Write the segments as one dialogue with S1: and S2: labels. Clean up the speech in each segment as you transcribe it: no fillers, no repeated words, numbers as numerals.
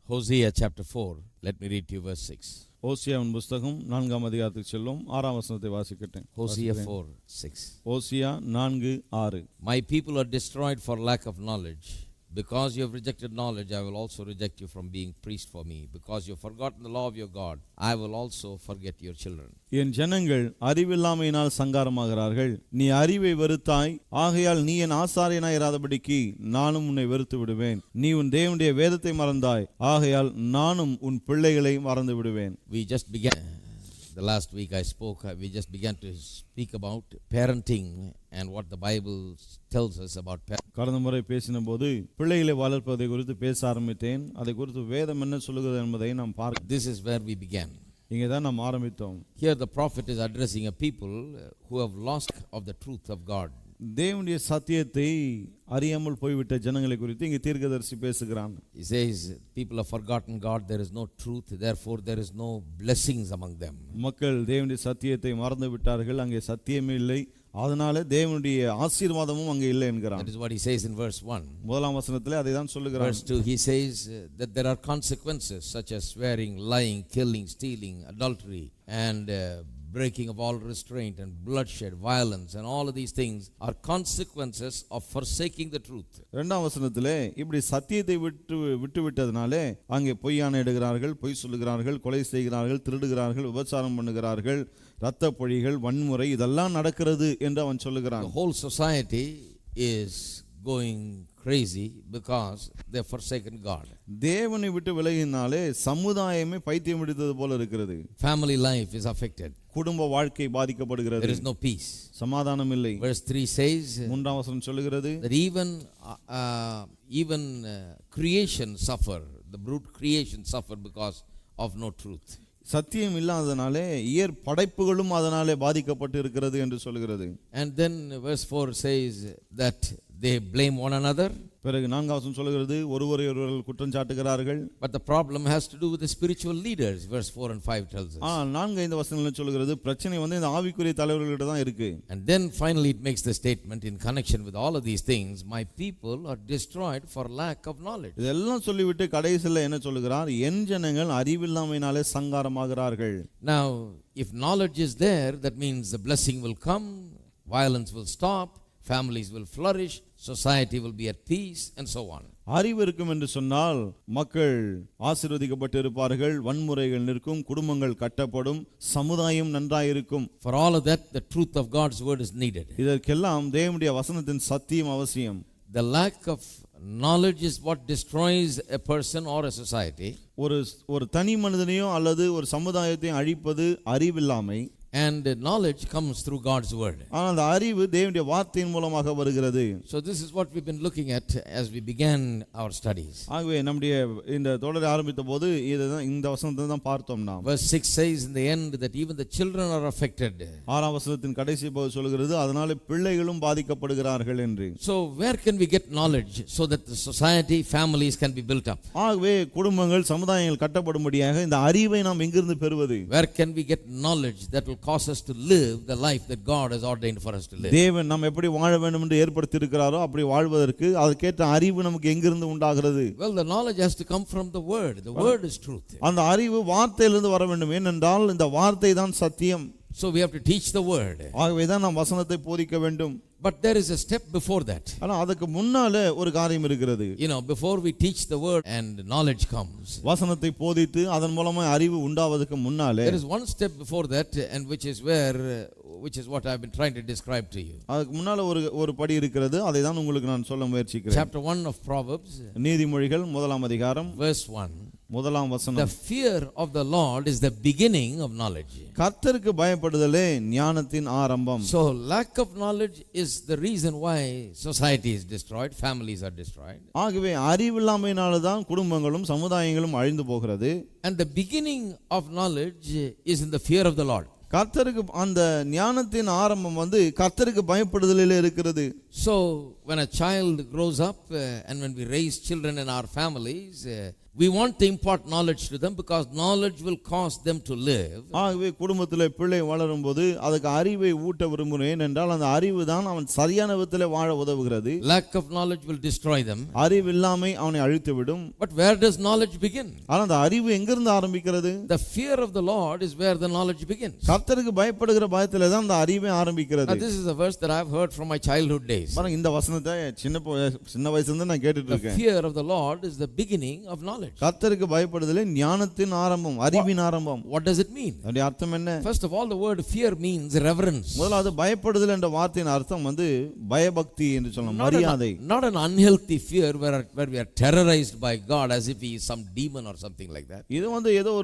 S1: Hosea chapter 4. Let me read to you verse 6.
S2: ஓசியாவின் புத்தகம் 4ஆம் அதிகாரத்துக்கு செல்லும் 6ஆம் வசனத்தை வாசிக்கட்டேன்.
S1: Hosea 4:6.
S2: Hosea 4:6.
S1: My people are destroyed for lack of knowledge. Because you have rejected knowledge, I will also reject you from being priest for me. Because you have forgotten the law of your God, I will also forget your children.
S2: என் ஜனங்கள் அறிவில்லாமையினால் சங்காரமாகிறார்கள். நீ அறிவை வெறுத்தாய், ஆகையால் நீ என் ஆசாரியனாய் இராதபடிக்கு நானும் உன்னை வெறுத்து விடுவேன். நீ உன் தேவனுடைய வேதத்தை மறந்தாய், ஆகையால் நானும் உன் பிள்ளைகளை மறந்து விடுவேன்.
S1: We just began. The last week we just began to speak about parenting and what the Bible tells us about parenting.
S2: கடந்த முறை பேசின போது பிள்ளைகளை வளர்ப்பதை குறித்து பேச ஆரம்பித்தேன். அதை குறித்து வேதம் என்ன சொல்லுகிறது என்பதை நாம் பார்க்க.
S1: This is where we began.
S2: இங்கே தான் நாம் ஆரம்பித்தோம்.
S1: Here the prophet is addressing a people who have lost of the truth of God.
S2: தேவனுடைய சத்தியத்தை அறியாமல் போய்விட்ட ஜனங்களை குறித்து இங்கே தீர்க்கதரிசி பேசுகிறான்.
S1: He says people have forgotten God, there is no truth, therefore there is no blessings among them.
S2: மக்கள் தேவனுடைய சத்தியத்தை மறந்து விட்டார்கள், அங்கே சத்தியமே இல்லை, அதனால தேவனுடைய ஆசீர்வாதமும் அங்கே இல்லை என்கிறான்.
S1: That is what he says in verse 1.
S2: முதலாம் வசனத்திலே அதை தான் சொல்லுகிறான்.
S1: Verse 2 he says that there are consequences such as swearing, lying, killing, stealing, adultery and breaking of all restraint and bloodshed, violence and all of these things are consequences of forsaking the truth.
S2: இரண்டாம் வசனத்திலே இப்படி சத்தியத்தை விட்டு விட்டதனாலே அங்கே பொய்யான எடுகிறார்கள், பொய் சொல்லுகிறார்கள், கொலை செய்கிறார்கள், திருடுகிறார்கள், விபச்சாரம் பண்ணுகிறார்கள், இரத்த பழிகள், வன்முறை இதெல்லாம் நடக்கிறது என்று அவன் சொல்லுகிறான்.
S1: The whole society is going crazy because they have forsaken God.
S2: தேவனை விட்டு விலகினாலே சமுதாயமே பைத்தியம் பிடித்தது போல இருக்கிறது.
S1: Family life is affected.
S2: குடும்ப வாழ்க்கை பாதிக்கப்படுகிறது.
S1: There is no peace.
S2: சமாதானம் இல்லை.
S1: Verse 3 says
S2: மூன்றாம் வசனம் சொல்லுகிறது
S1: that even creation suffer, the brute creation suffer because of no truth.
S2: சத்தியம் இல்லாதனாலே படைப்புகளும் அதனாலே பாதிக்கப்பட்டு இருக்கிறது என்று சொல்கிறது.
S1: And then verse 4 says that they blame one another.
S2: பிறகு நான்காம் வசனம் சொல்கிறது ஒருவரை ஒருவர் குற்றம் சாட்டுகிறார்கள்.
S1: But the problem has to do with the spiritual leaders. Verse 4 and 5 tells us.
S2: 4-5 வசனங்கள் சொல்கிறது பிரச்சனை இந்த ஆவிக்குரிய தலைவர்களிடம் தான் இருக்கு.
S1: And then finally it makes the statement in connection with all of these things, my people are destroyed for lack of knowledge.
S2: இதெல்லாம் சொல்லிவிட்டு கடைசியில் என்ன சொல்லுகிறார்? என் ஜனங்கள் அறிவில்லாமையினாலே சங்காரமாகிறார்கள்.
S1: Now if knowledge is there, that means the blessing will come, violence will stop, families will flourish, society will be at peace and so on.
S2: அறிவு இருக்கும் என்று சொன்னால் மக்கள் ஆசீர்வதிக்கப்பட்டு இருப்பார்கள், வன்முறைகள் நிற்கும், குடும்பங்கள் கட்டப்படும், சமுதாயம் நன்றாயிருக்கும்.
S1: For all of that the truth of God's word is needed.
S2: இதற்கெல்லாம் தேவனுடைய வசனத்தின் சத்தியம் அவசியம்.
S1: The lack of knowledge is what destroys a person or a society.
S2: ஒரு தனி மனிதனையோ அல்லது ஒரு சமுதாயத்தையும் அழிப்பது அறிவில்லாமை.
S1: And knowledge comes through God's word.
S2: ஆனால் அந்த அறிவு தேவனுடைய வார்த்தையின் மூலமாக வருகிறது.
S1: So this is what we've been looking at as we began our studies.
S2: ஆகவே நம்முடைய இந்த தொடரை ஆரம்பித்த போது இந்த வசனத்தை தான் பார்த்தோம் நாம்.
S1: Verse 6 says in the end that even the children are affected.
S2: 6ஆம் வசனத்தின் கடைசி பகுதி சொல்கிறது அதனால பிள்ளைகளும் பாதிக்கப்படுகிறார்கள் என்று.
S1: So where can we get knowledge so that the society, families can be built up?
S2: ஆகவே குடும்பங்கள், சமுதாயங்கள் கட்டப்படும்படியாக இந்த அறிவை நாம் எங்கிருந்து பெறுவது?
S1: Where can we get knowledge that will cause us to live the life that God has ordained for us to live?
S2: தேவன் நாம் எப்படி வாழ வேண்டும் என்று ஏற்படுத்தி இருக்கிறாரோ அப்படி வாழ்வதற்கு அதுக்கேற்ற அறிவு நமக்கு எங்கிருந்து உண்டாகிறது?
S1: Well, the knowledge has to come from the word. The word is truth.
S2: அந்த அறிவு வார்த்தையிலிருந்து வர வேண்டும். ஏனென்றால் இந்த வார்த்தை தான் சத்தியம்.
S1: So we have to teach the word.
S2: ஆகவே தான் நாம் வசனத்தை போதிக்க வேண்டும்.
S1: But there is a step before that.
S2: ஆனா அதுக்கு முன்னால ஒரு காரியம் இருக்கிறது.
S1: Before we teach the word and knowledge comes.
S2: வசனத்தை போதித்து அதன் மூலமா அறிவு உண்டாவதற்கு முன்னாலே
S1: there is one step before that, and which is what I have been trying to describe to you.
S2: அதுக்கு முன்னால ஒரு படி இருக்கிறது. அதை தான் உங்களுக்கு நான் சொல்ல முயற்சிக்கிறேன்.
S1: Chapter 1 of Proverbs.
S2: நீதிமொழிகள் 1ஆம் அதிகாரம்
S1: verse 1.
S2: முதலாம் வசனம்.
S1: The fear of the Lord is the beginning of knowledge.
S2: கர்த்தருக்கு பயப்படுதலே ஞானத்தின் ஆரம்பம்.
S1: So lack of knowledge is the reason why society is destroyed, families are destroyed.
S2: ஆகவே அறிவில்லாமையினால தான் குடும்பங்களும் சமுதாயங்களும் அழிந்து போகிறது.
S1: And the beginning of knowledge is in the fear of the Lord.
S2: கர்த்தருக்கு அந்த ஞானத்தின் ஆரம்பம் கர்த்தருக்கு பயப்படுதலிலே இருக்கிறது.
S1: So when a child grows up and when we raise children in our families, We want to impart knowledge to them because knowledge will cause them to live.
S2: ஆகவே குடும்பத்திலே பிள்ளை வளரும்போது அதுக்கு அறிவை ஊட்ட விரும்புகிறேன் என்றால் அந்த அறிவு தான் அவன் சரியான விதத்திலே வாழ உதவுகிறது.
S1: Lack of knowledge will destroy them.
S2: அறிவு இல்லாமை அவனை அழித்துவிடும்.
S1: But where does knowledge begin?
S2: ஆனால் அந்த அறிவு எங்கிருந்து ஆரம்பிக்கிறது?
S1: The fear of the Lord is where the knowledge begins.
S2: கர்த்தருக்கு பயப்படுகிற பயத்திலே தான் அந்த அறிவே ஆரம்பிக்கிறது.
S1: This is a verse that I have heard from my childhood days.
S2: பாருங்க, இந்த வசனத்தை சின்ன வயசுல இருந்து நான் கேட்டுட்டு இருக்கேன்.
S1: The fear of the Lord is the beginning of knowledge.
S2: கர்த்தருக்கு பயப்படுதலே ஞானத்தின் ஆரம்பம், அறிவின் ஆரம்பம்.
S1: What does it mean?
S2: அதோட அர்த்தம் என்ன?
S1: First of all, the word fear means reverence.
S2: முதலாவது பயப்படுதல் என்ற வார்த்தையின் அர்த்தம் பயபக்தி என்று சொல்லலாம், மரியாதை.
S1: Not an unhealthy fear where we are terrorized by God as if he is some demon or something like that.
S2: இது ஏதோ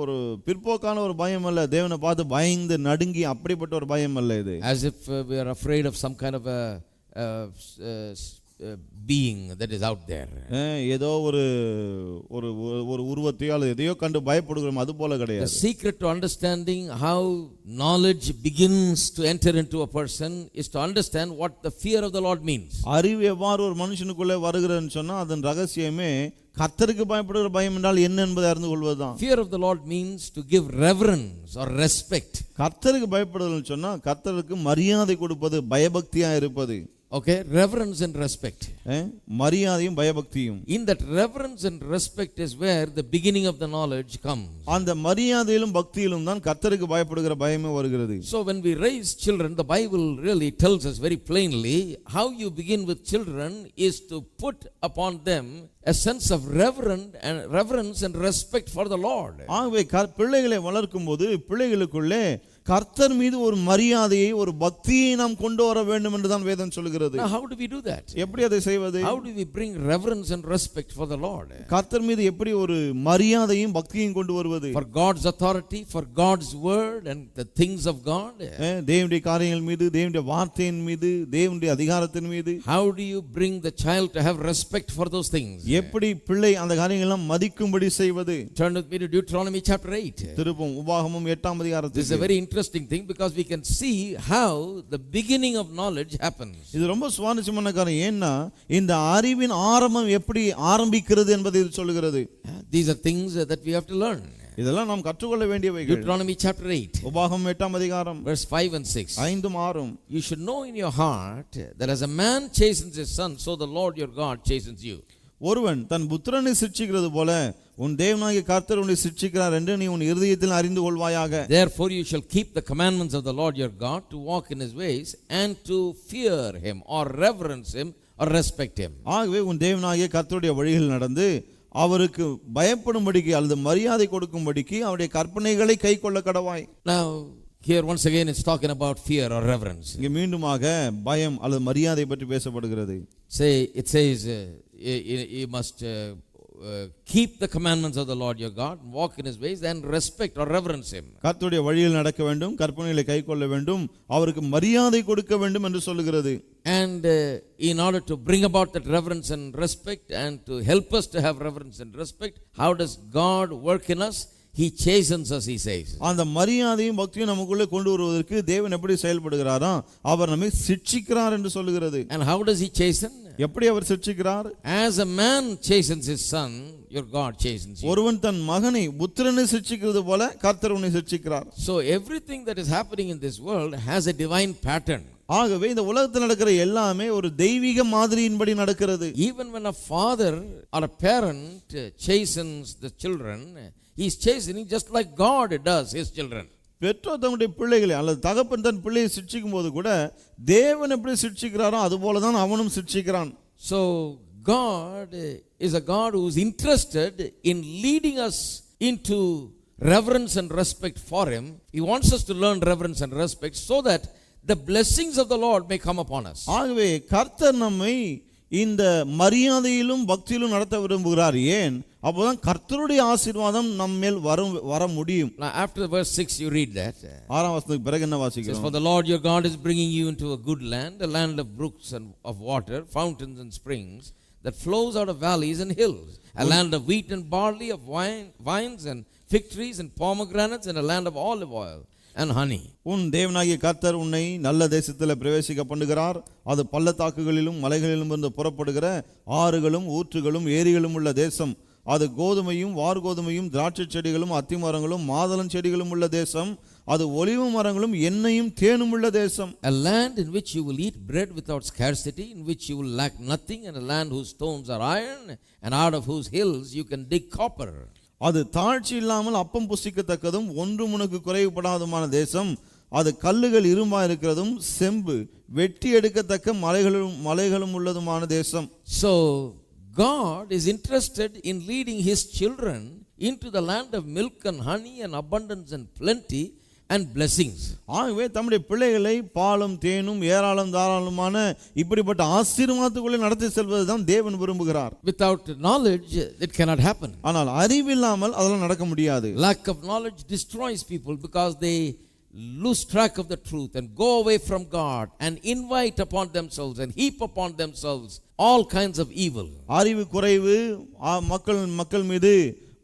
S2: ஒரு பிற்போக்கான ஒரு பயம் அல்ல, தேவனை பார்த்து பயந்து நடுங்கி அப்படிப்பட்ட ஒரு பயம் அல்ல இது.
S1: As if we are afraid of some kind of a being that is out there.
S2: ஏதோ ஒரு உருவத்தையோ அல்லது எதையோ கண்டு பயப்படுகிறோம், அது போல கிடையாது.
S1: The secret to understanding how knowledge begins to enter into a person is to understand what the fear of the Lord means.
S2: அறிவு எவ்வாறு ஒரு மனுஷனுக்குள்ளே வருகிறதுன்னு சொன்னா அதன் ரகசியமே கர்த்தருக்கு பயப்படுகிற பயம் என்றால் என்ன என்பதை அறிந்து கொள்வதுதான்.
S1: Fear of the Lord means to give reverence or respect.
S2: கர்த்தருக்கு பயப்படுதல்னு சொன்னா கர்த்தருக்கு மரியாதை கொடுப்பது, பயபக்தியா இருப்பது.
S1: Okay, reverence and respect.
S2: மரியாதையும் பயபக்தியும்.
S1: In that reverence and respect is where the beginning of the knowledge comes.
S2: அந்த மரியாதையிலும் பக்தியிலும் தான் கர்த்தருக்கு பயப்படுகிற பயமே வருகிறது.
S1: So when we raise children, the Bible really tells us very plainly how you begin with children is to put upon them a sense of reverence and respect for the Lord.
S2: ஆகவே பிள்ளைகளை வளர்க்கும்போது பிள்ளைகளுக்குள்ளே கர்த்தர் மீது ஒரு மரியாதையை, ஒரு பக்தியை நாம் கொண்டு வர வேண்டும் என்று தான் வேதம் சொல்கிறது.
S1: Now how do we do that?
S2: எப்படி அதை செய்வது?
S1: How do we bring reverence and respect for the Lord?
S2: கர்த்தர் மீது எப்படி ஒரு மரியாதையும் பக்தியையும் கொண்டு வருவது?
S1: For God's authority, for God's word and the things of God.
S2: தேவனுடைய காரியங்கள் மீது, தேவனுடைய வார்த்தையின் மீது, தேவனுடைய அதிகாரத்தின் மீது.
S1: How do you bring the child to have respect for those things?
S2: எப்படி பிள்ளை அந்த காரியங்களை எல்லாம் மதிக்கும்படி செய்வது?
S1: Turn with me to Deuteronomy chapter 8.
S2: திருப்பும் உபாகமம் 8ஆம் அதிகாரத்தில்.
S1: This is a very interesting thing because we can see how the beginning of knowledge happens.
S2: இது ரொம்ப சுவாரஸ்யமான காரியம். ஏன்னா இந்த அறிவின் ஆரம்பம் எப்படி ஆரம்பிக்கிறது என்பதை இது சொல்கிறது.
S1: These are things that we have to learn.
S2: இதெல்லாம் நாம் கற்றுக்கொள்ள வேண்டியவைகள்.
S1: Deuteronomy chapter 8.
S2: உபாகமம் 8ஆம் அதிகாரம்
S1: verse 5 and 6.
S2: 5 6.
S1: You should know in your heart that as a man chastens his son, so the Lord your God chastens you.
S2: ஒருவன் தன் புத்திரனை சிட்சிக்கிறது போல உன் தேவனாகிய கர்த்தர் உன்னை சிட்சிக்கிறார் என்று நீ உன் இருதயத்தில் அறிந்து கொள்வாயாக.
S1: Therefore you shall keep the commandments of the Lord your God to walk in his ways and to fear him or reverence him or respect him.
S2: ஆகவே உன் தேவனாகிய கர்த்தருடைய வழியில் நடந்து அவருக்கு பயப்படும்படிக்கு அல்லது மரியாதை கொடுக்கும்படிக்கு அவருடைய கற்பனைகளை கைக்கொள்ள கடவாய்.
S1: Now here once again it's talking about fear or reverence.
S2: இங்கே மீண்டுமாக பயம் அல்லது மரியாதை பற்றி பேசப்படுகிறது.
S1: It says you must keep the commandments of the Lord your God, walk in his ways and respect or reverence him.
S2: கர்த்தருடைய வழியில் நடக்க வேண்டும், கற்பனைகளை கைக்கொள்ள வேண்டும், அவருக்கு மரியாதை கொடுக்க வேண்டும் என்று சொல்லுகிறது.
S1: And in order to bring about that reverence and respect and to help us to have reverence and respect, how does God work in us? He chastens us, he says.
S2: அந்த மரியாதையும் பக்தியும் நமக்குள்ளே கொண்டு வருவதற்கு தேவன் எப்படி செயல்படுகிறாரா? அவர் நம்மை சிட்சிக்கிறார் என்று சொல்லுகிறது.
S1: And how does he chasten?
S2: எப்படி அவர் சிட்சிக்கிறார்?
S1: As a man chastens his son, your God chastens you.
S2: ஒருவன் தன் மகனை புத்திரனை சிட்சிக்கிறது போல கர்த்தர் உன்னை சிட்சிக்கிறார்.
S1: So everything that is happening in this world has a divine pattern.
S2: ஆகவே இந்த உலகத்தில் நடக்கிற எல்லாமே ஒரு தெய்வீக மாதிரியின்படி நடக்கிறது.
S1: Even when a father or a parent chastens the children, he is chastening just like God does his children.
S2: பெற்றோர் தன்னுடைய பிள்ளைகளை அல்லது தகப்பன் தன் பிள்ளையை சிட்சிக்கும் போது கூட தேவன் எப்படி சிட்சிக்கிறாரோ அது போல தான் அவனும் சிட்சிக்கிறான்.
S1: So God is a God who is interested in leading us into reverence and respect for him. He wants us to learn reverence and respect so that the blessings of the Lord may come upon us.
S2: ஆகவே கர்த்தர் நம்மை இந்த மரியாதையிலும் பக்தியிலும் நடத்த விரும்புகிறார். ஏன்? அப்போதான் கர்த்தருடைய ஆசீர்வாதம் நம்மேல் வர முடியும்.
S1: Now after verse 6 you read that.
S2: 6ஆம் வசனத்துக்கு பிறகு என்ன வாசிக்கிறோம்?
S1: For the Lord your God is bringing you into a good land, a land of brooks and of water, fountains and springs that flows out of valleys and hills, a land of wheat and barley, of vines and fig trees and pomegranates, and a land of olive oil and honey.
S2: உன் தேவனாகிய கர்த்தர் உன்னை நல்ல தேசத்தில் பிரவேசிக்க பண்ணுகிறார். அது பள்ளத்தாக்குகளிலும் மலைகளிலும் இருந்து புறப்படுகிற ஆறுகளும் ஊற்றுகளும் ஏரிகளும் உள்ள தேசம். அது கோதுமையும் வார்கோதுமையும் திராட்சை செடிகளும் அத்திமரங்களும் மாதளம் செடிகளும் உள்ள தேசம். அது ஒலிவ மரங்களும் எண்ணெயும் தேனும் உள்ள தேசம்.
S1: A land in which you will eat bread without scarcity, in which you will lack nothing, and a land whose stones are iron, and out of whose hills you can dig copper.
S2: அது தாழ்ச்சி இல்லாமல் அப்பம் புசிக்கத்தக்கதும் ஒன்றும் உனக்கு குறைவுபடாததுமான தேசம். அது கல்லுகள் இரும்பா இருக்கிறதும் செம்பு வெட்டி எடுக்கத்தக்க மலைகளும் உள்ளதுமான தேசம்.
S1: So God is interested in leading his children into the land of milk and honey and abundance and plenty and blessings.
S2: ஆகவே தம்முடைய பிள்ளைகளை பாலும் தேனும் ஏராளம் தாராளமான இப்படிப்பட்ட ஆசீர்வாதத்துக்குள்ளே நடத்தி செல்வதுதான் தேவன் விரும்புகிறார்.
S1: Without knowledge it cannot happen.
S2: ஆனால் அறிவில்லாமல் அதெல்லாம் நடக்க முடியாது.
S1: Lack of knowledge destroys people because they lose track of the truth and go away from God and invite upon themselves and heap upon themselves all kinds of evil.
S2: அறிவு குறைவு மக்கள் மீது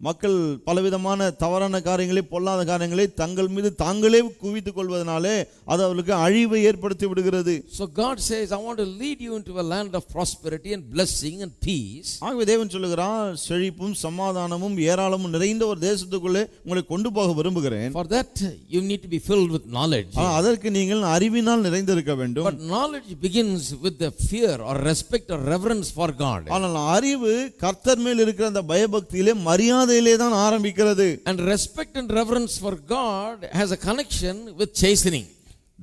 S2: மக்கள் பலவிதமான தவறான காரியங்களை பொல்லாத காரியங்களை தங்கள் மீது தாங்களே குவித்துக் கொள்வதனாலே அது அவர்களுக்கு அழிவை ஏற்படுத்தி விடுகிறது.
S1: So God says, I want to lead you into a land of prosperity and blessing and peace.
S2: ஆகவே தேவன் சொல்லுகிறார், செழிப்பும் சமாதானமும் ஏராளமும் நிறைந்த ஒரு தேசத்துக்குள்ளே உங்களை கொண்டு போக விரும்புகிறேன்.
S1: For that you need to be filled with knowledge.
S2: அதற்கு நீங்கள் அறிவினால் நிறைந்திருக்க வேண்டும்.
S1: But knowledge begins with the fear or respect or reverence for God.
S2: ஆனால் அறிவு கர்த்தர் மேல் இருக்கிற அந்த பயபக்தியிலே மரியாதை தான் ஆரம்பிக்கிறது.
S1: And respect and reverence for God has a connection with chastening.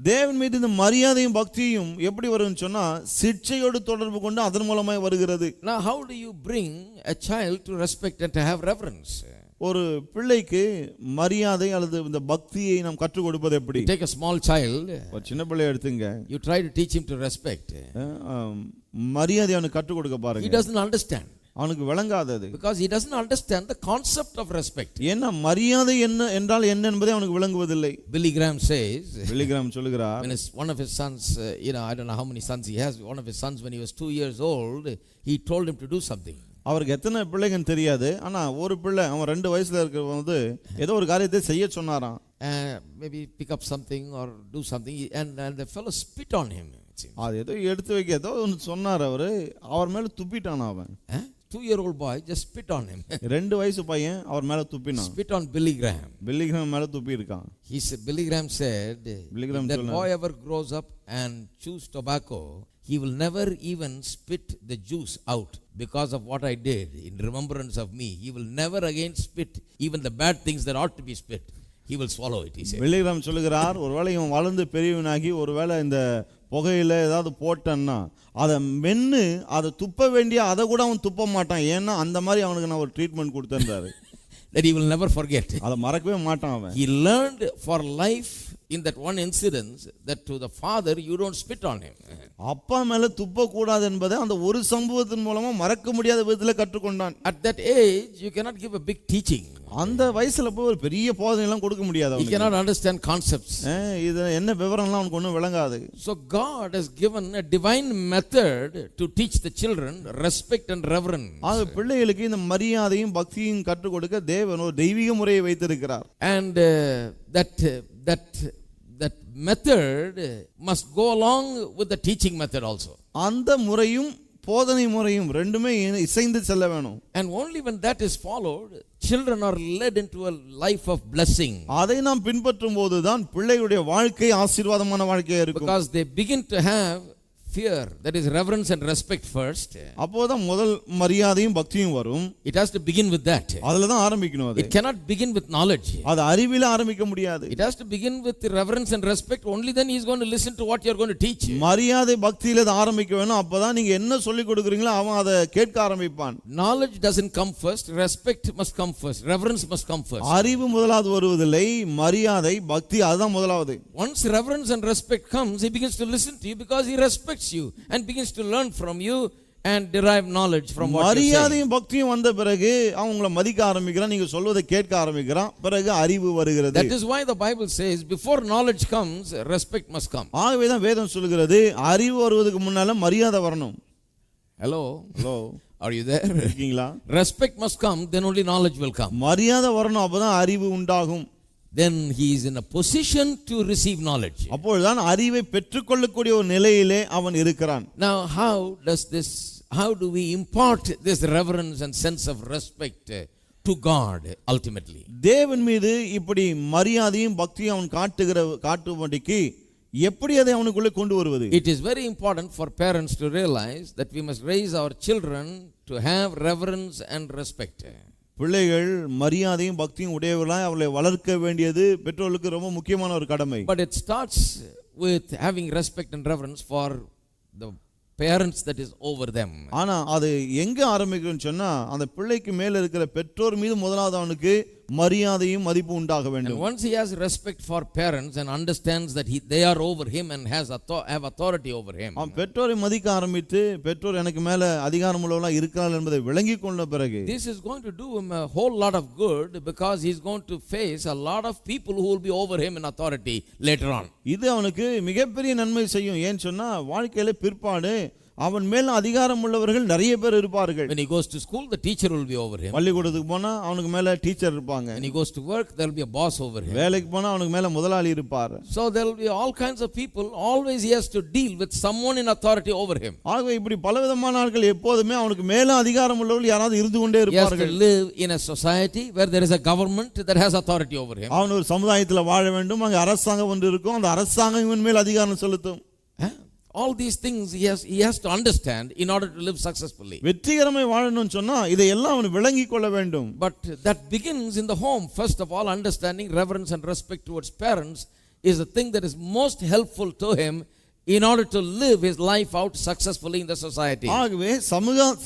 S2: தேவன் மீது இந்த மரியாதையும் பக்தியும் எப்படி வரும்னு சொன்னா சிட்சையோடு தொடர்பு கொண்டு அதன் மூலமாய் வருகிறது.
S1: Now how do you bring a child to respect and to have reverence?
S2: ஒரு பிள்ளைக்கு மரியாதை அல்லது இந்த பக்தியை நாம் கற்றுக் கொடுப்பது எப்படி?
S1: Take a small child.
S2: ஒரு சின்ன பிள்ளை எடுத்துங்க.
S1: You try to teach him to respect.
S2: மரியாதை அவனுக்கு கற்றுக் கொடுக்க பாருங்க.
S1: He doesn't understand.
S2: அவனுக்கு விளங்காதது.
S1: Because he doesn't understand the concept of respect.
S2: ஏன்னா மரியாதை என்ன என்றால் என்ன என்பதை அவனுக்கு விளங்குவதில்லை.
S1: Billy Graham says,
S2: Billy Graham சொல்லுகிறார்,
S1: when one of his sons, I don't know how many sons he has, one of his sons when he was 2 years old, he told him to do something.
S2: அவருக்கு எத்தனை பிள்ளைங்கன்னு தெரியாது, ஆனா ஒரு பிள்ளை அவன் 2 வயசுல இருக்கும்போது ஏதோ ஒரு காரியத்தை செய்ய சொன்னாராம்.
S1: Maybe pick up something or do something, and the fellow spit on him.
S2: அது ஏதோ எடுத்து வைக்க ஏதோ ஒன்று சொன்னார். அவர் மேல துப்பிட்டான். அவன்
S1: 2-year-old boy just spit on him.
S2: 2 வயசு பையன் அவர் மேல துப்பினான்.
S1: Spit on Billy Graham.
S2: Billy Graham மேல துப்பி இருக்கான்.
S1: Billy Graham said, if that boy ever grows up and chews tobacco, he will never even spit the juice out because of what I did in remembrance of me. He will never again spit even the bad things that ought to be spit. He will swallow it, he said. Billy Graham
S2: சொல்லுகிறார், ஒருவேளை இவன் வளர்ந்து பெரியவனாகி ஒருவேளை இந்த புகையில ஏதாவது போட்டன்னா அதை மென்னு அதை துப்ப வேண்டிய அதை கூட அவன் துப்ப மாட்டான். ஏன்னா அந்த மாதிரி அவனுக்கு நான் ஒரு treatment கொடுத்திருந்தாரு.
S1: That he will never forget.
S2: அதை மறக்கவே மாட்டான் அவன்.
S1: He learned for life in that one incident that to the father you don't spit on him.
S2: அப்பா மேல துப்ப கூடாது என்பதை அந்த ஒரு சம்பவத்தின் மூலமா மறக்க முடியாத விதத்துல கற்றுக்கொண்டான்.
S1: At that age you cannot give a big teaching.
S2: அந்த வயசுல போய் ஒரு பெரிய போதனை எல்லாம் கொடுக்க முடியாது.
S1: He cannot understand concepts.
S2: இது என்ன விவரம்லாம் அவனுக்கு ஒண்ணும் விளங்காது.
S1: So God has given a divine method to teach the children respect and reverence.
S2: ஆக பிள்ளைகளுக்கு இந்த மரியாதையும் பக்தியும் கற்றுக் கொடுக்க தேவன் ஒரு தெய்வீக முறையை வைத்திருக்கிறார்.
S1: And that method must go along with the teaching method also.
S2: அந்த முறையும் போதனை முறையும் ரெண்டுமே இசைந்து செல்ல வேணும்.
S1: And only when that is followed, children are led into a life of blessing.
S2: அதை நாம் பின்பற்றும் போதுதான் பிள்ளைகளுடைய வாழ்க்கை ஆசீர்வாதமான வாழ்க்கையா இருக்கும்.
S1: Because they begin to have fear, that is reverence and respect first.
S2: அப்போதான் முதல் மரியாதையும் பக்தியும் வரும்.
S1: It has to begin with that.
S2: அதுல தான் ஆரம்பிக்கணும். அது
S1: It cannot begin with knowledge.
S2: அது அறிவில ஆரம்பிக்க முடியாது.
S1: It has to begin with reverence and respect. Only then he is going to listen to what you are going to teach.
S2: மரியாதை பக்தியில தான் ஆரம்பிக்க வேணும். அப்பதான் நீங்க என்ன சொல்லி கொடுக்குறீங்களோ அவன் அதை கேட்க ஆரம்பிப்பான்.
S1: Knowledge doesn't come first, respect must come first, reverence must come first.
S2: அறிவு முதலாவது வருவதில்லை, மரியாதை பக்தி அதுதான் முதலாவது.
S1: Once reverence and respect comes, he begins to listen to you because he respects you and begins to learn from you and derive knowledge from what you say.
S2: மரியாதையும் பக்தியும் வந்த பிறகு அவன் உங்களை மதிக்க ஆரம்பிக்கிறான், நீங்க சொல்வதை கேட்க ஆரம்பிக்கிறான், பிறகு அறிவு வருகிறது.
S1: That is why the Bible says before knowledge comes, respect must come.
S2: ஆகவே தான் வேதம் சொல்கிறது அறிவு வருவதற்கு முன்னால மரியாதை வரணும்.
S1: Hello, are you there?
S2: இருக்கீங்களா?
S1: Respect must come, then only knowledge will come.
S2: மரியாதை வரணும், அப்பதான் அறிவு உண்டாகும்.
S1: Then he is in a position to receive knowledge.
S2: அப்பொழுதுதான் அறிவை பெற்றுக்கொள்ளக்கூடிய ஒரு நிலையிலே அவன் இருக்கிறான்.
S1: Now how does this how do we impart this reverence and sense of respect to God ultimately?
S2: தேவன் மீது இப்படி மரியாதையும் பக்தியும் அவன் காட்டும்படிக்கு எப்படி அதை அவனுக்குள்ளே கொண்டு வருவது?
S1: It is very important for parents to realize that we must raise our children to have reverence and respect.
S2: பிள்ளைகள் மரியாதையும் பக்தியும் உடையவர்களாய் அவளை வளர்க்க வேண்டியது பெற்றோர்களுக்கு ரொம்ப முக்கியமான ஒரு கடமை.
S1: But it starts with having respect and reverence for the parents that is over them.
S2: ஆனா அது எங்க ஆரம்பிக்கும்னு சொன்னா அந்த பிள்ளைக்கு மேல இருக்கிற பெற்றோர் மீது முதலாவது அவனுக்கு மரியாதையும் மதிப்பு உண்டாக வேண்டும்.
S1: And once he has respect for parents and understands that they are over him and have authority over him.
S2: அவன் பெற்றோரை மதிக்க ஆரம்பித்து பெற்றோர் எனக்கு மேல அதிகாரம் உள்ளவளா இருக்கிறார்கள் என்பதை விளங்கி கொண்ட பிறகு
S1: this is going to do him a whole lot of good because he is going to face a lot of people who will be over him in authority later on.
S2: இது அவனுக்கு மிகப்பெரிய நன்மை செய்யும். ஏன் சொன்னா வாழ்க்கையில பிற்பாடு அவன் மேல அதிகாரம் உள்ளவர்கள் நிறைய பேர் இருப்பார்கள்.
S1: When he goes to school, the teacher will be over him.
S2: பள்ளிக்கூடத்துக்கு போனா அவனுக்கு மேல டீச்சர் இருப்பாங்க.
S1: When he goes to work, there will be a boss over him.
S2: வேலைக்கு போனா அவனுக்கு மேல முதலாளி இருப்பார்.
S1: So there will be all kinds of people. Always he has to deal with someone in authority over him.
S2: ஆகவே இப்படி பலவிதமான ஆட்கள் எப்போதுமே அவனுக்கு மேல அதிகாரம் உள்ளவர்கள் யாராவது இருந்து கொண்டே இருப்பார்கள்.
S1: He has to live in a society where there is a government that has authority over him.
S2: அவன் ஒரு சமுதாயத்தில் வாழ வேண்டும். அங்க அரசாங்கம் ஒன்று இருக்கும். அந்த அரசாங்கம் இவன் மேல் அதிகாரம் செலுத்தும்.
S1: All these things he has to understand in order to live successfully.
S2: வெற்றிகரமாய் வாழணும்னு சொன்னா இதை எல்லாம் அவன் விளங்கிக் கொள்ள வேண்டும்.
S1: But that begins in the home. First of all, understanding reverence and respect towards parents is the thing that is most helpful to him in order to live his life out successfully in the society.
S2: ஆகவே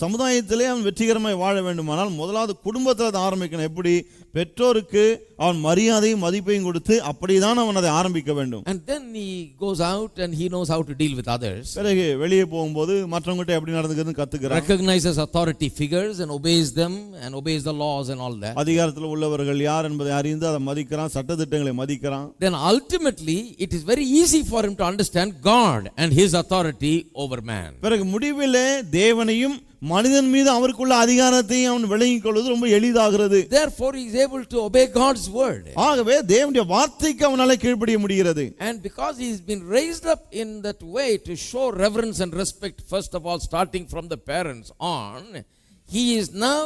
S2: சமுதாயத்திலே அவன் வெற்றிகரமாய் வாழ வேண்டுமானால் முதலாவது குடும்பத்தில் அதை ஆரம்பிக்கணும். எப்படி பெற்றோருக்கு அவன் மரியாதையும் மதிப்பையும் கொடுத்து அப்படிதான் அவன் அதை ஆரம்பிக்க வேண்டும்.
S1: And then he goes out and he knows how to deal with others.
S2: பிறகு வெளியே போகும்போது மற்றவங்ககிட்ட எப்படி நடந்துக்கிறதுன்னு கத்துக்கிறான்.
S1: Recognizes authority figures and obeys them and obeys the laws and all that.
S2: அதிகாரத்தில் உள்ளவர்கள் யார் என்பதை அறிந்து அதை மதிக்கிறான், சட்டதிட்டங்களை மதிக்கிறான்.
S1: Then ultimately it is very easy for him to understand God and his authority over man.
S2: பிறகு முடிவிலே தேவனையும் மனிதன் மீது அவருக்குள்ள அதிகாரத்தையும் அவன் விளங்கிக் கொள்வது ரொம்ப எளிதாகிறது.
S1: Therefore he is able to obey God's word.
S2: ஆகவே தேவனுடைய வார்த்தைக்கு அவனால கீழ்ப்படிய முடிகிறது.
S1: And because he has been raised up in that way to show reverence and respect, first of all starting from the parents on, he is now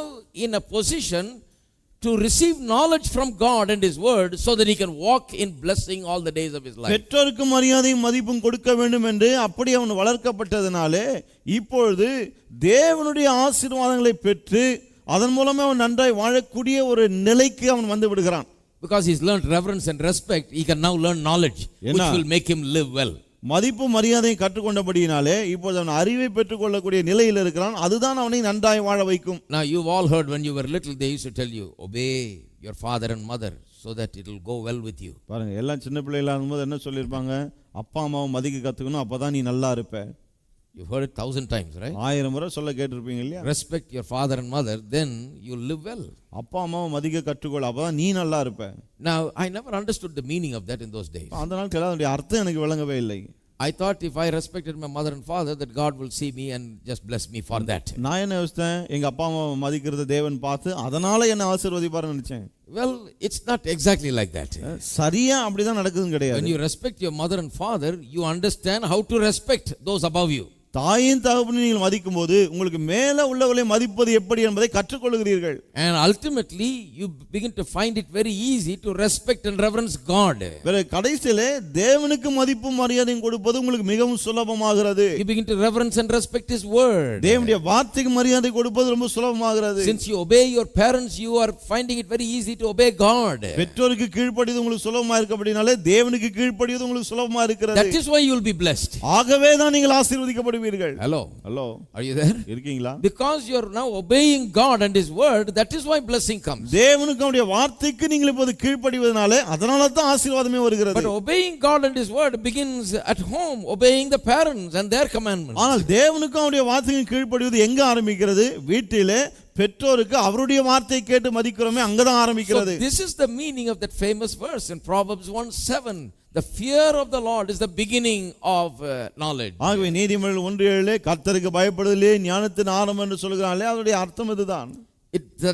S1: in a position to receive knowledge from God and his word so that he can walk in blessing all the days of his life.
S2: பெற்றோருக்கு மரியாதையும் மதிப்பும் கொடுக்க வேண்டும் என்று அப்படி அவன் வளர்க்கப்பட்டதனாலே இப்பொழுது தேவனுடைய ஆசீர்வாதங்களை பெற்று அதன் மூலமே அவன் நன்றாய் வாழக்கூடிய ஒரு நிலைக்கு அவன் வந்து விடுகிறான்.
S1: Because he's learned reverence and respect, he can now learn knowledge which will make him live well.
S2: மதிப்பு மரியாதையை கற்றுக்கொண்டபடியினாலே இப்போது அவன் அறிவை பெற்றுக்கொள்ளக்கூடிய நிலையில் இருக்கிறான். அதுதான் அவனை நன்றாய் வாழ வைக்கும்.
S1: Now you've all heard when you were little they used to tell you obey your father and mother so that it will go well with you.
S2: பாருங்க எல்லாம் சின்ன பிள்ளைகளா இருக்கும்போது என்ன சொல்லிருப்பாங்க, அப்பா அம்மாவை மதிக்க கத்துக்கணும், அப்பதான் நீ நல்லா இருப்ப.
S1: You've heard it 1000 times, right?
S2: 1000 முறை சொல்ல கேட்டிருப்பீங்க இல்லையா?
S1: Respect your father and mother, then you'll live well.
S2: அப்பா அம்மாவை மதிக்க கற்றுக்கொள், அப்பதான் நீ நல்லா இருப்ப.
S1: Now I never understood the meaning of that in those days.
S2: அந்த நாட்கள் அதனுடைய அர்த்தம் எனக்கு விளங்கவே இல்லை.
S1: I thought if I respected my mother and father that God will see me and just bless me for that.
S2: நான் என்ன யோசித்தேன், எங்க அப்பா அம்மா மதிக்கிறத தேவன் பார்த்து அதனால என்ன ஆசீர்வதிப்பார்னு நினைச்சேன்.
S1: Well, it's not exactly like that.
S2: சரியா அப்படிதான் நடக்குதுன்னு கிடையாது.
S1: When you respect your mother and father, you understand how to respect those above you.
S2: தாயின் தகப்பனை நீங்கள் மதிக்கும் போது உங்களுக்கு மேல உள்ளவர்களை மதிப்பது எப்படி என்பதை கற்றுக்கொள்கிறீர்கள்.
S1: And ultimately you begin to find it very easy to respect and reverence God.
S2: பிறகு கடைசியிலே தேவனுக்கு மதிப்பும் மரியாதையும் கொடுப்பது உங்களுக்கு மிகவும் சுலபமாகிறது.
S1: You begin to reverence and respect his word.
S2: தேவனுடைய வார்த்தைக்கு மரியாதை கொடுப்பது ரொம்ப சுலபமாகிறது.
S1: Since you obey your parents, you are finding it very easy to obey God.
S2: பெற்றோருக்கு கீழ்ப்படிவது உங்களுக்கு சுலபமா இருக்கபடினாலே தேவனுக்கு கீழ்ப்படிவது உங்களுக்கு சுலபமா இருக்கிறது.
S1: That is why you will be blessed.
S2: ஆகவே தான் நீங்கள் ஆசீர்வதிக்கப்படுவீர்கள்.
S1: Hello.
S2: Are
S1: you there?
S2: இருக்கீங்களா?
S1: Because you are now obeying God and his word, that is why blessing comes.
S2: தேவனுக்கு அவருடைய வார்த்தைக்கு நீங்கள் இப்போது கீழ்ப்படிவதனாலே அதனால தான் ஆசீர்வாதமே வருகிறது.
S1: But obeying God and his word begins at home, obeying the parents and their commandments.
S2: ஆனால் தேவனுக்கு அவருடைய வார்த்தைக்கு கீழ்ப்படிவது எங்க ஆரம்பிக்கிறது? வீட்டிலே பெற்றோருக்கு அவருடைய வார்த்தையை கேட்டு மதிக்கிறோமே அங்கதான் ஆரம்பிக்கிறது.
S1: So this is the meaning of that famous verse in Proverbs 1:7. The fear of the Lord is the beginning of knowledge.
S2: ஆகவே நீதிமொழிகள் 1:7 கர்த்தருக்கு பயப்படுதலே ஞானத்தின் ஆரம்பம் என்று சொல்கிறானே அதோட அர்த்தம் இதுதான்.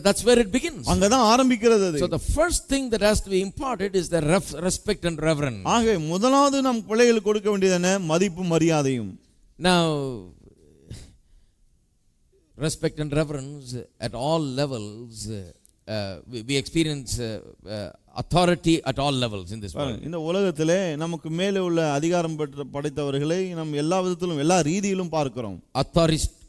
S1: That's where it begins.
S2: அங்கதான் ஆரம்பிக்கிறது அது.
S1: So the first thing that has to be imparted is the respect and reverence.
S2: ஆகவே முதலாவது நம் பிள்ளைகளுக்கு கொடுக்க வேண்டியது என்ன? மதிப்பு மரியாதையும்.
S1: Now respect and reverence at all levels. We experience authority at all levels in this world.
S2: இந்த உலகத்திலே நமக்கு மேலே உள்ள அதிகாரம் படைத்தவர்களை நாம் எல்லா விதத்திலும் எல்லா ரீதியிலும் பார்க்கிறோம்.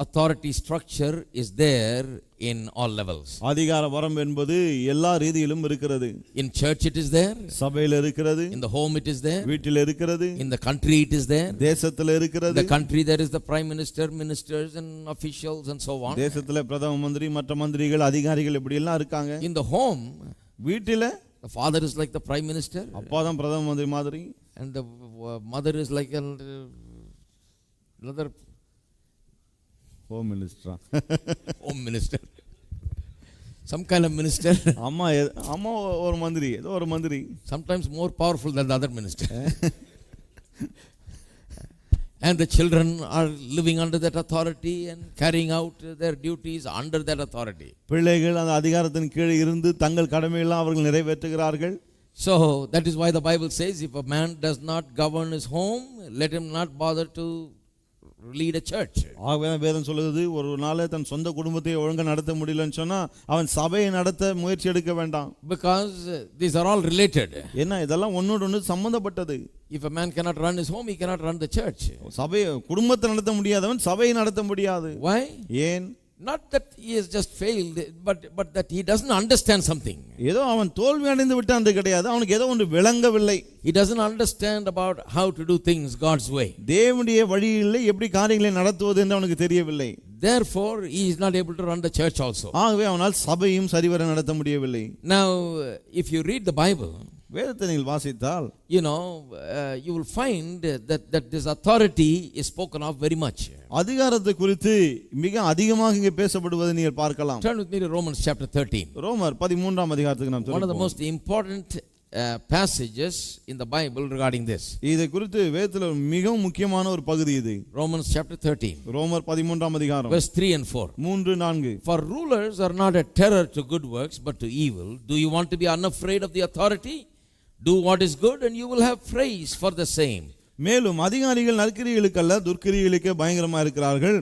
S1: Authority structure is there in all levels.
S2: அதிகார வரம்பு என்பது எல்லா ரீதியிலும் இருக்கிறது.
S1: In church it is there.
S2: சபையில இருக்கிறது.
S1: In the home it is there.
S2: வீட்டில் இருக்கிறது.
S1: In the country it is there.
S2: தேசத்தில் இருக்கிறது.
S1: The country there is the prime minister, ministers and officials and so on.
S2: தேசத்திலே பிரதம மந்திரி மற்ற மந்திரிகள் அதிகாரிகள் இப்படி எல்லாம் இருக்காங்க.
S1: In the home
S2: வீட்டிலே
S1: the father is like the prime minister.
S2: அப்பா தான் பிரதம மந்திரி மாதிரி.
S1: And the mother is like another
S2: home minister.
S1: Home minister. Some kind of minister.
S2: அம்மா ஒரு மந்திரி, ஏதோ ஒரு மந்திரி.
S1: Sometimes more powerful than the other minister. And the children are living under that authority and carrying out their duties under that authority.
S2: பிள்ளைகள் அந்த அதிகாரத்தின் கீழ் இருந்து தங்கள் கடமைகளை அவர்கள் நிறைவேற்றுகிறார்கள்.
S1: So that is why the Bible says, if a man does not govern his home, let him not bother to lead a church.
S2: ஆகவே வேதம் சொல்லுது, ஒரு நாளே தன் சொந்த குடும்பத்தை ஒழுங்கா நடத்த முடியலன்னு சொன்னா அவன் சபையை நடத்த முயற்சி எடுக்க வேண்டாம்.
S1: Because these are all related.
S2: என்ன இதெல்லாம் ஒன்னோடு ஒன்று சம்பந்தப்பட்டது.
S1: If a man cannot run his home, he cannot run the church.
S2: சபையை குடும்பத்தை நடத்த முடியாதவன் சபையை நடத்த முடியாது.
S1: Why?
S2: ஏன்?
S1: Not that he has just failed, but that he doesn't understand something.
S2: ஏதோ அவன் தோல்வி அடைந்து விட்டான் என்று கிடையாது, அவனுக்கு ஏதோ ஒன்று விளங்கவில்லை.
S1: He doesn't understand about how to do things God's way.
S2: தேவனுடைய வழியில் எப்படி காரியங்களை நடத்துவது என்று அவனுக்கு தெரியவில்லை.
S1: Therefore he is not able to run the church also.
S2: ஆகவே அவனால் சபையும் சரிவர நடத்த முடியவில்லை.
S1: Now if you read the Bible,
S2: வேதத்தை நீங்கள் வாசித்தால்
S1: you will find that this authority is spoken of very much.
S2: அதிகாரத்தை குறித்து மிக அதிகமாக இங்கே பேசப்படுவதை நீங்கள் பார்க்கலாம்.
S1: Turn with me to Romans chapter 13.
S2: ரோமர் 13ஆம் அதிகாரத்துக்கு நாம்
S1: One of the most important passages in the Bible regarding this.
S2: இதை குறித்து வேதத்தில் மிகவும் முக்கியமான ஒரு பகுதி இது.
S1: Romans chapter 13.
S2: ரோமர் 13ஆம் அதிகாரம்
S1: verse 3 and 4.
S2: 3-4.
S1: For rulers are not a terror to good works but to evil. Do you want to be unafraid of the authority? Do what is good and you will have praise for the same.
S2: மேலும் அதிகாரிகள் நற்கிரியைகளுக்கு அல்ல துர்க்கிரியைகளுக்கே பயங்கரமாக இருக்கிறார்கள்.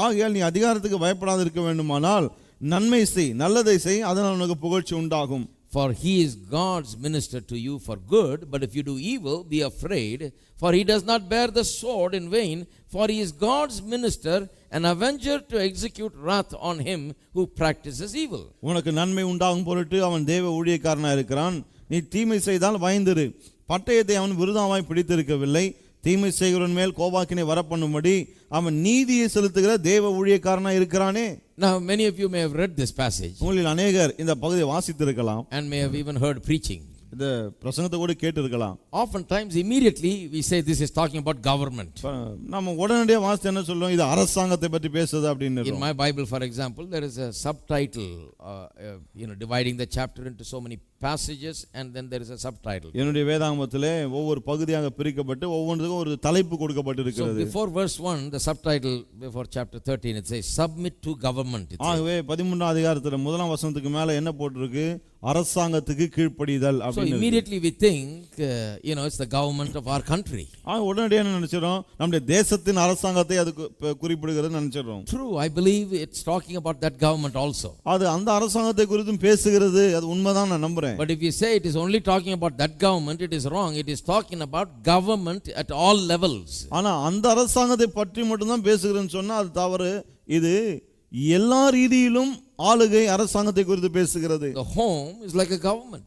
S2: ஆகையால் நீ அதிகாரத்துக்கு பயப்படாது இருக்க வேண்டுமானால் நன்மை செய், நல்லதை செய், அதனால் உனக்கு புகழ்ச்சி உண்டாகும்.
S1: For he is God's minister to you for good, but if you do evil, be afraid, for he does not bear the sword in vain, for he is God's minister, an avenger to execute wrath on him who practices evil.
S2: உனக்கு நன்மை உண்டாகும் பொருட்டு அவன் தேவ ஊழியக்காரனாக இருக்கிறான். நீ தீமை செய்தால் பயந்திரு, பட்டயத்தை அவன் விருதாவாய் பிடித்திருக்கவில்லை. தீமை செய்கிறவன் மேல் கோபாக்கினை வரப்பண்ணும்படி அவன் நீதியை செலுத்துகிற தேவ ஊழியக்காரனாக இருக்கிறானே.
S1: Now many of you may have read this passage
S2: உங்களில் அநேகர் இந்த பகுதியை வாசித்திருக்கலாம்
S1: and may have even heard preaching.
S2: இந்த பிரசங்கத்தை கூட கேட்டிருக்கலாம்.
S1: Oftentimes immediately we say this is talking about government.
S2: நம்ம உடனடியாக வாசித்து என்ன சொல்றோம், இது அரசாங்கத்தை பற்றி பேசுது அப்படின்னு.
S1: In my Bible, for example, there is a subtitle dividing the chapter into so many passages, and then there is a subtitle.
S2: என்னுடைய வேதாகமத்திலே ஒவ்வொரு பகுதியாக பிரிக்கப்பட்டு ஒவ்வொன்றுக்கும் ஒரு தலைப்பு கொடுக்கப்பட்டிருக்கிறது.
S1: So before verse 1, the subtitle before chapter 13, it says submit to government.
S2: ஆகவே 13ஆம் அதிகாரத்துல முதலாம் வசனத்துக்கு மேல என்ன போட்டிருக்கு, அரசாங்கத்துக்கு கீழ்ப்படிதல் அப்படின்னு.
S1: So immediately we think it's the government of our country.
S2: உடனடியாக என்ன நினைச்சிரோம், நம்முடைய தேசத்தின் அரசாங்கத்தை அது குறிப்பிடுகிறது நினைச்சிரோம்.
S1: True, I believe it's talking about that government also.
S2: அது அந்த அரசாங்கத்தை குறித்தும் பேசுகிறது, அது உண்மைதான் நான் நம்புறேன்.
S1: But if you say it is only talking about that government, it is wrong. It is talking about government at all levels.
S2: ஆனா அந்த அரசாங்கத்தை பற்றி மட்டும் தான் பேசுகிறேன்னு சொன்னா அது தவறு. இது எல்லா ரீதியிலும் ஆளுகை அரசாங்கத்தை குறித்து பேசுகிறது.
S1: The home is like a government.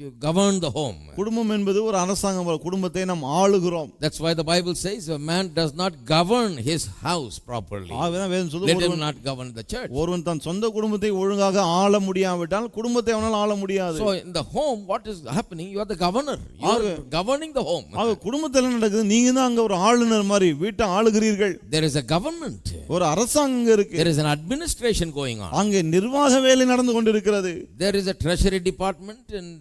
S1: You govern the home.
S2: குடும்பம் என்பது ஒரு அரசாங்கம், குடும்பத்தை நாம் ஆளுகிறோம்.
S1: That's why the Bible says a man does not govern his house properly. Let him not govern the church.
S2: ஒருவன் தன் சொந்த குடும்பத்தை ஒழுங்காக ஆள முடியாவிட்டால் குடும்பத்தை அவனால் ஆள முடியாது.
S1: So in the home what is happening? You are the governor. You are governing the home.
S2: குடும்பத்தில் என்ன நடக்குது, நீங்க தான் அங்க ஒரு ஆளுநர் மாதிரி வீட்டை ஆளுகிறீர்கள்.
S1: There is a government.
S2: ஒரு அரசாங்கம் இருக்கு.
S1: There is an administration going on.
S2: அங்கே நிர்வாக வேலை நடந்து கொண்டிருக்கிறது.
S1: There is a treasury department and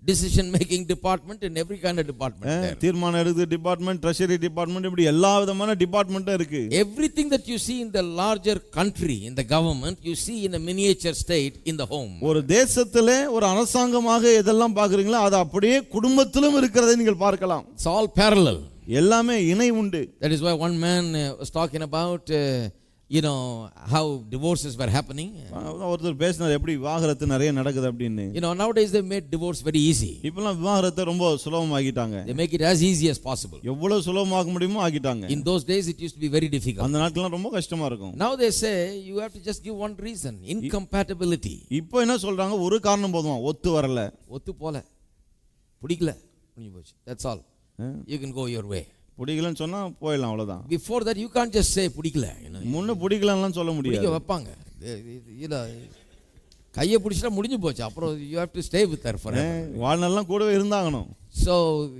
S1: decision making department and every kind of department there.
S2: தீர்மானம் எடுக்கிற டிபார்ட்மென்ட், ட்ரெஷரி டிபார்ட்மென்ட், இப்படி எல்லா விதமான டிபார்ட்மென்ட்டும் இருக்கு.
S1: Everything that you see in the larger country, in the government, you see in a miniature state in the home.
S2: ஒரு தேசத்திலே ஒரு அரசாங்கமாக எதெல்லாம் பார்க்கறீங்களோ அது அப்படியே குடும்பத்திலும் இருக்கிறதை நீங்கள் பார்க்கலாம்.
S1: It's all parallel.
S2: எல்லாமே இணை உண்டு.
S1: That is why one man was talking about you know, how divorces were happening.
S2: ஒருத்தர் பேசினார் எப்படி விவாகரத்து நிறைய நடக்குது அப்படின்னு.
S1: You know, nowadays they made divorce very easy.
S2: இப்பெல்லாம் விவாகரத்தை ரொம்ப சுலபமாக்கிட்டாங்க.
S1: They make it as easy as possible.
S2: எவ்வளவு சுலபமாக்க முடியுமோ ஆக்கிட்டாங்க.
S1: In those days it used to be very difficult.
S2: அந்த நாட்கள்லாம் ரொம்ப கஷ்டமா இருக்கும்.
S1: Now they say you have to just give one reason, incompatibility.
S2: இப்போ என்ன சொல்றாங்க, ஒரு காரணம் போதுமா, ஒத்து வரல,
S1: ஒத்து போல, பிடிக்கல, முடிஞ்சு போச்சு. That's all. You can go your way.
S2: பிடிக்கலன்னு சொன்னா போயிடலாம், அவ்வளவுதான்.
S1: Before that you can't just say பிடிக்கல, you know.
S2: முன்ன பிடிக்கலன்னு சொல்ல முடியாது.
S1: பிடிக்க வைப்பாங்க. இல்ல கையை பிடிச்சா முடிஞ்சு போச்சு. அப்புறம் you have to stay with her forever.
S2: வாழ்நாளெல்லாம் கூடவே இருந்தாங்கணும்.
S1: So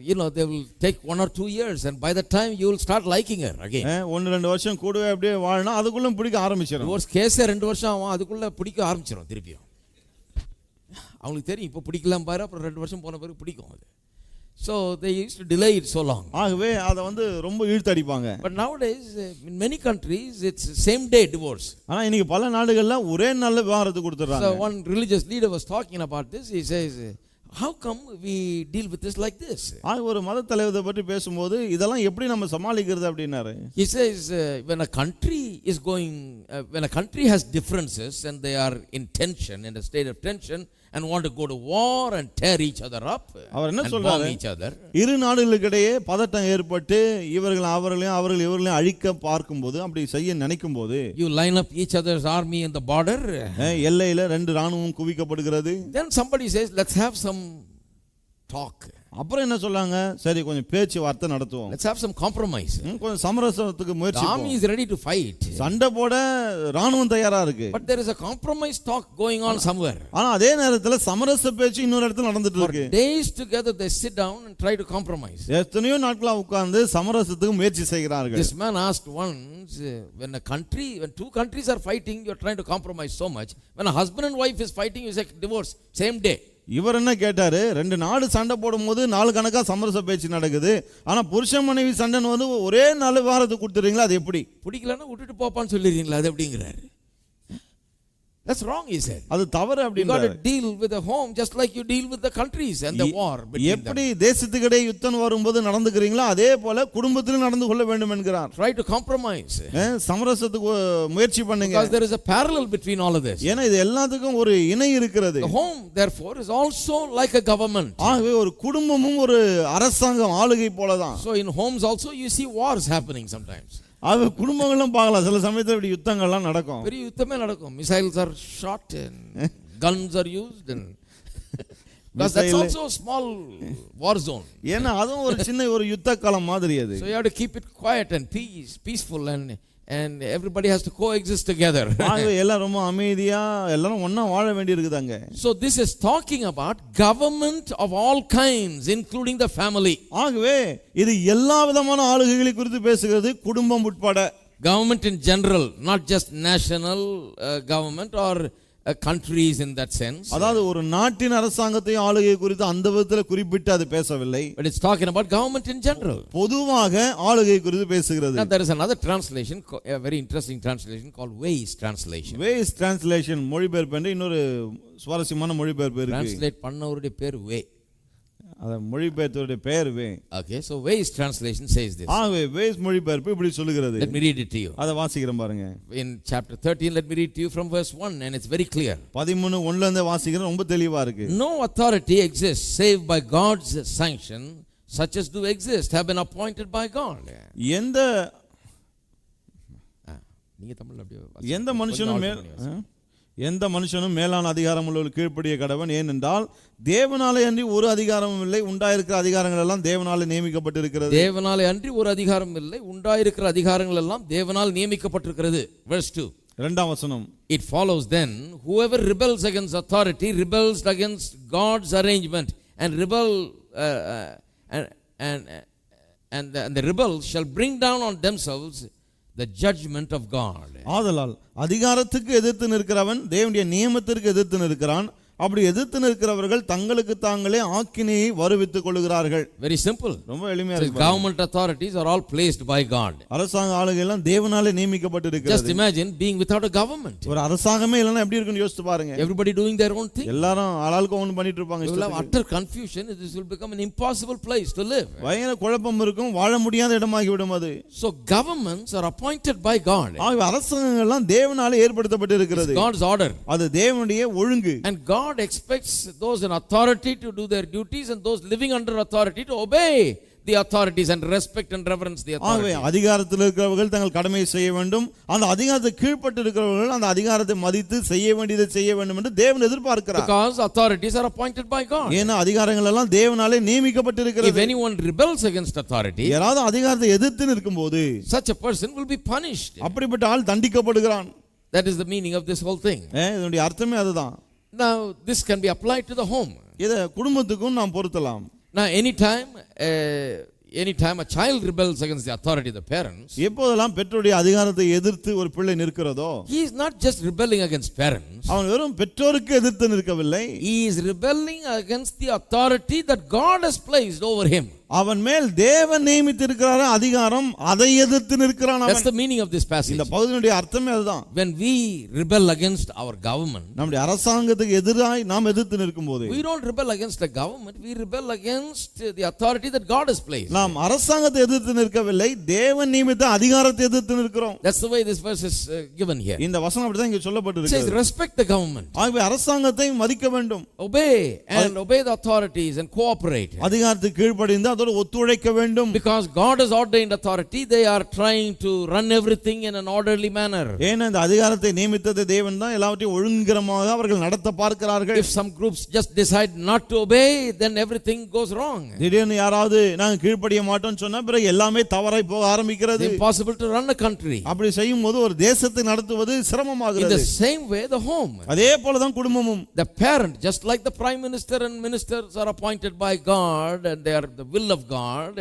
S1: you know they will take 1 or 2 years and by the time you will start liking her again.
S2: 1-2 வருஷம் கூடவே அப்படியே வாழனா அதுக்குள்ள பிடிக்க ஆரம்பிச்சிரும்.
S1: divorce case 2 வருஷம் ஆகும், அதுக்குள்ள பிடிக்க ஆரம்பிச்சிரும் திருப்பியும். அவங்களுக்கு தெரியும் இப்போ பிடிக்கலாம் பாரு, அப்புறம் 2 வருஷம் போன பிறகு பிடிக்கும் அது. So they used to delay it so long.
S2: ஆகவே அத ரொம்ப இழுத்தடிப்பாங்க.
S1: But nowadays in many countries it's same day divorce.
S2: ஆனா இன்னைக்கு பல நாடுகள்ல ஒரே நாள்ல விவாகரத்து கொடுத்துறாங்க.
S1: So one religious leader was talking about this. He says, how come we deal with this like this?
S2: ஒரு மத தலைவரை பற்றி பேசும்போது இதெல்லாம் எப்படி நம்ம சமாளிக்கிறது அப்படினாரு.
S1: He says when a country is going when a country has differences and they are in tension, in a state of tension and want to go to war and tear each other up and bomb each other.
S2: இரு நாடுகளுக்கிடையே பதட்டம் ஏற்பட்டு இவர்கள் இவர்களையும் அழிக்க பார்க்கும்போது, அப்படி செய்ய நினைக்கும்போது,
S1: you line up each other's army in the border.
S2: எல்லையில 2 ராணுவம் குவிக்கப்படுகிறது.
S1: Then somebody says let's have some talk.
S2: அப்புறம் என்ன சொல்லாங்க, சரி கொஞ்சம் பேச்சு வார்த்தை நடத்துவோம்,
S1: let's have some compromise.
S2: கொஞ்சம் சமரசத்துக்கு முயற்சி
S1: the army is ready to fight.
S2: சண்டை போட ராணுவம் தயாரா இருக்கு.
S1: But there is a compromise talk going on somewhere.
S2: ஆனா அதே நேரத்துல சமரச பேச்சு இன்னொரு இடத்துல நடந்துட்டு இருக்கு.
S1: For days together they sit down and try to compromise.
S2: எத்தனையோ நாட்களா உட்கார்ந்து சமரசத்துக்கு முயற்சி செய்கிறார்கள்.
S1: This man asked once, when two countries are fighting, you are trying to compromise so much. When a husband and wife is fighting, you say divorce same day.
S2: இவர் என்ன கேட்டாரு, 2 நாடு சண்டை போடும்போது 4 கணக்கா சமரச பேச்சு நடக்குது, ஆனா புருஷன் மனைவி சண்டைன்னு ஒரே நாள் விவாகரத்து கொடுத்துறீங்களா, அது எப்படி?
S1: பிடிக்கலன்னா விட்டுட்டு போப்பான்னு சொல்லிடுறீங்களா, அது எப்படிங்கிறாரு. That's wrong, he said.
S2: அது தவறு அப்படிங்கறாரு.
S1: You got to deal with the home just like you deal with the countries and the war between them.
S2: எப்படி தேசத்துக்கிடையே யுத்தம் வரும்போது நடந்துக்கிறீங்களோ அதே போல குடும்பத்திலும் நடந்து கொள்ள வேண்டும் என்கிறார்.
S1: Try to compromise.
S2: சமரசத்துக்கு முயற்சி பண்ணுங்க.
S1: Because there is a parallel between all of this.
S2: ஏன்னா இது எல்லாத்துக்கும் ஒரு இணை இருக்கிறது.
S1: The home therefore is also like a government.
S2: ஆகவே ஒரு குடும்பமும் ஒரு அரசாங்கம் ஆளுகை போலதான்.
S1: So in homes also you see wars happening sometimes.
S2: அது குடும்பங்களும் பார்க்கலாம், சில சமயத்துல இப்படி யுத்தங்கள்லாம் நடக்கும்,
S1: பெரிய யுத்தமே நடக்கும். missiles are shot and guns are used and because that's also a small war zone.
S2: ஏன்னா அதுவும் ஒரு சின்ன ஒரு யுத்த களம் மாதிரி அது.
S1: So you have to keep it quiet and peaceful and everybody has to coexist together.
S2: ஆகவே எல்லாம் ரொம்ப அமைதியா எல்லாரும் ஒண்ணா வாழ வேண்டியிருக்குது அங்க.
S1: So this is talking about government of all kinds including the family.
S2: ஆகவே இது எல்லா விதமான ஆளுகைகளை குறித்து பேசுகிறது, குடும்பம் உட்பட.
S1: Government in general, not just national government or countries in that sense.
S2: அதாவது ஒரு நாட்டின் அரசாங்கத்தையும் ஆளுகை குறித்து அந்த விதத்துல குறிப்பிட்டு அது பேசவில்லை.
S1: But it's talking about government in general.
S2: பொதுவாக ஆளுகை குறித்து பேசுகிறது.
S1: Now there is another translation, a very interesting translation called Weiss translation.
S2: Weiss translation மொழிபெயர்ப்பு என்று இன்னொரு சுவாரஸ்யமான மொழிபெயர்ப்பு இருக்கு.
S1: Translate பண்ணவருடைய பேர் வே.
S2: அத மொழிபெயர்த்தவருடைய பெயர் வே.
S1: Okay, so Weiss translation says this.
S2: ஆகவே Weiss மொழிபெயர்ப்பு இப்படி சொல்லுகிறது.
S1: Let me read it to you.
S2: அத வாசிக்கிறேன் பாருங்க.
S1: In chapter 13, let me read to you from verse 1 and it's very clear.
S2: 13:1 ல இருந்து வாசிக்கிறேன், ரொம்ப தெளிவா இருக்கு.
S1: No authority exists save by God's sanction, such as do exist have been appointed by God. நீங்க தமிழ்ல அப்படியே
S2: எந்த மனுஷனும் மேலான அதிகாரம் உள்ளவர்கள் கீழ்ப்படிய கடவன், ஏனென்றால் தேவனாலே அன்றி ஒரு அதிகாரமும் இல்லை, உண்டாயிருக்கிற அதிகாரங்கள் எல்லாம் தேவனாலே நியமிக்கப்பட்டிருக்கிறது.
S1: தேவனாலே அன்றி ஒரு அதிகாரம் இல்லை, உண்டாயிருக்கிற அதிகாரங்கள் எல்லாம் தேவனால் நியமிக்கப்பட்டிருக்கிறது. verse 2,
S2: இரண்டாம் வசனம்.
S1: It follows then, whoever rebels against authority rebels against God's arrangement and the rebels shall bring down on themselves the judgment of God.
S2: ஆதலால் அதிகாரத்துக்கு எதிர்த்து நிற்கிறவன் தேவனுடைய நியமத்திற்கு எதிர்த்து நிற்கிறான், அப்படி எதிர்த்து நிற்கிறவர்கள் தங்களுக்கு தாங்களே ஆக்கினையை வருவித்துக் கொள்கிறார்கள்.
S1: Very simple.
S2: ரொம்ப எளிமையா
S1: So
S2: இருக்கு.
S1: government authorities are all placed by God.
S2: அரசாங்க ஆளுகள் எல்லாம் தேவனாலே நியமிக்கப்பட்டிருக்கிறது.
S1: Just imagine being without a government.
S2: ஒரு அரசாங்கமே இல்லைன்னா எப்படி இருக்குன்னு யோசிச்சு பாருங்க.
S1: Everybody doing their own thing.
S2: எல்லாரும் ஆளாளுக்கு ஒன்று பண்ணிட்டு இருப்பாங்க.
S1: You will have utter confusion. This will become an impossible place to live.
S2: பயங்கர குழப்பம் இருக்கும், வாழ முடியாத இடமாகி விடும் அது.
S1: So governments are appointed by God.
S2: ஆகவே அரசாங்கங்கள் எல்லாம் தேவனாலே ஏற்படுத்தப்பட்டிருக்கிறது.
S1: It's God's order.
S2: அது தேவனுடைய ஒழுங்கு.
S1: And God expects those in authority to do their duties and those living under authority to obey the authorities and respect and reverence the
S2: ஆகவே
S1: authorities.
S2: அதிகாரத்தில் இருக்கிறவர்கள் தங்கள் கடமையை செய்ய வேண்டும், அந்த அதிகாரத்துக்கு கீழ்ப்பட்டு இருக்கிறவர்கள் அந்த அதிகாரத்தை மதித்து செய்ய வேண்டியதை செய்ய வேண்டும் என்று தேவன் எதிர்பார்க்கிறார்.
S1: Because authorities are appointed by God.
S2: ஏன்னா அதிகாரங்கள் எல்லாம் தேவனாலே
S1: If
S2: நியமிக்கப்பட்டிருக்கிறது.
S1: anyone rebels against authority,
S2: யாராவது அதிகாரத்தை எதிர்த்து நிற்கும்போது
S1: such a person will be punished.
S2: அப்படிப்பட்ட ஆள் தண்டிக்கப்படுகிறான்.
S1: That is the meaning of this whole thing.
S2: இதனுடைய அர்த்தமே அதுதான்.
S1: Now this can be applied to the home.
S2: இதை குடும்பத்துக்கும் நாம் பொருத்தலாம்.
S1: Now anytime a child rebels against the authority of the parents,
S2: எப்போதெல்லாம் பெற்றோருடைய அதிகாரத்தை எதிர்த்து ஒரு பிள்ளை நிற்கிறதோ,
S1: he is not just rebelling against parents.
S2: அவன் வெறும் பெற்றோருக்கு எதிர்த்து நிற்கவில்லை,
S1: He is rebelling against the authority that God has placed over him.
S2: அவன் மேல் தேவன் நியமித்திருக்கிறார் அதிகாரம், அதை எதிர்த்து நிற்கிறான் அவன்.
S1: That's the meaning of this passage.
S2: இந்த பகுதியினுடைய அர்த்தமே அதுதான்.
S1: When we rebel against our government,
S2: நம்முடைய அரசாங்கத்துக்கு எதிராய் நாம் எதிர்த்து நிற்கும்போது,
S1: we don't rebel against the government, we rebel against the authority that God has placed.
S2: நாம் அரசாங்கத்தை எதிர்த்து நிற்கவில்லை, தேவன் நியமித்த அதிகாரத்தை எதிர்த்து நிற்கிறோம்.
S1: That's the way this verse is given here.
S2: இந்த வசனம் அப்படிதான் இங்க
S1: It says
S2: சொல்லப்பட்டிருக்கிறது.
S1: respect the government,
S2: ஆகவே அரசாங்கத்தை மதிக்க வேண்டும்,
S1: obey the authorities and cooperate.
S2: அதிகாரத்துக்கு கீழ்ப்படிந்து அதோடு ஒத்துழைக்க வேண்டும்.
S1: Because God has ordained authority, they are trying to run everything in an orderly manner.
S2: ஏன்னா இந்த அதிகாரத்தை நியமித்தது தேவன் தான், எல்லாவற்றையும் ஒழுங்கரமாக அவர்கள் நடத்த பார்க்கிறார்கள்.
S1: If some groups just decide not to obey, then everything goes wrong.
S2: திடீர்னு யாராவது நாங்க கீழ்ப்படிய மாட்டோம்னு சொன்னா பிறகு எல்லாமே தவறாய் போக ஆரம்பிக்கிறது.
S1: It's impossible to run a country.
S2: அப்படி செய்யும் போது ஒரு தேசத்தை நடத்துவது
S1: In
S2: சிரமமாகிறது.
S1: the same way, the home.
S2: அதே போலதான் குடும்பமும்.
S1: The parent, just like the prime minister and ministers are appointed by God and they are the will of God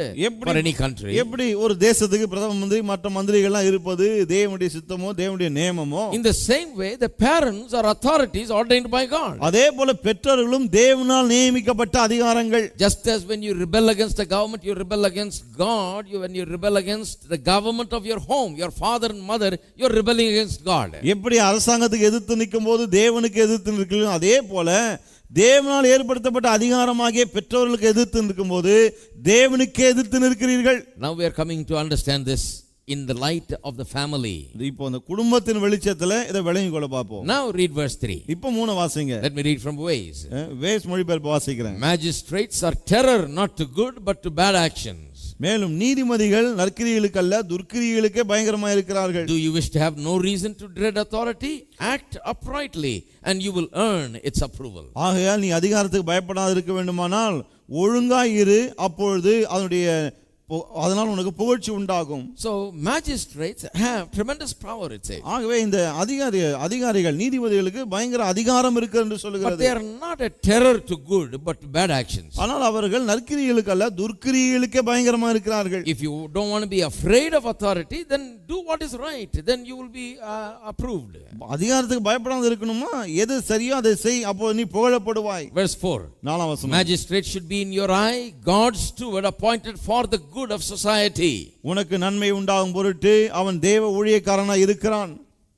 S1: for any country.
S2: எப்படி ஒரு தேசத்துக்கு பிரதம மந்திரி மற்ற மந்திரிகள் எல்லாம் இருப்பது தேவனுடைய சித்தமோ தேவனுடைய நியமமோ,
S1: In the same way, the parents are authorities ordained by God.
S2: அதே போல பெற்றோர்களும் தேவனால் நியமிக்கப்பட்ட அதிகாரங்கள்.
S1: Just as when you rebel against the government, you rebel against God. When you rebel against the government of your home, your father and mother, you are rebelling against God.
S2: எப்படி அரசாங்கத்துக்கு எதிர்த்து நிற்கும் போது தேவனுக்கு எதிர்த்து நிற்கிறோம், அதே போல தேவனால் ஏற்படுத்தப்பட்ட அதிகாரமாகிய பெற்றோர்களுக்கு எதிர்த்து நிற்கும்போது தேவனுக்கு எதிர்த்து நிற்கிறீர்கள்.
S1: Now we are coming to understand this in the light of the family.
S2: இப்போ அந்த குடும்பத்தின் வெளிச்சத்துல இதை விளங்கிக் கொள்ள பார்ப்போம்.
S1: Now read verse 3.
S2: இப்போ 3 வாசிங்க.
S1: Let me read from Ways.
S2: Ways மொழிபெயர்ப்பு வாசிக்கிறேன்.
S1: Magistrates are terror not to good but to bad actions.
S2: மேலும் நீதிமதிகள் நற்கிரியைகளுக்கு அல்ல துர்க்கிரியைகளுக்கே பயங்கரமாக இருக்கிறார்கள்.
S1: Do you wish to have no reason to dread authority? Act uprightly and you will earn its approval.
S2: ஆகையால் நீ அதிகாரத்துக்கு பயப்படாது இருக்க வேண்டுமானால் ஒழுங்காய் இரு, அப்பொழுது அதனால் உனக்கு புகழ்ச்சி உண்டாகும்.
S1: So magistrates have tremendous power, it says.
S2: ஆகவே இந்த அதிகாரிகள் நீதிபதிகளுக்கு பயங்கர அதிகாரம் இருக்கு என்று சொல்லுகிறது.
S1: But they are not a terror to good but to bad actions.
S2: ஆனால் அவர்கள் நற்கிரியைகளுக்கு அல்ல துர்க்கிரியைகளுக்கே பயங்கரமா இருக்கிறார்கள்.
S1: If you don't want to be afraid of authority, then do what is right, then you will be approved.
S2: அதிகாரத்துக்கு பயப்படாம இருக்கணுமா, எது சரியோ அதை செய், அப்போ நீ புகழப்படுவாய்.
S1: Verse 4.
S2: 4ஆம் வசனம்.
S1: Magistrate should be in your eye, God's steward appointed for the good of society.
S2: உனக்கு நன்மை உண்டாகும் பொருட்டு அவன் தேவ ஊழியக்காரனாய் இருக்கிறான்.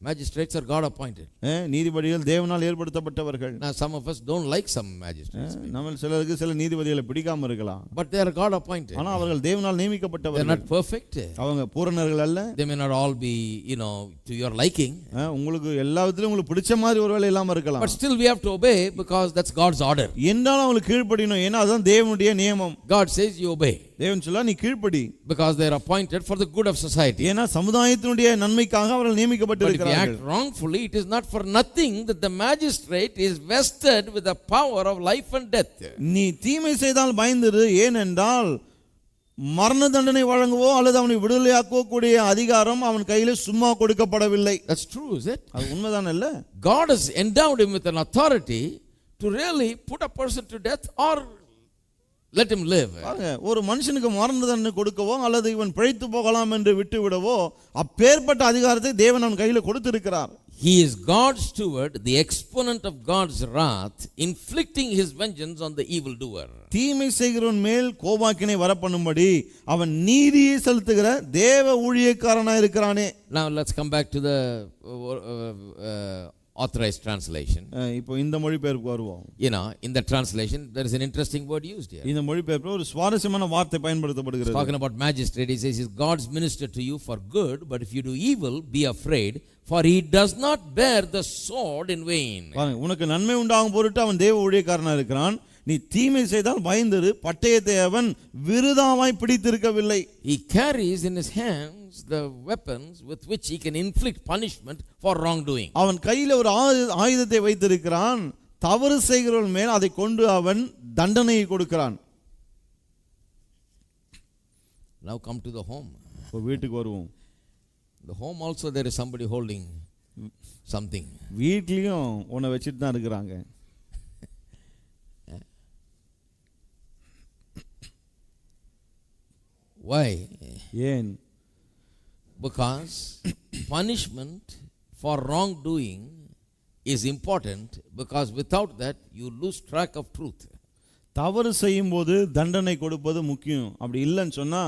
S1: Magistrates are God appointed.
S2: நீதிபதிகள் தேவனால் ஏற்படுத்தப்பட்டவர்கள்.
S1: Now some of us don't like some magistrates.
S2: நம்ம சிலருக்கு சில நீதிபதிகளை பிடிக்காம இருக்கலாம்.
S1: But they are God appointed.
S2: ஆனா அவர்கள் தேவனால்
S1: They
S2: நியமிக்கப்பட்டவர்கள்.
S1: are not perfect.
S2: அவங்க பூரணர்கள் அல்ல.
S1: They may not all be, to your liking.
S2: உங்களுக்கு எல்லா விதத்திலும் உங்களுக்கு பிடிச்ச மாதிரி ஒருவேளை இல்லாம இருக்கலாம்.
S1: But still we have to obey because that's God's order.
S2: என்றாலும் அவங்களுக்கு கீழ்ப்படியணும், ஏன்னா அதுதான் தேவனுடைய நியமம்.
S1: God says you obey.
S2: தேவன் சொல்ல நீ கீழ்ப்படி.
S1: Because they are appointed for the good of society.
S2: ஏன்னா சமுதாயத்தினுடைய நன்மைக்காக அவர்கள்
S1: But if you
S2: நியமிக்கப்பட்டிருக்கிறார்கள்.
S1: act wrongfully, it is not for nothing that the magistrate is vested with the power of life and death.
S2: நீ தீமை செய்தால் பயந்திரு, ஏனென்றால் மரண தண்டனை வழங்கவோ அல்லது அவனை விடுதலையாக்கவோ கூடிய அதிகாரம் அவன் கையில சும்மா கொடுக்கப்படவில்லை.
S1: That's true, is it?
S2: அது உண்மைதான் இல்ல?
S1: God has endowed him with an authority to really put a person to death or let him live.
S2: ஒரு மனுஷனுக்கு மரண தண்டனை கொடுக்கவோ அல்லது இவன் பிழைத்து போகலாம் என்று விட்டு விடவோ அப்பேற்பட்ட அதிகாரத்தை தேவன் அவன் கையில கொடுத்திருக்கிறார்.
S1: He is God's steward, the exponent of God's wrath, inflicting his vengeance on the evildoer.
S2: தீமை செய்கிறவன் மேல் கோபாக்கினை வரப்பண்ணும்படி அவன் நீதியை செலுத்துகிற தேவ ஊழியக்காரனாய் இருக்கிறானே.
S1: Now let's come back to the authorized translation.
S2: இப்போ இந்த மொழிபெயர்ப்புக்கு வருவோம்.
S1: You know, in the translation there is an interesting word used here.
S2: இந்த மொழிபெயர்ப்புல ஒரு சுவாரஸ்யமான வார்த்தை பயன்படுத்தப்படுகிறது.
S1: Talking about magistrate, he says, "Is God's minister to you for good, but if you do evil, be afraid, for he does not bear the sword in vain."
S2: பாருங்க, உனக்கு நன்மை உண்டாகும் பொருட்டு அவன் தேவ ஊழியக்காரனா இருக்கிறான். நீ தீமை செய்தால் பயந்திரு, பட்டயத்தை அவன் விருதாவாய் பிடித்திருக்கவில்லை.
S1: He carries in his hands the weapons with which he can inflict punishment for wrongdoing.
S2: அவன் கையில ஒரு ஆயுதத்தை வைத்திருக்கிறான். தவறு செய்கிறவன் மேல் அதை கொண்டு அவன் தண்டனையை கொடுக்கிறான்.
S1: Now come to the home.
S2: இப்போ வீட்டுக்கு வருவோம்.
S1: The home also there is somebody holding something.
S2: வீட்லயும் உன்னை வச்சிட்டு தான் இருக்கிறாங்க.
S1: Why?
S2: ஏன்?
S1: Because punishment for wrongdoing is important, because without that you lose track of truth.
S2: தவறு செய்யும் போது தண்டனை கொடுப்பது முக்கியம். அப்படி இல்லைன்னு சொன்னா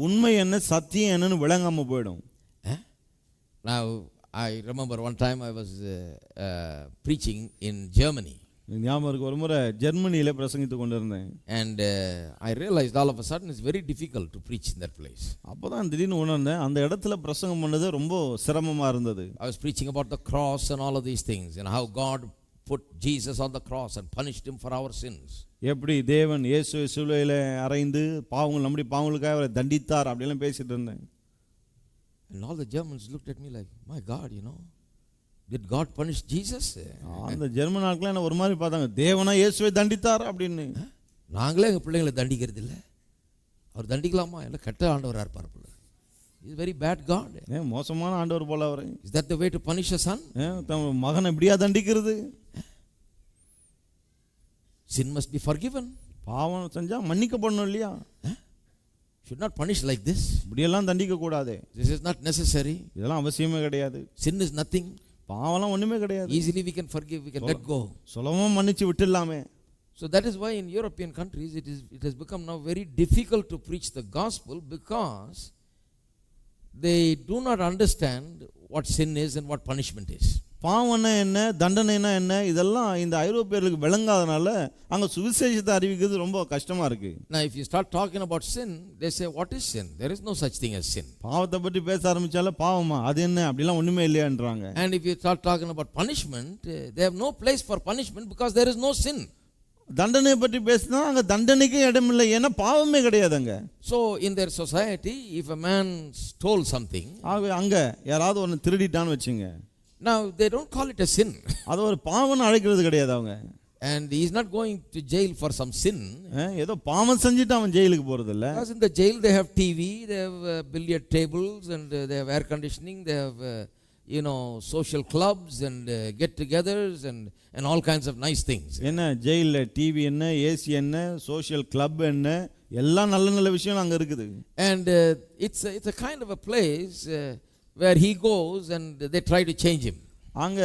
S2: உண்மை என்ன சத்தியம் என்னன்னு விளங்காம போயிடும்.
S1: Now I remember one time I was preaching in Germany.
S2: ஞாபகம் இருக்கு, ஒரு முறை ஜெர்மனியில பிரசங்கித்து கொண்டிருந்தேன்.
S1: And I realized all of a sudden it's very difficult to preach in that place.
S2: அப்பதான் திடீர்னு உணர்ந்தேன், அந்த இடத்துல பிரசங்கம் பண்ணது ரொம்ப சிரமமா இருந்தது.
S1: I was preaching about the cross and all of these things, and how God put Jesus on the cross and punished him for our sins.
S2: எப்படி தேவன் இயேசுவை சிலுவையில அறைந்து பாவங்கள் நம்முடைய பாவங்களுக்காக அவரை தண்டித்தார் அப்படிலாம் பேசிட்டு இருந்தேன்.
S1: And all the Germans looked at me like, my God, you know, did God punish Jesus?
S2: அந்த ஜெர்மன் ஆட்கள் என்ன ஒரு மாதிரி பார்த்தாங்க, தேவனா இயேசுவை தண்டித்தார் அப்படின்னு.
S1: நாங்களே எங்கள் பிள்ளைங்களை தண்டிக்கிறது இல்லை, அவர் தண்டிக்கலாமா? இல்லை கெட்ட ஆண்டவராக இருப்பார் போல. Is very bad God.
S2: மோசமான ஆண்டவர் போல அவர்.
S1: Is that the way to punish a son?
S2: தம் மகனை இப்படியா தண்டிக்கிறது?
S1: Sin must be forgiven.
S2: பாவம் செஞ்சா மன்னிக்கப்படணும் இல்லையா?
S1: Should not punish like this.
S2: இப்படியெல்லாம் தண்டிக்க கூடாது.
S1: This is not necessary.
S2: இதெல்லாம் அவசியமே கிடையாது.
S1: Sin is nothing.
S2: பாவம்லாம் ஒண்ணுமே கிடையாது.
S1: Easily we can forgive, we can let go.
S2: சுலபமா மன்னிச்சு விட்டுடலாமே.
S1: So that is why in European countries it has become now very difficult to preach the gospel, because they do not understand what sin is and what punishment is.
S2: பாவம்னா என்ன, தண்டனைனா என்ன, இதெல்லாம் இந்த ஐரோப்பியர்களுக்கு விளங்காதனால அங்க சுவிசேஷத்தை அறிவிக்கிறது ரொம்ப கஷ்டமா இருக்கு.
S1: Now if you start talking about sin, they say, what is sin? There is no such thing as sin.
S2: பாவத்தை பற்றி பேச ஆரம்பிச்சால பாவமா அது என்ன அப்படிலாம் ஒண்ணுமே இல்லையான்றாங்க.
S1: And if you start talking about punishment, they have no place for punishment because there is no sin.
S2: தண்டனை பற்றி பேசினா அங்க தண்டனைக்கு இடம் இல்லை, ஏன்னா பாவமே கிடையாதுங்க.
S1: So in their society, if a man stole something,
S2: அங்க யாராவது ஒன்னு திருடிட்டான்னு வச்சுங்க,
S1: now they don't call it a sin.
S2: அது ஒரு பாவம்னு அழைக்கிறது கிடையாது அவங்க.
S1: And he is not going to jail for some sin.
S2: ஏதோ பாவம் செஞ்சுட்டு அவன் ஜெயிலுக்கு போறது இல்ல.
S1: Because in the jail they have TV, they have billiard tables, and they have air conditioning, they have social clubs and get-togethers and all kinds of nice things.
S2: என்ன ஜெயில்ல TV என்ன, ஏசி என்ன, சோஷியல் கிளப் என்ன, எல்லாம் நல்ல நல்ல விஷயம் அங்க இருக்குது.
S1: And it's a kind of a place where he goes and they try to change him.
S2: அங்க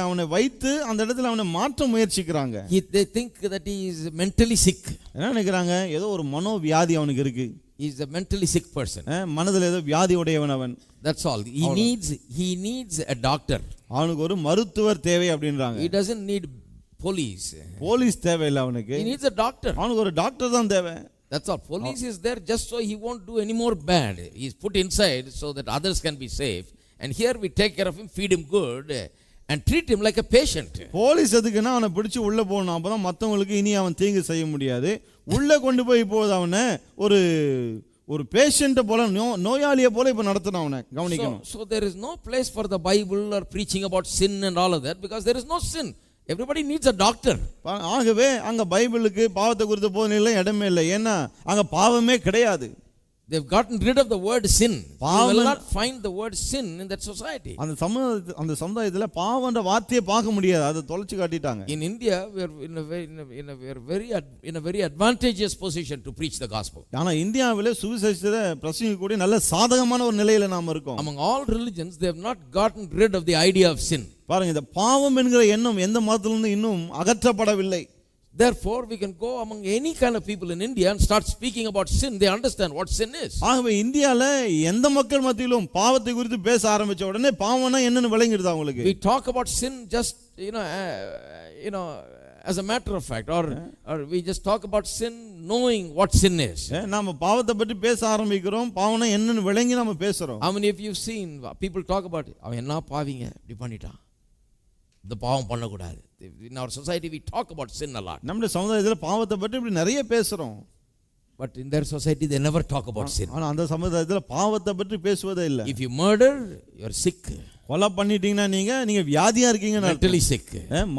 S2: அவனை வைத்து அந்த இடத்துல அவனை மாற்ற முயற்சிக்கிறாங்க.
S1: They think that he is mentally sick.
S2: என்ன நினைக்கிறாங்க, ஏதோ ஒரு மனோவியாதி அவனுக்கு இருக்கு.
S1: He is a mentally sick person.
S2: மனதில் ஏதோ வியாதி உடையவன் அவன்.
S1: That's all. He needs a doctor.
S2: அவனுக்கு ஒரு மருத்துவர் தேவை அப்படின்றாங்க.
S1: He doesn't need police.
S2: Police தேவையில்லை அவனுக்கு.
S1: He needs a doctor.
S2: அவனுக்கு ஒரு டாக்டர் தான் தேவை.
S1: That's all. Police is there just so he won't do any more bad. He is put inside so that others can be safe. And here we take care of him, feed him good, and treat him like a patient.
S2: Police எதுக்குன்னா அவனை பிடிச்சு உள்ள போகணும், அப்பதான் மற்றவங்களுக்கு இனி அவன் தீங்கு செய்ய முடியாது. உள்ள கொண்டு போய் போது அவனை ஒரு பேஷண்ட்டை போல, நோயாளியை போல இப்ப நடத்தணும், அவனை கவனிக்கணும்.
S1: So there is no place for the Bible or preaching about sin and all of that, because there is no sin. Everybody needs a doctor.
S2: ஆகவே அங்க பைபிளுக்கு பாவத்தை குறித்த போதனையில இடமே இல்லை, ஏன்னா அங்க பாவமே கிடையாது.
S1: They've gotten rid of the word sin. You will not find the word sin in that society.
S2: அந்த சமுதாயத்துல பாவம்ன்ற வார்த்தையை பார்க்க முடியாது, அதை தொலைச்சு காட்டிட்டாங்க.
S1: In India we are in a very advantageous position to preach the gospel.
S2: ஆனா இந்தியாவிலே சுவிசேஷத்தை பிரசங்கிக்கக்கூடிய நல்ல சாதகமான ஒரு நிலையில நாம இருக்கோம்.
S1: Among all religions they have not gotten rid of the idea of sin.
S2: பாருங்க, இந்த பாவம் என்கிற எண்ணம் எந்த மதத்திலிருந்து இன்னும் அகற்றப்படவில்லை.
S1: Therefore we can go among any kind of people in India and start speaking about sin. They understand what sin is.
S2: ஆகவே இந்தியால எந்த மக்கள் மத்தியிலும் பாவத்தை குறித்து பேச ஆரம்பிச்ச உடனே பாவம்னா என்னன்னு விளங்கிடுது அவங்களுக்கு.
S1: We talk about sin just as a matter of fact, or we just talk about sin knowing what sin is.
S2: நாம பாவத்தை பற்றி பேச ஆரம்பிக்கிறோம், பாவம்னா என்னன்னு விளங்கி நாம பேசுறோம்.
S1: How many of you seen people talk about அவன் என்ன பாவிங்க இப்படி பண்ணிட்டான், இந்த பாவம் பண்ணக்கூடாது. In our society we talk about sin a lot.
S2: நம்முடைய சமுதாயத்துல பாவத்தை பற்றி இப்படி நிறைய பேசுறோம்.
S1: But in their society they never talk about sin.
S2: ஆனா அந்த சமுதாயத்துல பாவத்தை பற்றி பேசுவதே இல்ல.
S1: If you murder, you are sick.
S2: கொலை பண்ணிட்டீங்கன்னா நீங்க வியாதியா இருக்கீங்க.
S1: Mentally sick.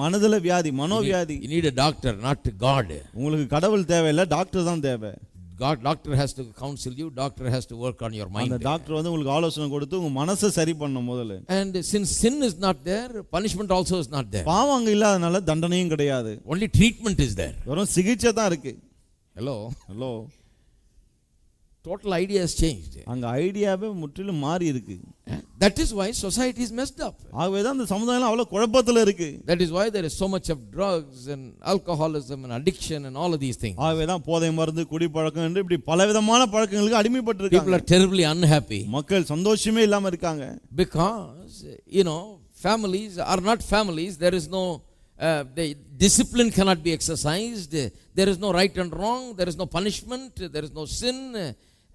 S2: மனதுல வியாதி, மனோவியாதி.
S1: You need a doctor, not God.
S2: உங்களுக்கு கடவுள் தேவையில்லை, டாக்டர் தான் தேவை.
S1: Doctor has to counsel you, doctor has to work on your mind.
S2: அந்த டாக்டர் வந்து உங்களுக்கு ஆலோசனை கொடுத்து உங்க மனசை சரி பண்ணணும் முதல்ல.
S1: And since sin is not there, punishment also is not there.
S2: பாவம் அங்க இல்லாதனால தண்டனையும் கிடையாது.
S1: Only treatment is there.
S2: வெறும் சிகிச்சை தான் இருக்கு.
S1: Hello. Total idea has changed.
S2: அங்க ஐடியாவே முற்றிலும் மாறி இருக்கு.
S1: That is why society is messed up.
S2: ஆகவே தான் அந்த சமுதாயம் அவ்வளவு குழப்பத்துல இருக்கு.
S1: That is why there is so much of drugs and alcoholism and addiction and all of these things.
S2: ஆகவே தான் போதை மருந்து, குடிப்பழக்கம் என்று இப்படி பலவிதமான பழக்கங்களுக்கு அடிமைப்பட்டிருக்காங்க.
S1: People are terribly unhappy.
S2: மக்கள் சந்தோஷமே இல்லாம இருக்காங்க.
S1: Because families are not families. There is no discipline cannot be exercised. There is no right and wrong. There is no punishment. There is no sin.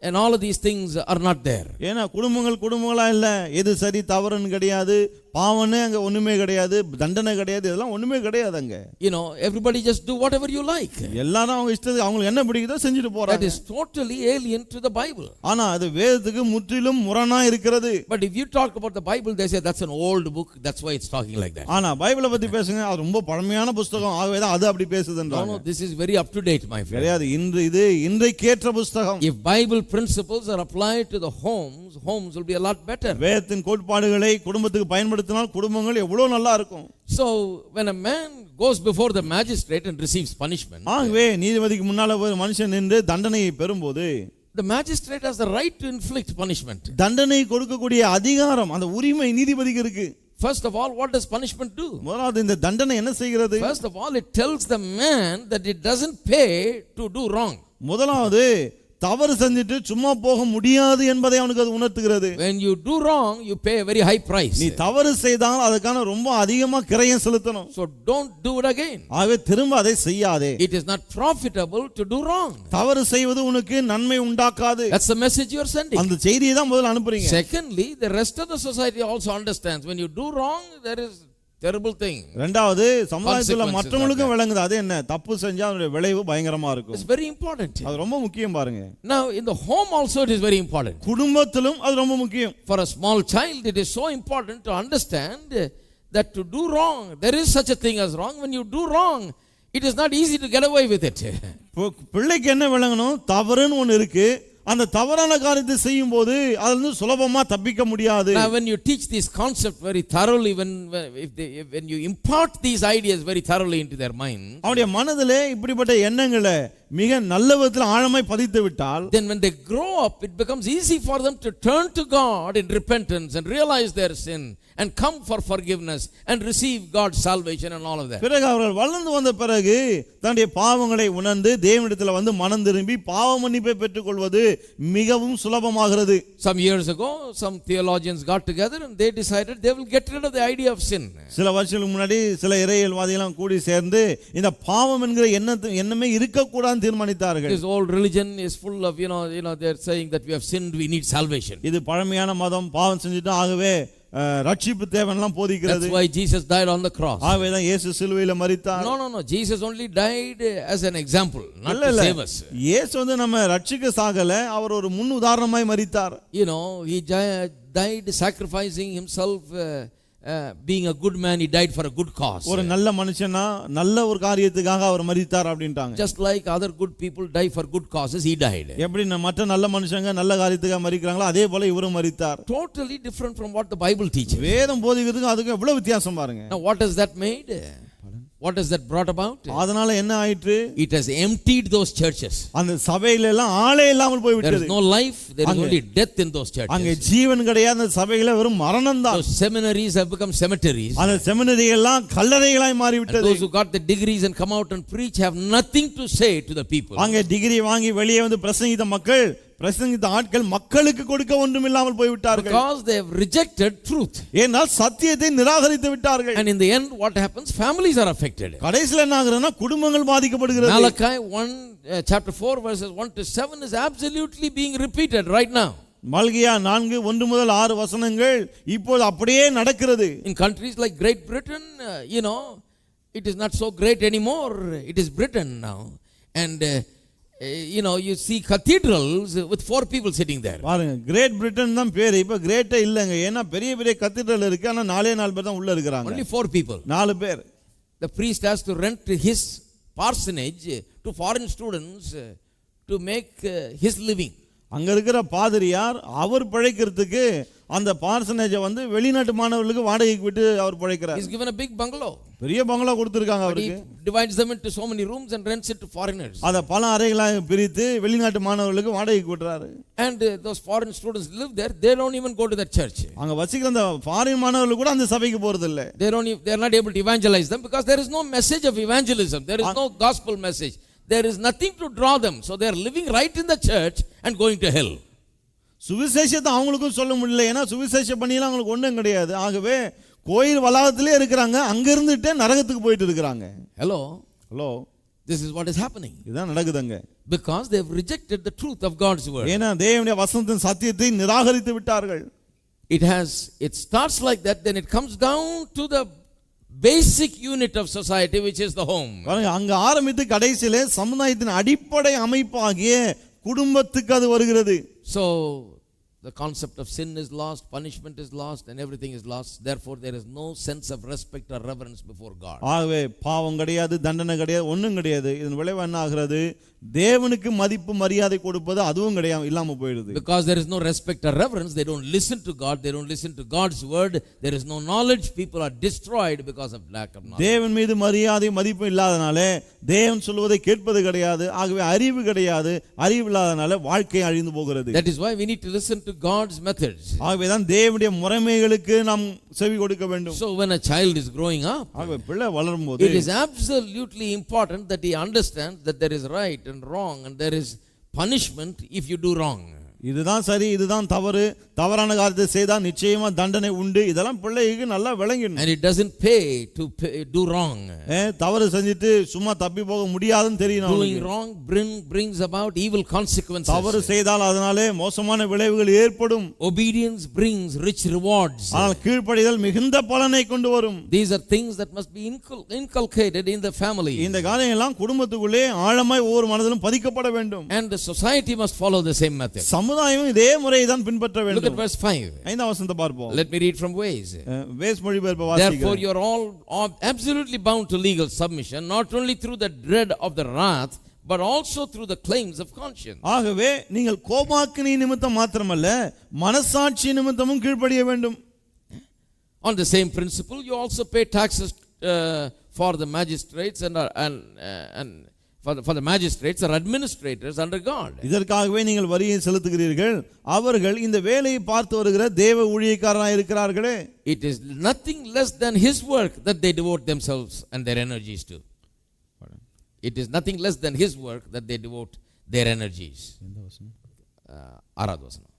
S1: And all of these things are not there.
S2: ஏனா குடும்பங்களா இல்ல, எது சரி தவறுன்னு கிடையாது, பாவம்னே அங்க ஒண்ணுமே கிடையாது, தண்டனை கிடையாது, இதெல்லாம் ஒண்ணுமே கிடையாது அங்க.
S1: Everybody just do whatever you like.
S2: எல்லாரும் அவங்க இஷ்டத்துக்கு அவங்களுக்கு என்ன பிடிக்குதோ செஞ்சுட்டு போறாங்க.
S1: That is totally alien to the Bible.
S2: ஆனா அது வேதத்துக்கு முற்றிலும் முரணா இருக்கிறது.
S1: But if you talk about the Bible, they say that's an old book, that's why it's talking like that.
S2: ஆனா பைபிளை பத்தி பேசுங்க, அது ரொம்ப பழமையான புத்தகம், ஆகவே தான் அது அப்படி பேசுதுன்றாங்க.
S1: No, this is very up to date, my friend.
S2: கிடையாது, இது இன்றைக்கேற்ற புத்தகம்.
S1: If Bible principles are applied to the homes will be a lot better.
S2: வேதத்தின் கோட்பாடுகளை குடும்பத்துக்கு பயன்படுத்தினால் குடும்பங்கள் எவ்வளவு நல்லா இருக்கும்.
S1: So when a man goes before the magistrate and receives punishment,
S2: ஆகவே நீதிபதிக்கு முன்னால ஒரு மனுஷன் நின்று தண்டனையை பெறும்போது
S1: the magistrate has the right to inflict punishment.
S2: தண்டனை கொடுக்கக்கூடிய அதிகாரம், அந்த உரிமை நீதிபதிக்கு இருக்கு.
S1: First of all, what does punishment do?
S2: முதலாவது இந்த தண்டனை என்ன செய்கிறது?
S1: First of all, it tells the man that it doesn't pay to do wrong.
S2: முதலாவது தவறு செஞ்சிட்டு சும்மா போக முடியாது என்பதை அவனுக்கு அது உணர்த்துகிறது.
S1: When you do wrong, you pay a very high price.
S2: நீ தவறு செய்தால் அதுக்கான ரொம்ப அதிகமா கிரயம் செலுத்தணும்.
S1: So don't do it again.
S2: ஆகவே திரும்ப அதை செய்யாதே.
S1: It is not profitable to do wrong.
S2: தவறு செய்வது உனக்கு நன்மை உண்டாக்காது.
S1: That's the message you are sending.
S2: அந்த செய்தியை தான் முதல்ல அனுப்புறீங்க.
S1: Secondly, the rest of the society also understands when you do wrong, there is terrible thing.
S2: இரண்டாவது சமுதாயத்துல மற்றவங்களுக்கும் விளங்குது, அது என்ன தப்பு செஞ்சா அதோட விளைவு பயங்கரமா இருக்கும்.
S1: It's very important.
S2: அது ரொம்ப முக்கியம் பாருங்க.
S1: Now in the home also it is very important.
S2: குடும்பத்திலும் அது ரொம்ப முக்கியம்.
S1: For a small child it is so important to understand that to do wrong, there is such a thing as wrong. When you do wrong, it is not easy to get away with it.
S2: பிள்ளைக்கு என்ன விளங்கணும், தவறுன்னு ஒன்னு இருக்கு, அந்த தவறான காரியத்தை செய்யும் போது அதுல இருந்து சுலபமா தப்பிக்க முடியாது.
S1: Now when you teach this concept very thoroughly, when you impart these ideas very thoroughly into their mind,
S2: அவருடைய மனதிலே இப்படிப்பட்ட எண்ணங்களை மிக நல்ல விதத்தில் ஆழமாய் பதித்து விட்டால்,
S1: then when they grow up it becomes easy for them to turn to God in repentance and realize their sin and come for forgiveness and receive God's salvation and all of that.
S2: பிறகு அவர்கள் வளர்ந்து வந்த பிறகு தன்னுடைய பாவங்களை உணர்ந்து தேவனிடத்தில் வந்து மனம் திரும்பி பாவ மன்னிப்பை பெற்றுக்கொள்வது மிகவும் சுலபமாகிறது.
S1: Some years ago some theologians got together and they decided they will get rid of the idea of sin.
S2: சில வருஷங்களுக்கு முன்னாடி சில இறையியல்வாதிகள் கூடி சேர்ந்து இந்த பாவம் என்கிற எண்ணமே இருக்க கூடாது தீர்மானித்தார்கள்.
S1: This old religion is full of they are saying that we have sinned, we need salvation.
S2: இது பழமையான மதம், பாவம் செஞ்சிட்டு ஆகவே ரட்சிப்பு தேவனெல்லாம் போதிக்கிறது.
S1: That's why Jesus died on the cross.
S2: ஆகவே தான் இயேசு சிலுவையில மரித்தார்.
S1: No, Jesus only died as an example, not to save us.
S2: இயேசு வந்து நம்ம ரட்சிக்க சாகல, அவர் ஒரு முன் உதாரணமாய் மரித்தார்.
S1: He died sacrificing himself being a good man, he died for a good cause.
S2: ஒரு நல்ல மனுஷனா நல்ல ஒரு காரியத்துக்காக அவர் மரித்தார் அப்படின்ட்டாங்க.
S1: Just like other good people die for good causes, he died.
S2: எப்படி மற்ற நல்ல மனுஷங்க நல்ல காரியத்துக்காக மரிக்கிறாங்களோ அதே போல இவரும் மரித்தார்.
S1: Totally different from what the Bible teaches.
S2: வேதம் போதிக்கிறதுக்கு அதுக்கு எவ்வளவு வித்தியாசம் பாருங்க.
S1: Now what has that made? What has that brought about?
S2: அதனால என்ன ஆயிற்று?
S1: It has emptied those churches.
S2: அந்த சபையில எல்லாம் ஆளே இல்லாமல் போய் விட்டது.
S1: There is no life, there is only death in those churches.
S2: அங்க ஜீவன் கிடையாது, அந்த சபையில வெறும் மரணம் தான்.
S1: Those seminaries have become cemeteries.
S2: அந்த செமினரி எல்லாம் கல்லறைகளாய் மாறி விட்டது.
S1: Those who got the degrees and come out and preach have nothing to say to the people.
S2: அங்க டிகிரி வாங்கி வெளியே வந்து பிரசங்கித்த மக்கள், பிரசங்கித்த ஆட்கள் மக்களுக்கு கொடுக்க ஒன்றும் இல்லாமல் போய் விட்டார்கள்.
S1: Because they have rejected truth.
S2: ஏனால் சத்தியத்தை நிராகரித்து விட்டார்கள்.
S1: And in the end what happens? Families are affected.
S2: கடைசில என்ன ஆகுதுன்னா குடும்பங்கள் பாதிக்கப்படுகிறது.
S1: Malachi 1 chapter 4 verses 1 to 7 is absolutely being repeated right now.
S2: மல்கியா 4:1 முதல் 6 வசனங்கள் இப்போது அப்படியே நடக்கிறது.
S1: In countries like Great Britain, it is not so great anymore. It is Britain now. And you see cathedrals with 4 people sitting there.
S2: பாருங்க, great Britain தான் பேரு. இப்ப கிரேட்டே இல்லங்க. ஏன்னா பெரிய பெரிய கத்தீட்ரல் இருக்கு, ஆனா 4 பேர் தான் உள்ள இருக்காங்க.
S1: Only 4 people.
S2: 4 பேர்.
S1: The priest has to rent his parsonage to foreign students to make his living.
S2: அங்க இருக்கிற பாதிரியார் அவர் பிழைக்கிறதுக்கு அந்த பார்சனேஜை வந்து வெளிநாட்டு மாணவர்களுக்கு வாடகைக்கு விட்டு அவர் பிழைக்கிறார்.
S1: He's given a big bungalow.
S2: பெரிய பங்களா கொடுத்திருக்காங்க அவருக்கு.
S1: He divides them into so many rooms and rents it to foreigners.
S2: அத பல அறைகளாக பிரித்து வெளிநாட்டு மாணவர்களுக்கு வாடகைக்கு விடுறாரு.
S1: And those foreign students live there. They don't even go to that church.
S2: அங்க வசிக்கிற அந்த ஃபாரின் மாணவர்கள் கூட அந்த சபைக்கு போறது இல்ல.
S1: They are not able to evangelize them because there is no message of evangelism. There is no gospel message. There is nothing to draw them. So they are living right in the church and going to hell.
S2: சுவிசேஷத்தை அவங்களுக்கும் சொல்ல முடியல. ஏன்னா சுவிசேஷம் பண்ணிலாம் அவங்களுக்கு ஒண்ணும் கிடையாது. ஆகவே கோயில் வளாகத்திலே இருக்கிறாங்க, அங்க இருந்துட்டே நரகத்துக்கு போயிட்டு இருக்காங்க.
S1: Hello. This is what is happening.
S2: இதான் நடக்குதுங்க.
S1: Because they have rejected the truth of God's word.
S2: ஏன்னா தேவனுடைய வசனத்தின் சத்தியத்தை நிராகரித்து விட்டார்கள்.
S1: It starts like that, then it comes down to the basic unit of society, which is the home.
S2: அங்க ஆரம்பித்து கடைசியிலே சமுதாயத்தின் அடிப்படை அமைப்பாகிய குடும்பத்துக்கு அது வருகிறது.
S1: So the concept of sin is lost, punishment is lost, and everything is lost. Therefore there is no sense of respect or reverence before God.
S2: ஆகவே பாவம் கிடையாது, தண்டனை கிடையாது, ஒண்ணும் கிடையாது. இதன் விளைவு என்ன ஆகிறது? தேவனுக்கு மதிப்பு மரியாதை கொடுப்பது அதுவும் கிடையாது, இல்லாம போயிடுது.
S1: Because there is no respect or reverence, they don't listen to God, they don't listen to God's word. There is no knowledge, people are destroyed because of lack of knowledge.
S2: தேவன் மீது மரியாதை மதிப்பு இல்லாதனாலே தேவன் சொல்வதை கேட்பது கிடையாது. ஆகவே அறிவு கிடையாது, அறிவு இல்லாதனால வாழ்க்கை அழிந்து போகிறது.
S1: That is why we need to listen to God's methods.
S2: ஆகவே தான் தேவனுடைய முறைமைகளுக்கு நாம் செவி கொடுக்க வேண்டும்.
S1: So when a child is growing up,
S2: ஆகவே பிள்ளை வளரும்போது
S1: it is absolutely important that he understands that there is right and wrong and there is punishment if you do wrong.
S2: இதுதான் சரி, இதுதான் தவறு, தவறான காரியத்தை செய்தா நிச்சயமா தண்டனை உண்டு. இதெல்லாம் பிள்ளைக்கு நல்லா விளங்கணும்.
S1: And it doesn't pay to do wrong.
S2: தவறு செஞ்சிட்டு சும்மா தப்பி போக முடியாதுன்னு தெரியும்.
S1: Doing wrong brings about evil consequences.
S2: தவறு செய்தால் அதனாலே மோசமான விளைவுகள் ஏற்படும்.
S1: Obedience brings rich rewards.
S2: ஆனால் கீழ்ப்படிதல் மிகுந்த பலனை கொண்டு வரும்.
S1: These are things that must be inculcated in the family.
S2: இந்த காரியங்கள் எல்லாம் குடும்பத்துக்குள்ளே ஆழமாய் ஒவ்வொரு மனதிலும் பதிக்கப்பட வேண்டும்.
S1: And the society must follow the same method.
S2: சமுதாயம் இதே முறையை தான் பின்பற்ற வேண்டும்.
S1: Look at verse 5.
S2: 5ஆம் வசனத்தை பார்ப்போம்.
S1: Let me read from Ways.
S2: Ways மொழிபெயர்ப்பு வாசிக்கிறேன்.
S1: Therefore you are all absolutely bound to legal submission, not only through the dread of the wrath, but also through the claims of conscience.
S2: ஆகவே நீங்கள் கோபாக்கினி நிமித்தம் மாத்திரமல்ல மனசாட்சி நிமித்தமும் கீழ்ப்படிய வேண்டும்.
S1: On the same principle you also pay taxes for the magistrates and for the magistrates or administrators under God.
S2: இதற்காகவே நீங்கள் வரியை செலுத்துகிறீர்கள். அவர்கள் இந்த வேலையை பார்த்து வருகிற தேவ ஊழியக்காரராய் இருக்கிறார்களே.
S1: It is nothing less than his work that they devote themselves and their energies to. It is nothing less than his work that they devote their energies. ஆறாவது வசனம்.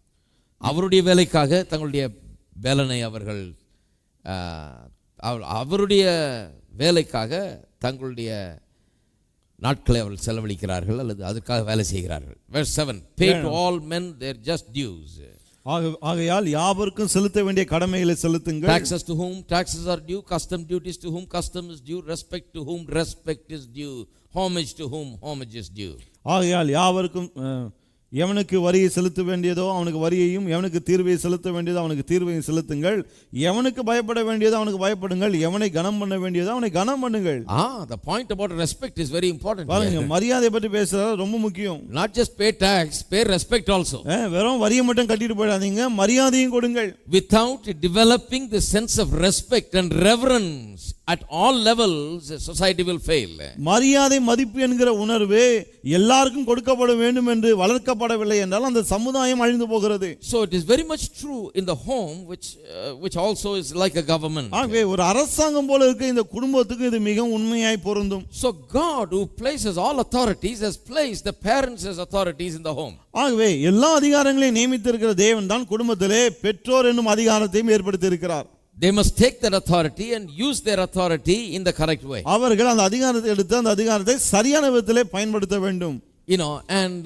S1: அவருடைய வேலைக்காக தங்களுடைய வேலனை அவர்கள் அவருடைய வேலைக்காக தங்களுடைய நாட்களை அவர்கள் செலவழிக்கிறார்கள் அல்லது அதுக்காக வேலை செய்கிறார்கள். Verse 7, pay to all men their just dues.
S2: ஆகையால் யாவருக்கும் செலுத்த வேண்டிய கடமைகளை செலுத்துங்கள்.
S1: Taxes to whom taxes are due, custom duties to whom custom is due, respect to whom respect is due, homage to whom homage is due.
S2: ஆகையால் யாவருக்கும் எவனுக்கு வரியை செலுத்த வேண்டியதோ அவனுக்கு வரியையும், எவனுக்கு தீர்வை செலுத்த வேண்டியதோ அவனுக்கு தீர்வையும் செலுத்துங்கள். எவனுக்கு பயப்பட வேண்டியதோ அவனுக்கு பயப்படுங்கள். எவனை கனம் பண்ண வேண்டியதோ அவனை கனம் பண்ணுங்கள்.
S1: The point about respect is very important.
S2: பாருங்க, மரியாதை பற்றி பேசுறது ரொம்ப முக்கியம்.
S1: Not just pay tax, pay respect also.
S2: வெறும் வரியை மட்டும் கட்டிட்டு போயிடாதீங்க, மரியாதையும் கொடுங்கள்.
S1: Without developing the sense of respect and reverence at all levels, society will fail.
S2: மரியாதை மதிப்பு என்கிற உணர்வு எல்லாருக்கும் கொடுக்கப்பட வேண்டும் என்று வளர்க்கப்படவில்லை என்றால் அந்த சமுதாயம் அழிந்து போகிறது.
S1: So it is very much true in the home, which also is like a government.
S2: ஆகவே ஒரு அரசாங்கம் போல இருக்க இந்த குடும்பத்துக்கு இது மிகவும் உண்மையாய் பொருந்தும்.
S1: So God, who places all authorities, has placed the parents as authorities in the home.
S2: ஆகவே எல்லா அதிகாரங்களையும் நியமித்திருக்கிற தேவன் தான் குடும்பத்திலே பெற்றோர் என்னும் அதிகாரத்தையும் ஏற்படுத்தி இருக்கிறார்.
S1: They must take that authority and use their authority in the correct way.
S2: அவர்கள் அந்த அதிகாரத்தை எடுத்து அந்த அதிகாரத்தை சரியான விதத்திலே பயன்படுத்த வேண்டும்.
S1: And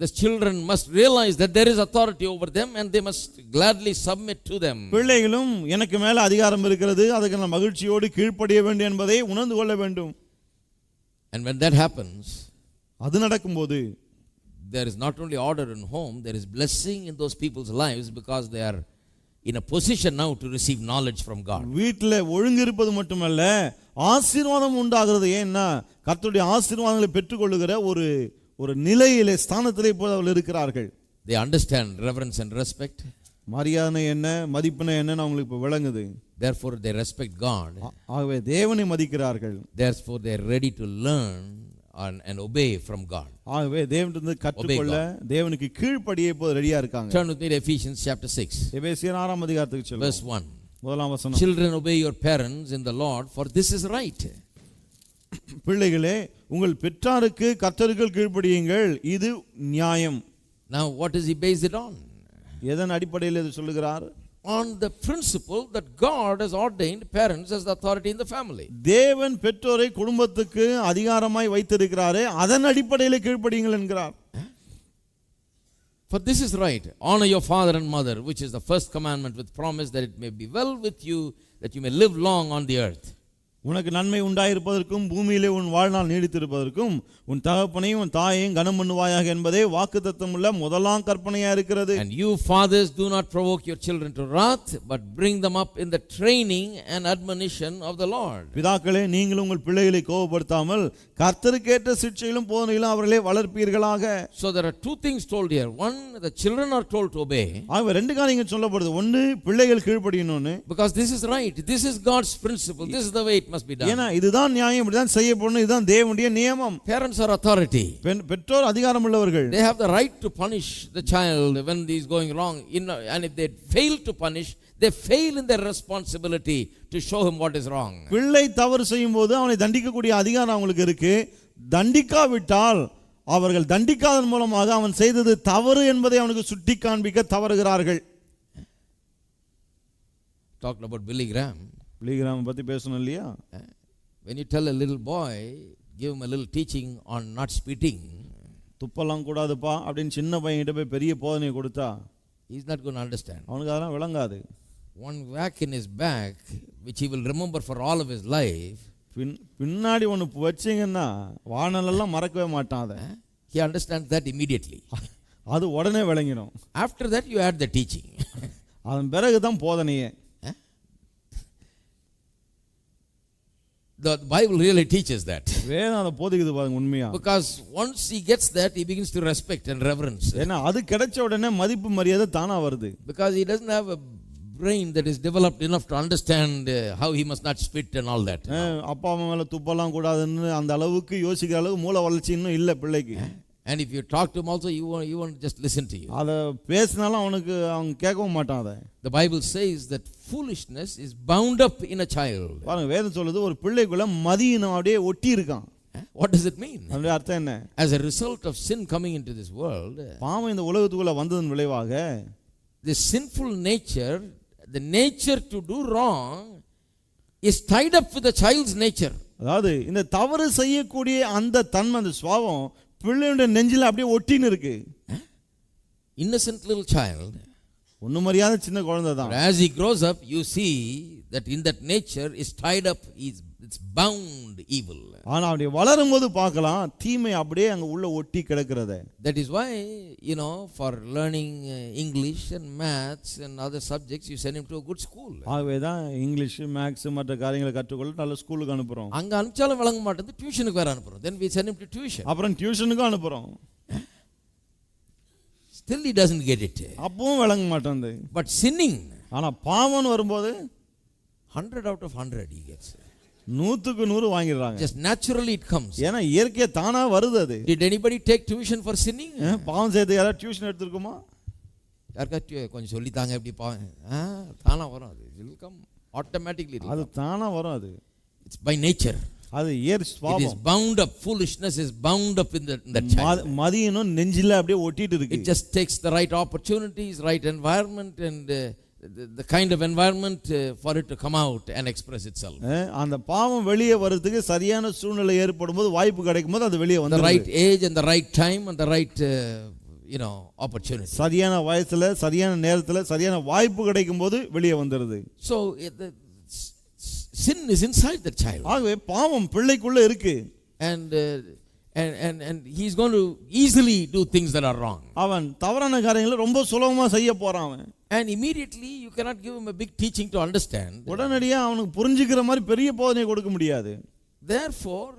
S1: the children must realize that there is authority over them and they must gladly submit to them.
S2: பிள்ளைகளும் எனக்கு மேல அதிகாரம் இருக்கிறது, அதுக்கு நான் மகிழ்ச்சியோடு கீழ்ப்படிய வேண்டும் என்பதை உணர்ந்து கொள்ள வேண்டும்.
S1: And when that happens,
S2: அது நடக்கும்போது
S1: there is not only order in home, there is blessing in those people's lives because they are in a position now to receive knowledge from God.
S2: வீட்டில் ஒழுங்கு இருப்பது மட்டுமல்ல, ஆசீர்வாதம் உண்டாகிறது. ஏன்னா கர்த்தருடைய ஆசீர்வாதங்களை பெற்றுக்கொள்ளுகிற ஒரு நிலையிலே ஸ்தானத்திலே இப்போது அவர்கள் இருக்கிறார்கள்.
S1: They understand reverence and respect.
S2: மரியாதை என்ன, மதிப்புனா என்னன்னு அவங்களுக்கு இப்போ விளங்குது.
S1: Therefore they respect God.
S2: ஆகவே தேவனை மதிக்கிறார்கள்.
S1: Therefore they are ready to learn and obey from God.
S2: ஆகவே தேவனிடமிருந்து கற்றுக்கொள்ள, தேவனுக்கு கீழ்ப்படிய இப்போ ரெடியா இருக்காங்க.
S1: Turn with me to Ephesians chapter 6.
S2: எபேசியர் 6 ஆம் அதிகாரத்துக்கு செல்லுங்கள்.
S1: Verse 1.
S2: முதலாம் வசனம்.
S1: Children, obey your parents in the Lord, for this is right.
S2: பிள்ளைகளே, உங்கள் பெற்றாருக்கு கர்த்தருக்கு கீழ்ப்படியுங்கள், இது நியாயம்.
S1: Now what does he base it on?
S2: எதன் அடிப்படையில் இது சொல்லுகிறார்?
S1: On the principle that God has ordained parents as the authority in the family.
S2: தேவன் பெற்றோரை குடும்பத்துக்கு அதிகாரமாய் வைத்திருக்கிறாரே, அதன் அடிப்படையில் கீழ்ப்படியுங்கள் என்கிறார்.
S1: For this is right. Honor your father and mother, which is the first commandment with promise that it may be well with you, that you may live long on the earth.
S2: உனக்கு நன்மை உண்டாயிருப்பதற்கும் பூமியிலே உன் வாழ்நாள் நீடித்திருப்பதற்கும் உன் தகப்பனையும் உன் தாயையும் கனம் பண்ணுவாயாக என்பதே வாக்குத்தத்தமுள்ள முதலாம் கற்பனையா இருக்கிறது.
S1: And you fathers, do not provoke your children to wrath, but bring them up in the training and admonition of the Lord.
S2: பிதாக்களே, நீங்கள் உங்கள் பிள்ளைகளை கோபப்படுத்தாமல் கர்த்தருக்கேற்ற சிட்சையிலும் போதனையிலும் அவர்களை வளர்ப்பீர்களாக.
S1: So there are two things told here. One, the children are told to obey.
S2: ஆக ரெண்டு காரியங்கள் சொல்லப்படுது. ஒன்னு, பிள்ளைகள் கீழ்ப்படியணும்னு.
S1: Because this is right. This is God's principle. This is the way it must be done.
S2: ஏனா இதுதான் நியாயம், இப்படிதான் செய்யப்படணும், இதுதான் தேவனுடைய நியமம்.
S1: Parents are authority.
S2: பெற்றோர் அதிகாரம் உள்ளவர்கள்.
S1: They have the right to punish the child when he is going wrong. And if they fail to punish, they fail in their responsibility to show him what is wrong.
S2: பிள்ளை தவறு செய்யும்போது அவனை தண்டிக்கக்கூடிய அதிகாரம் அவங்களுக்கு இருக்கு. தண்டிக்காவிட்டால் அவர்கள் தண்டிக்காதன் மூலமாக அவன் செய்தது தவறு என்பதை அவனுக்கு சுட்டி காண்பிக்க தவறுகிறார்கள்.
S1: Talked about Billy Graham.
S2: Billy Graham பத்தி பேசணும் இல்லையா?
S1: When you tell a little boy, give him a little teaching on not spitting.
S2: துப்பலாம் கூடாதுப்பா அப்படின்னு சின்ன பையன்கிட்ட போய் பெரிய போதனை கொடுத்தா
S1: he is not going to understand.
S2: அவனுக்கு அதெல்லாம் விளங்காது.
S1: One whack in his back which he will remember for all of his life.
S2: பின்னாடி ஒன்று வச்சிங்கன்னா வானலெல்லாம் மறக்கவே மாட்டான். அதை
S1: he understands that immediately.
S2: அது உடனே விளங்கிடும்.
S1: After that you add the teaching.
S2: அதன் பிறகு தான் போதனையே.
S1: The Bible really teaches that.
S2: வேதம் அதை போதிக்குது பாருங்க உண்மையா.
S1: Because once he gets that, he begins to respect and reverence.
S2: ஏன்னா அது கிடைச்ச உடனே மதிப்பு மரியாதை தானா வருது.
S1: Because he doesn't have a brain that is developed enough to understand how he must not spit and all that.
S2: அப்பா அம்மா மேல துப்பலாம் கூடாதுன்னு அந்த அளவுக்கு யோசிக்கிற அளவுக்கு மூளை வளர்ச்சி இன்னும் இல்லை பிள்ளைக்கு.
S1: And if you talk to him also, he won't just listen to you.
S2: அத பேசினாலும் அவன் கேட்கவும் மாட்டான். அதை
S1: The Bible says that foolishness is bound up in a child.
S2: பாருங்க வேதம் சொல்லுது ஒரு பிள்ளைக்குள்ள மதியினம் அப்படியே ஒட்டி இருக்கான்.
S1: What does it mean?
S2: அதோட அர்த்தம் என்ன?
S1: As a result of sin coming into this world,
S2: பாவம் இந்த உலகத்துக்குள்ள வந்ததன் விளைவாக
S1: the sinful nature, the nature to do wrong is tied up with the child's nature.
S2: அதாவது இந்த தவறு செய்யக்கூடிய அந்த தன்மை, அந்த சுபாவம் பிள்ளையோட நெஞ்சில அப்படியே ஒட்டின்னு இருக்கு.
S1: Innocent little child
S2: ஒண்ணும் அறியாத சின்ன குழந்தை தான்.
S1: But as he grows up, you see that in that nature is tied up, it's bound evil.
S2: ஆனா அப்படி வளரும் போது பார்க்கலாம் தீமை அப்படியே அங்க உள்ள ஒட்டி கிடக்கிறத.
S1: That is why, for learning English and maths and other subjects, you send him to a good school.
S2: ஆகவே தான் இங்கிலீஷ் மேத்ஸ் மற்ற காரியங்களை கற்றுக்கொள்ள நல்ல ஸ்கூலுக்கு அனுப்புறோம்.
S1: அங்க அனுப்பிச்சாலும் விளங்க மாட்டேங்குது, டியூஷனுக்கு வேற அனுப்புறோம். Then we send him to tuition.
S2: அப்புறம் டியூஷனுக்கும் அனுப்புறோம்.
S1: Still he doesn't get it.
S2: அப்பவும் விளங்க மாட்டேங்குது.
S1: But sinning,
S2: ஆனா பாவம் வரும்போது
S1: 100 out of 100 he gets.
S2: 100க்கு 100 வாங்கிடுறாங்க.
S1: Just naturally it comes.
S2: ஏன்னா இயற்கையா தானா வருது அது.
S1: Did anybody take tuition for sinning?
S2: பாவம் செய்து யாராவது டியூஷன் எடுத்துருக்குமா?
S1: யாருக்கா கொஞ்சம் சொல்லித்தாங்க எப்படி பாவம் தானா வரும் அது. It will come automatically.
S2: அது தானா வரும் அது.
S1: It's by nature.
S2: அது
S1: It is bound up. Foolishness is bound up in that child.
S2: மதியனும் நெஞ்சில அப்படியே ஒட்டிட்டு இருக்கு.
S1: It just takes the right opportunities, right environment and the kind of environment for it to come out and express itself.
S2: அந்த பாவம் வெளியே வரதுக்கு சரியான சூழ்நிலை ஏற்படும்போது வாய்ப்பு கிடைக்கும்போது அது வெளியே வந்துரும்.
S1: The right age and the right time and the right opportunity.
S2: சரியான வயசுல சரியான நேரத்துல சரியான வாய்ப்பு கிடைக்கும்போது வெளியே வந்துருது.
S1: So sin is inside the child.
S2: ஆகவே பாவம் பிள்ளைக்குள்ள இருக்கு.
S1: And he's going to easily do things that are wrong.
S2: அவன் தவறான காரியங்களை ரொம்ப சுலபமா செய்ய போறான் அவன்.
S1: And immediately you cannot give him a big teaching to understand.
S2: உடனடியா அவனுக்கு புரிஞ்சிக்கிற மாதிரி பெரிய போதனை கொடுக்க முடியாது.
S1: Therefore,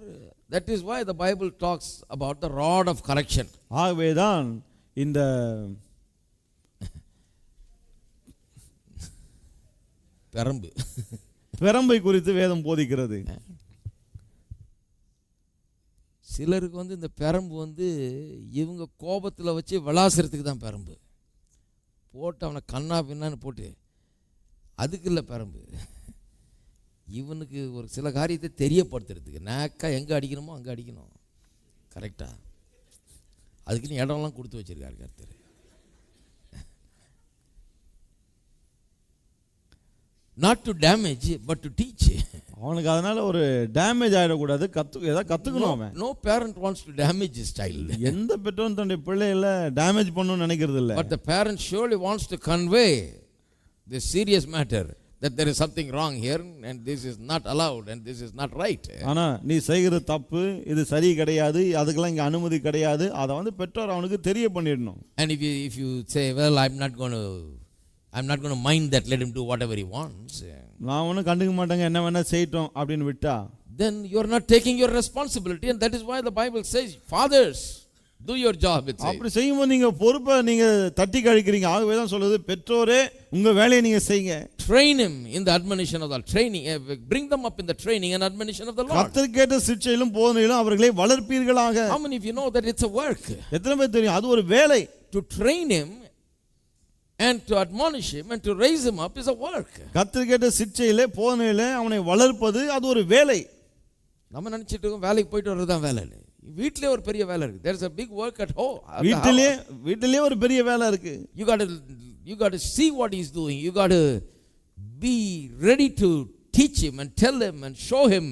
S1: that is why the Bible talks about the rod of correction.
S2: ஆகவே தான் இந்த பெரம்பை குறித்து வேதம் போதிக்கிறது.
S1: சிலருக்கு இந்த பெரம்பு இவங்க கோபத்தில் வச்சு விளாசுறதுக்கு தான் பெரம்பு போட்டு அவனை கண்ணா பின்னான்னு போட்டு அதுக்கு இல்லை பெரம்பு. இவனுக்கு ஒரு சில காரியத்தை தெரியப்படுத்துறதுக்கு நேக்கா எங்கே அடிக்கணுமோ அங்கே அடிக்கணும் கரெக்டாக. அதுக்குன்னு இடம்லாம் கொடுத்து வச்சிருக்காரு கர்த்தர். Not to damage but to teach.
S2: அவனுக்கு அதனால ஒரு டேமேஜ் ஆயிடக்கூடாது, ஏதாவது கத்துக்கணும் அவன்.
S1: No parent wants to damage his child.
S2: எந்த பெற்றோரும் தன்னுடைய பிள்ளைகளை டேமேஜ் பண்ணணும்னு நினைக்கிறது இல்லை.
S1: But the parent surely wants to convey this serious matter that there is something wrong here and this is not allowed and this is not right.
S2: ஆனா நீ செய்கிற தப்பு, இது சரி கிடையாது, அதுக்கெல்லாம் இங்க அனுமதி கிடையாது, அதை பெற்றோர் அவனுக்கு தெரிய பண்ணிடணும்.
S1: And if you say, well, I'm not going to mind that, let him do whatever he wants.
S2: நான் ஒன்றும் கண்டுக்க மாட்டேங்க, என்ன வேணா செய்யட்டும் அப்படின்னு விட்டா,
S1: then you are not taking your responsibility, and that is why the Bible says, fathers, do your job.
S2: அப்படி செய்யும்போது நீங்க பொறுப்பை நீங்க தட்டி கழிக்கிறீங்க. ஆகவே தான் சொல்லுது, பெற்றோரே உங்க வேலையை நீங்க செய்யுங்க.
S1: Train him in the admonition of the training, bring them up in the training and admonition of the Lord.
S2: கர்த்தருக்கேற்ற சிட்சையிலும் போதனையிலும் அவர்களை வளர்ப்பீர்களாக.
S1: How many of you know that it's a work?
S2: எத்தனை பேர் தெரியும் அது ஒரு வேலை?
S1: To train him and to admonish him and to raise him up is a work.
S2: கர்த்தருக்கேற்ற சிட்சையிலே போதனையிலே அவனை வளர்ப்பது அது ஒரு வேலை.
S1: நம்ம நினைச்சிட்டு இருக்கோம் வேலைக்கு போயிட்டு வர்றது தான் வேலை. வீட்டிலே ஒரு பெரிய வேலை இருக்கு. There is a big work at home.
S2: வீட்டிலே ஒரு பெரிய வேலை இருக்கு.
S1: You got to see what he is doing. You got to be ready to teach him and tell him and show him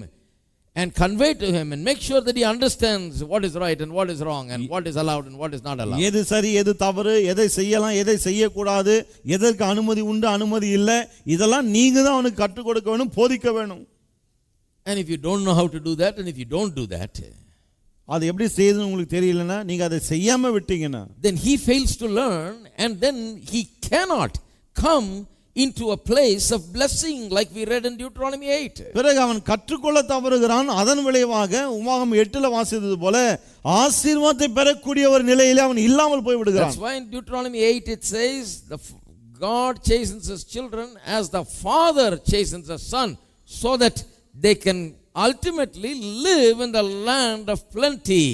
S1: and convey to him and make sure that he understands what is right and what is wrong and what is allowed and what is not allowed.
S2: எது சரி எது தவறு, எதை செய்யலாம் எதை செய்யக்கூடாது, எதற்கு அனுமதி உண்டு அனுமதி இல்லை, இதெல்லாம் நீங்க தான் அவனுக்கு கற்றுக் கொடுக்க வேணும், போதிக்க வேணும்.
S1: And if you don't know how to do that and if you don't do that,
S2: அது எப்படி செய்யணும்னு உங்களுக்கு தெரியலனா, நீங்க அதை செய்யாம விட்டீங்கன்னா,
S1: then he fails to learn and then he cannot come into a place of blessing like we read in Deuteronomy 8.
S2: பிறகு அவன் கற்றுக்கொள்ள தவறுகிறான். அதன் விளைவாக உபாகமம் 8ல வாசித்தது போல ஆசீர்வாதத்தை பெறக்கூடிய ஒரு நிலையிலே அவன் இல்லாமல் போய் விடுகிறான்.
S1: That's why in Deuteronomy 8 it says God chastens his children as the father chastens a son, so that they can ultimately live in the land of plenty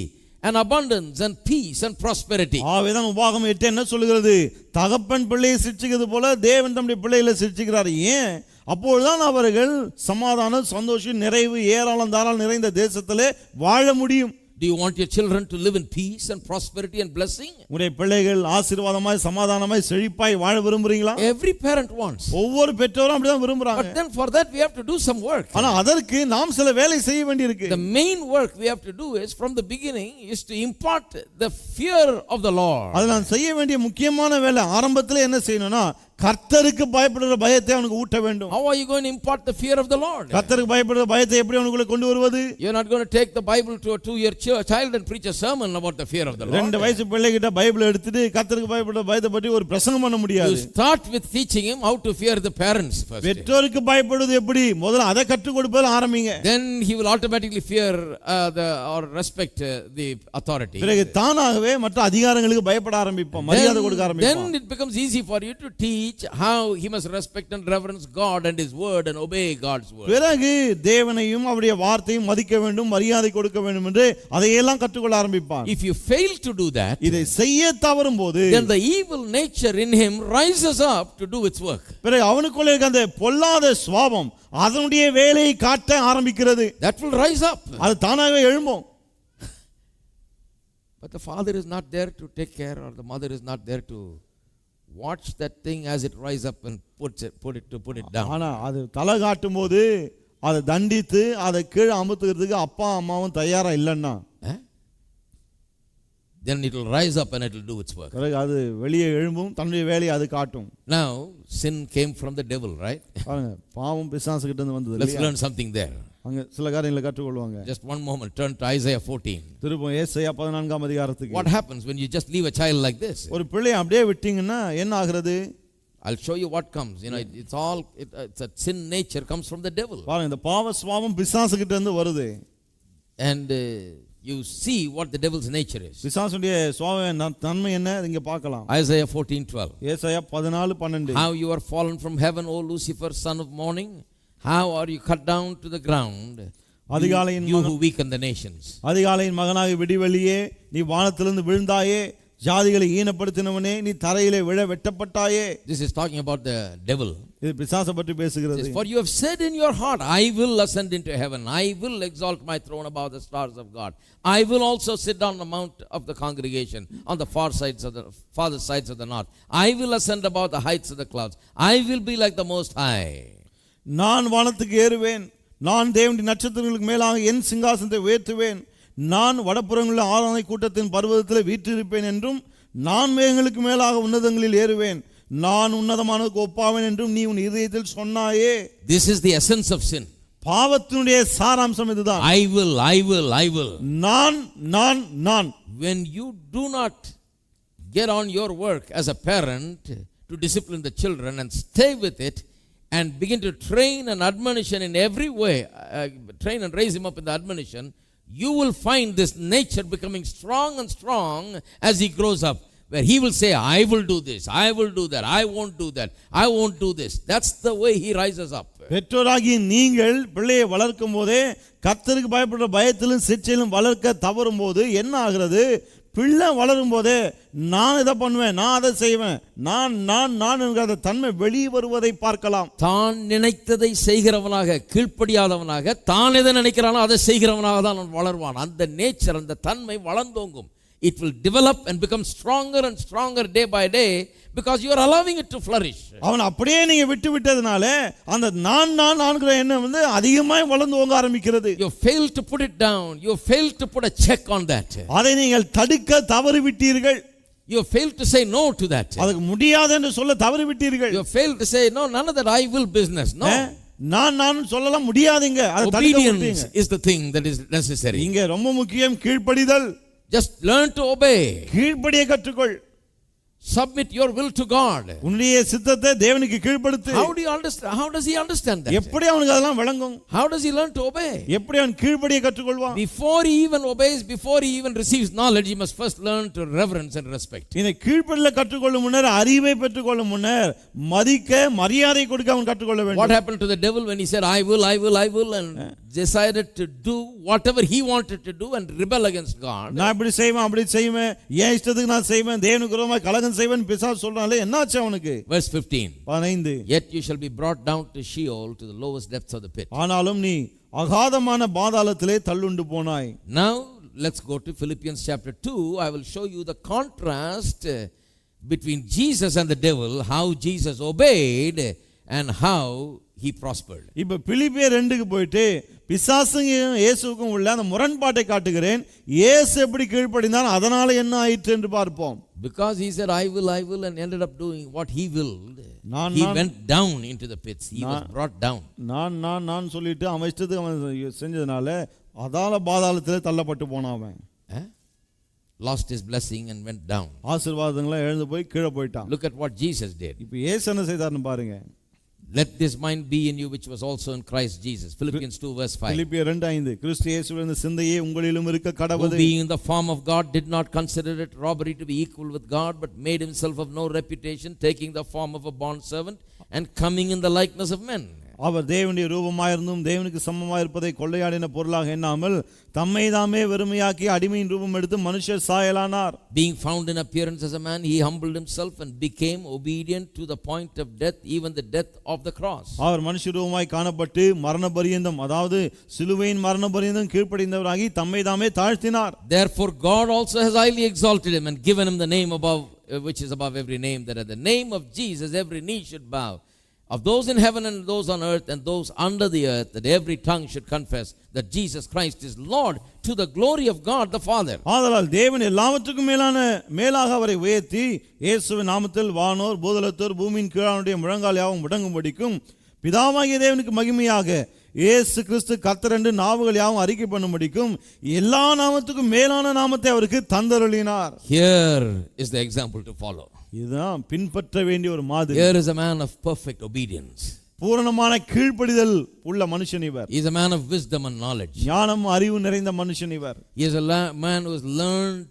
S1: and abundance and peace and prosperity.
S2: ஆவேதான் உபாகமம் 8 என்ன சொல்கிறது? தகப்பன் பிள்ளையை சிட்சிக்கிறது போல தேவன் தம்முடைய பிள்ளைகளை சிட்சிக்கிறார். ஏன்? அப்பொழுதுதான் அவர்கள் சமாதானம், சந்தோஷம், நிறைவு, ஏராளம் தாராளம் நிறைந்த தேசத்திலே வாழ முடியும்.
S1: Do you want your children to live in peace and prosperity and blessing?
S2: உங்களுடைய பிள்ளைகள் ஆசீர்வாதமாய் சமாதானமாய் செழிப்பாய் வாழ விரும்புறீங்களா?
S1: Every parent wants.
S2: ஒவ்வொரு பெற்றோரும் அப்படிதான் விரும்புறாங்க.
S1: But then for that we have to do some work.
S2: ஆனா அதற்கு நாம் சில வேலை செய்ய வேண்டியிருக்கு.
S1: The main work we have to do is from the beginning is to impart the fear of the Lord.
S2: அது நான் செய்ய வேண்டிய முக்கியமான வேலை. ஆரம்பத்துல என்ன செய்யணும்னா கர்த்தருக்கு பயப்படுற பயத்தை அவனுக்கு ஊட்ட வேண்டும்.
S1: How are you going to impart the fear of the Lord?
S2: கர்த்தருக்கு பயப்படுற பயத்தை எப்படி அவனுக்குள்ள கொண்டு வருவது?
S1: You're not going to take the Bible to a 2-year child and preach a sermon about the fear of the Lord.
S2: 2 வயசு பிள்ளைகிட்ட Bible எடுத்துட்டு கர்த்தருக்கு பயப்படுற பயத்தை பற்றி ஒரு பிரசங்கம் பண்ண முடியாது.
S1: You start with teaching him how to fear the parents first.
S2: பெற்றோருக்கு பயப்படுவது எப்படி? முதல்ல அதை கற்றுக் கொடுப்பதில் ஆரம்பிங்க.
S1: Then he will automatically fear or respect the authority.
S2: பிறகு தானாகவே மற்ற அதிகாரங்களுக்கு பயப்பட ஆரம்பிப்பான், மரியாதை கொடுக்க ஆரம்பிப்பான்.
S1: Then it becomes easy for you to teach how he must respect and reverence God and his word and obey God's word.
S2: பிறகு தேவனையும் அவருடைய வார்த்தையும் மதிக்க வேண்டும், மரியாதை கொடுக்க வேண்டும் என்று அதையெல்லாம் கற்றுக்கொள்ள ஆரம்பிப்பான்.
S1: If you fail to do that,
S2: இதை செய்ய தவறும்போது
S1: then the evil nature in him rises up to do its work.
S2: பிறகு அவனுக்குள்ள இருக்க அந்த பொல்லாத சுபாவம் அதனுடைய வேலையை காட்ட ஆரம்பிக்கிறது.
S1: That will rise up.
S2: அது தானாகவே எழும்பும்.
S1: But the father is not there to take care, or the mother is not there to watch that thing as it rise up and put it down.
S2: ஆனா அது தலை காட்டும் போது அதை தண்டித்து அதை கீழே அமுத்துக்கிறதுக்கு அப்பா அம்மாவும் தயாரா இல்லைன்னா
S1: then it will rise up and it will do its work.
S2: பிறகு அது வெளியே எழும்பும், தன்னுடைய வேலையை அது காட்டும்.
S1: Now sin came from the devil, right?
S2: பாருங்க, பாவம் பிசாசு கிட்ட இருந்து வந்தது.
S1: Let's learn something there.
S2: அங்க சில காரியங்களை கற்றுக்கொள்வாங்க.
S1: Just one moment, turn to Isaiah 14.
S2: திருப்பம் ஏசாயா 14ஆம் அதிகாரத்துக்கு.
S1: What happens when you just leave a child like this?
S2: ஒரு பிள்ளையை அப்படியே விட்டீங்கன்னா என்ன ஆகிறது?
S1: I'll show you what comes. You know, it's a sin nature comes from the devil.
S2: பாருங்க, இந்த பாவ சுபாவம் பிசாசு கிட்ட இருந்து வருது.
S1: And you see what the devil's nature is.
S2: பிசாசுடைய சுபாவ தன்மை என்ன இங்க பார்க்கலாம்.
S1: Isaiah 14:12.
S2: ஏசாயா 14:12.
S1: How you are fallen from heaven, O Lucifer, son of morning. How are you cut down to the ground, you who weaken the nations.
S2: அதிகாலையின் மகனாக விடிவெளியே, நீ வானத்திலிருந்து விழுந்தாயே, ஜாதிகளை ஈனப்படுத்தினவனே, நீ தரையிலே விழ வெட்டப்பட்டாயே.
S1: This is talking about the devil.
S2: இது பிசாசை பற்றி பேசுகிறது.
S1: For you have said in your heart, I will ascend into heaven, I will exalt my throne above the stars of God, I will also sit on the mount of the congregation on the farther sides of the north, I will ascend above the heights of the clouds, I will be like the Most High.
S2: நான் வானத்துக்கு ஏறுவேன், நான் தேவனுடைய நட்சத்திரங்களுக்கு மேலாக என் சிங்காசனத்தை உயர்த்துவேன், நான் வடபுறங்களில் ஆராதனை கூட்டத்தின் பர்வதத்தில் வீற்றிருப்பேன் என்றும், நான் மேகங்களுக்கு மேலாக உன்னதங்களில் ஏறுவேன், நான் உன்னதமானதுக்கு ஒப்பாவேன் என்றும் நீ உன் இதயத்தில் சொன்னாயே.
S1: This is the essence of sin.
S2: பாவத்தினுடைய சாராம்சம் இதுதான்.
S1: I will.
S2: நான்.
S1: When you do not get on your work as a parent to discipline the children and stay with it, and begin to train and admonition in every way, train and raise him up in the admonition, you will find this nature becoming strong and strong as he grows up, where he will say, I will do this, I will do that, I won't do that, I won't do this. That's the way he rises up.
S2: பெற்றோராகி நீங்கள் பிள்ளையை வளர்க்கும் போதே கர்த்தருக்கு பயப்படுற பயத்திலும் சிற்சையிலும் வளர்க்க தவறும் போது என்ன ஆகிறது? பிள்ளை வளரும் போதே நான் இதை பண்ணுவேன், நான் அதை செய்வேன், நான் என்கிற தன்மை வெளியே வருவதை பார்க்கலாம்.
S1: தான் நினைத்ததை செய்கிறவனாக, கீழ்ப்படியாதவனாக, தான் எதை நினைக்கிறானோ அதை செய்கிறவனாக தான் அவன் வளர்வான். அந்த நேச்சர், அந்த தன்மை வளர்ந்தோங்கும். It will develop and become stronger and stronger day by day because you are allowing it to flourish.
S2: அவன் அப்படியே நீங்க விட்டதுனால அந்த நான்ங்கிற எண்ணம் வந்து அதிகமாக வளர்ந்து ஓங்க ஆரம்பிக்கிறது.
S1: You fail to put it down, you fail to put a check on that.
S2: அதை நீங்கள் தடுக்க தவறி விட்டீர்கள்.
S1: You fail to say no to that.
S2: அதுக்கு முடியாது என்று சொல்ல தவறி விட்டீர்கள்.
S1: You fail to say no, none of that I will business. No.
S2: நான் சொல்லலாம் முடியாதுங்க.
S1: Obedience is the thing that is necessary.
S2: இங்க ரொம்ப முக்கியம் கீழ்ப்படிதல்.
S1: Just learn to obey.
S2: கீழ்ப்படிய கற்றுக்கொள்.
S1: Submit your will to God.
S2: உன்னுடைய சித்தத்தை தேவனுக்கு கீழ்ப்படுத்து.
S1: How do you understand? How does he understand that?
S2: எப்படி அவனுக்கு அதெல்லாம் விளங்கும்?
S1: How does he learn to obey?
S2: எப்படி அவன் கீழ்ப்படிய கற்றுக்கொள்வான்?
S1: Before he even obeys, before he even receives knowledge, he must first learn to reverence and respect.
S2: இந்த கீழ்ப்படில கற்றுக்கொள்ளும் முன்னர், அறிவை பெற்றுக்கொள்ளும் முன்னர் மதிக்க மரியாதை கொடுக்க அவன் கற்றுக்கொள்ள வேண்டும்.
S1: What happened to the devil when he said I will and decided to do whatever he wanted to do and rebel against God?
S2: நான் இப்படி செய்வேன், அப்படி செய்வேன், என் இஷ்டத்துக்கு நான் செய்வேன், தேவனுக்கு விரோதமாக கலகம் செய்வேன் பிசாசு சொல்றானே, என்னாச்சு அவனுக்கு?
S1: Verse 15.
S2: 15.
S1: Yet you shall be brought down to Sheol, to the lowest depths of the pit.
S2: ஆனாலும் நீ அகாதமான பாதாளத்திலே தள்ளுண்டு போனாய்.
S1: Now let's go to Philippians chapter 2. I will show you the contrast between Jesus and the devil, how Jesus obeyed and how he prospered.
S2: இப்ப பிலிப்பியர் 2க்கு போயிட்டு பிசாசுக்கும் இயேசுவுக்கும் உள்ள அந்த முரண்பாட்டை காட்டுகிறேன். இயேசு எப்படி கீழ்ப்படிந்தான், அதனால என்ன ஆயிற்று என்று பார்ப்போம்.
S1: Because he said I will and ended up doing what he willed. He went down into the pits. He was brought down.
S2: நான் சொல்லிட்டு அவன் இஷ்டத்துக்கு அவன் செஞ்சதுனால அதால பாதாளத்திலே தள்ளப்பட்டு போனான் அவன்.
S1: Lost his blessing and went down.
S2: ஆசீர்வாதங்களை இழந்து போய் கீழே போய்ட்டான்.
S1: Look at what Jesus did.
S2: இப்போ இயேசு என்ன செய்தார்னு பாருங்க.
S1: Let this mind be in you which was also in Christ Jesus. Philippians 2 verse 5.
S2: பிலிப்பியர் 2:5 கிறிஸ்து இயேசுவின் இந்த சிந்தையே உங்களிலும் இருக்க கடவுது.
S1: Who being in the form of God did not consider it robbery to be equal with God, but made himself of no reputation, taking the form of a bond servant and coming in the likeness of men.
S2: அவர் தேவனுடைய ரூபமாயிருந்தும் தேவனுக்கு சமமாயிருப்பதை கொள்ளையாடின பொருளாக எண்ணாமல் தம்மை தாமே வெறுமையாக்கி அடிமையின் ரூபம் எடுத்து மனுஷர் சாயலானார்.
S1: Being found in appearance as a man, he humbled himself and became obedient to the point of death, even the death of the cross.
S2: அவர் மனுஷ ரூபமாய் காணப்பட்டு மரண பரியந்தம், அதாவது சிலுவையின் மரண பரியந்தம் கீழ்ப்படிந்தவராகி தம்மை தாமே தாழ்த்தினார்.
S1: Therefore God also has highly exalted him and given him the name above which is above every name, that at the name of Jesus every knee should bow, of those in heaven and those on earth and those under the earth, that every tongue should confess that Jesus Christ is Lord, to the glory of God the Father.
S2: ஆதலால் தேவன் எல்லாவற்றுக்கும் மேலாக அவரை உயர்த்தி இயேசுவின் நாமத்தில் வானோர் பூதலத்தோர் பூமியின் கீழானுடைய முழங்கால் யாவும் முடங்கும்படிக்கும் பிதாவாகிய தேவனுக்கு மகிமையாக இயேசு கிறிஸ்து கர்த்தர் என்று நாவுகள் யாவும் அறிக்கை பண்ணும்படிக்கும் எல்லா நாமத்துக்கும் மேலான நாமத்தை அவருக்கு தந்தருளினார்.
S1: Here is the example to follow.
S2: இதுதான் பின்பற்ற வேண்டிய ஒரு மாதிரி.
S1: Here is a man of perfect obedience.
S2: பூரணமான கீழ்ப்படிதல் உள்ள மனுஷன் இவர்.
S1: He is a man of wisdom and knowledge.
S2: ஞானம் அறிவு நிறைந்த மனுஷன் இவர்.
S1: He is a man who has learned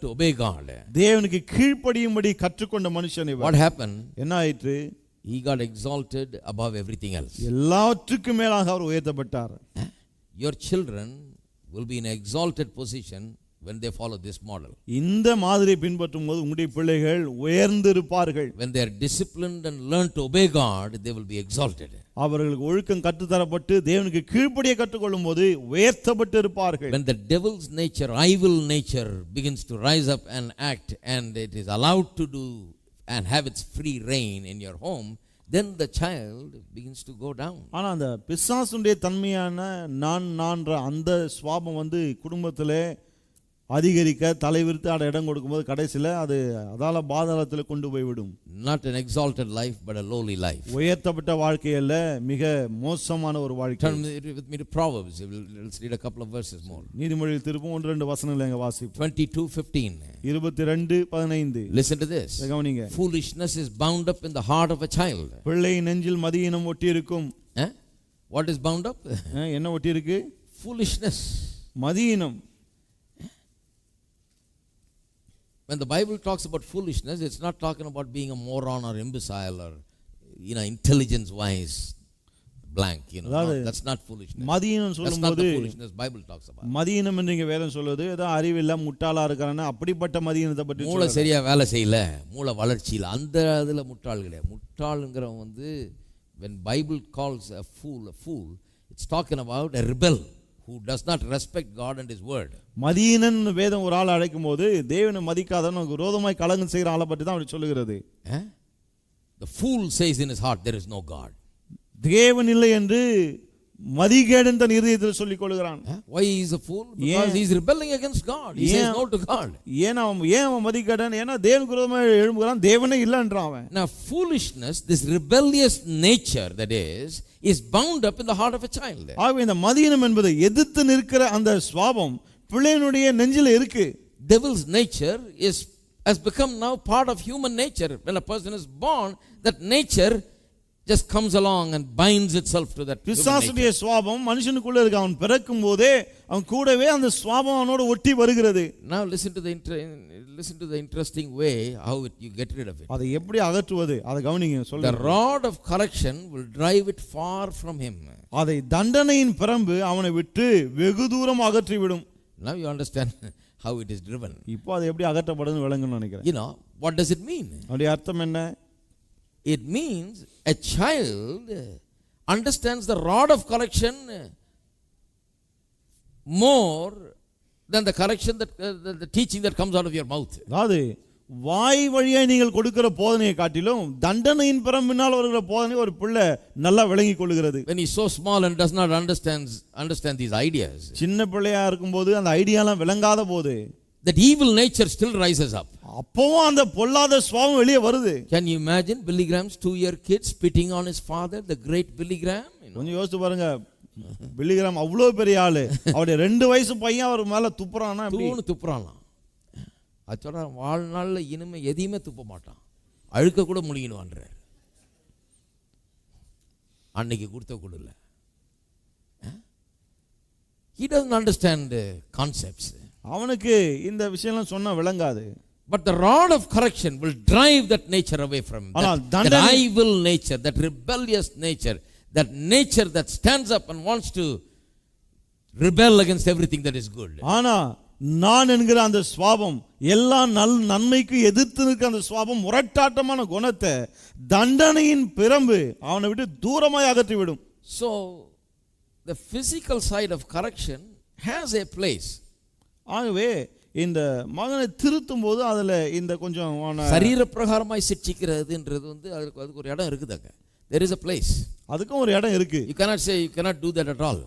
S1: to obey God.
S2: தேவனுக்கு கீழ்ப்படியும்படி கற்றுக்கொண்ட மனுஷன் இவர்.
S1: What happened?
S2: என்ன ஆயிற்று?
S1: He got exalted above everything else.
S2: எல்லாவற்றுக்கும் மேலாக அவர் உயர்த்தப்பட்டார்.
S1: Your children will be in an exalted position when they follow this model.
S2: இந்த மாதிரியை பின்பற்றும் போது உங்களுடைய பிள்ளைகள் உயர்ந்து இருப்பார்கள்.
S1: When they are disciplined and learn to obey God, they will be exalted.
S2: அவர்களுக்கு ஒழுக்கம் கற்றுத்தரப்பட்டு தேவனுக்கு கீழ்ப்படிய கற்றுக்கொள்ளும் போது உயர்த்தப்பட்டு இருப்பார்கள்.
S1: When the devil's nature, evil nature begins to rise up and act, and it is allowed to do and have its free reign in your home, then the child begins to go down.
S2: ஆனா அந்த பிசாசுடைய தன்மையான நான்ற அந்த சுபாவம் குடும்பத்திலே அதிகரிக்க தலைவிரித்து ஆட இடம் கொடுக்கும்போது கடைசியில் அது அதால பாதாளத்தில் கொண்டு போய் விடும்.
S1: Not an exalted life but a lowly life.
S2: உயர்த்தப்பட்ட வாழ்க்கை அல்ல, மிக மோசமான ஒரு வாழ்க்கை.
S1: Turn with me to Proverbs. Let's read a couple of verses more.
S2: நீதிமொழிகள் திருப்பும் 1-2 வசனங்களை எங்க வாசிப்போம்.
S1: 22:15.
S2: 22:15.
S1: Listen to this.
S2: கவனிங்க.
S1: Foolishness is bound up in the heart of a child.
S2: பிள்ளை நெஞ்சில் மதியினம் ஒட்டி இருக்கும்.
S1: What is bound up?
S2: என்ன ஒட்டி இருக்கு?
S1: Foolishness.
S2: மதியினம்.
S1: When the Bible talks about foolishness, it's not talking about being a moron or imbecile or intelligence wise blank, no, that's not foolishness.
S2: மதியினம் சொல்லும்போது
S1: that's not the foolishness Bible talks about.
S2: மதியினம் என்று வேதம் சொல்லுது ஏதோ அறிவில்ல முட்டாளா இருக்கானே அப்படிப்பட்ட மதியினத்தை பற்றி.
S1: மூளை சரியா வேலை செய்யல, மூளை வளர்ச்சி இல்ல, அந்த அதுல முட்டாள் கிடையாது. முட்டாள்ங்கறவன் when Bible calls a fool, it's talking about a rebel who does not respect God and his word.
S2: மதியீனன் வேதம் ஒரு ஆளை அழைக்கும் போது தேவனை மதிக்காதவன் விரோதமாய் கலகம் செய்கிற ஆளை பற்றி தான் அவர் சொல்லுகிறது.
S1: The fool says in his heart there is no God.
S2: தேவன் இல்லை என்று மதிகேடன் தன் இதயத்தில் சொல்லிக் கொள்கிறான்.
S1: Why he is a fool? Because he is rebelling against God. He says no to God.
S2: ஏன் அவன் மதிகேடன்? ஏன்னா தேவனுக்கு விரோதமாக எழும்புகிறான், தேவனே இல்லைன்றான் அவன்.
S1: Now foolishness, this rebellious nature that is bound up in the heart of a child.
S2: ஆகவே இந்த மதியினம் என்பது எதிர்த்து நிற்கிற அந்த சுபாவம் பிள்ளையினுடைய நெஞ்சில இருக்கு.
S1: Devil's nature has become now part of human nature. When a person is born, that nature just comes along and binds itself to that.
S2: பிசாசுடைய சுபாவம் மனுஷனுக்குள்ள இருக்கு. அவன் பிறக்கும் போதே அவன் கூடவே அந்த சுபாவம் அவனோட ஒட்டி வருகிறது.
S1: Now listen to the interesting way how you get rid of it.
S2: அதை எப்படி அகற்றுவது அதை கவனிங்க சொல்லுங்க.
S1: The rod of correction will drive it far from him.
S2: அதை தண்டனையின் பிரம்பு அவனை விட்டு வெகு தூரம் அகற்றி விடும்.
S1: Now you understand how it is driven.
S2: இப்போ அது எப்படி அகற்றப்படுதுன்னு விளங்கணும்னு நினைக்கிறேன்.
S1: What does it mean?
S2: அதோட அர்த்தம் என்ன?
S1: It means a child understands the rod of correction more than the correction that the teaching that comes out of your mouth.
S2: அதாவது வாய் வழியாய் நீங்கள் கொடுக்கிற போதனையை காட்டிலும் தண்டனையின் பிறம்பினால் வருகிற போதனை ஒரு பிள்ளை நல்லா விளங்கிக் கொள்கிறது.
S1: When he's so small and does not understand these ideas,
S2: சின்ன பிள்ளையா இருக்கும்போது அந்த ஐடியாலாம் விளங்காத போது
S1: that evil nature still rises up.
S2: அப்பவும் அந்த பொல்லாத சுபாவம் வெளியே வருது.
S1: Can you imagine Billy Graham's 2-year kid spitting on his father, the great Billy Graham?
S2: கொஞ்சம் யோசிச்சு பாருங்க, பில்லி கிராம் அவ்வளோ பெரிய ஆளு, அவருடைய 2 வயசு பையன் அவர் மேல துப்புறானா,
S1: துப்புறானாம். அது சொல்ற வாழ்நாள்ல இனிமே எதையுமே துப்ப மாட்டான், அழுக்க கூட முழுகிடுவான்றார். அன்னைக்கு கொடுத்த கொடுல. He doesn't understand concepts.
S2: அவனுக்கு இந்த விஷயம்லாம் சொன்னா விளங்காது.
S1: But the rod of correction will drive that nature away from him. That evil nature, that rebellious nature, that nature that stands up and wants to rebel against everything that is good.
S2: ஆனா நான் என்கிற அந்த சுபாவம், எல்லா நன்மைக்கு எதிர்த்து நிற்கிற அந்த சுபாவம், முரட்டாட்டமான குணத்தை தண்டனையின் பிரம்பு அவனை விட்டு தூரமாய் அகற்றி விடும்.
S1: So the physical side of correction has a place.
S2: ஆகவே இந்த மகனை திருத்தும் போது அதுல இந்த கொஞ்சம்
S1: சரீர பிரகாரமாய் சிட்சிக்கிறதுன்றது அதுக்கு ஒரு இடம் இருக்குதாங்க. There is a place.
S2: அதுக்கும் ஒரு இடம் இருக்கு.
S1: You cannot say you cannot do that at all.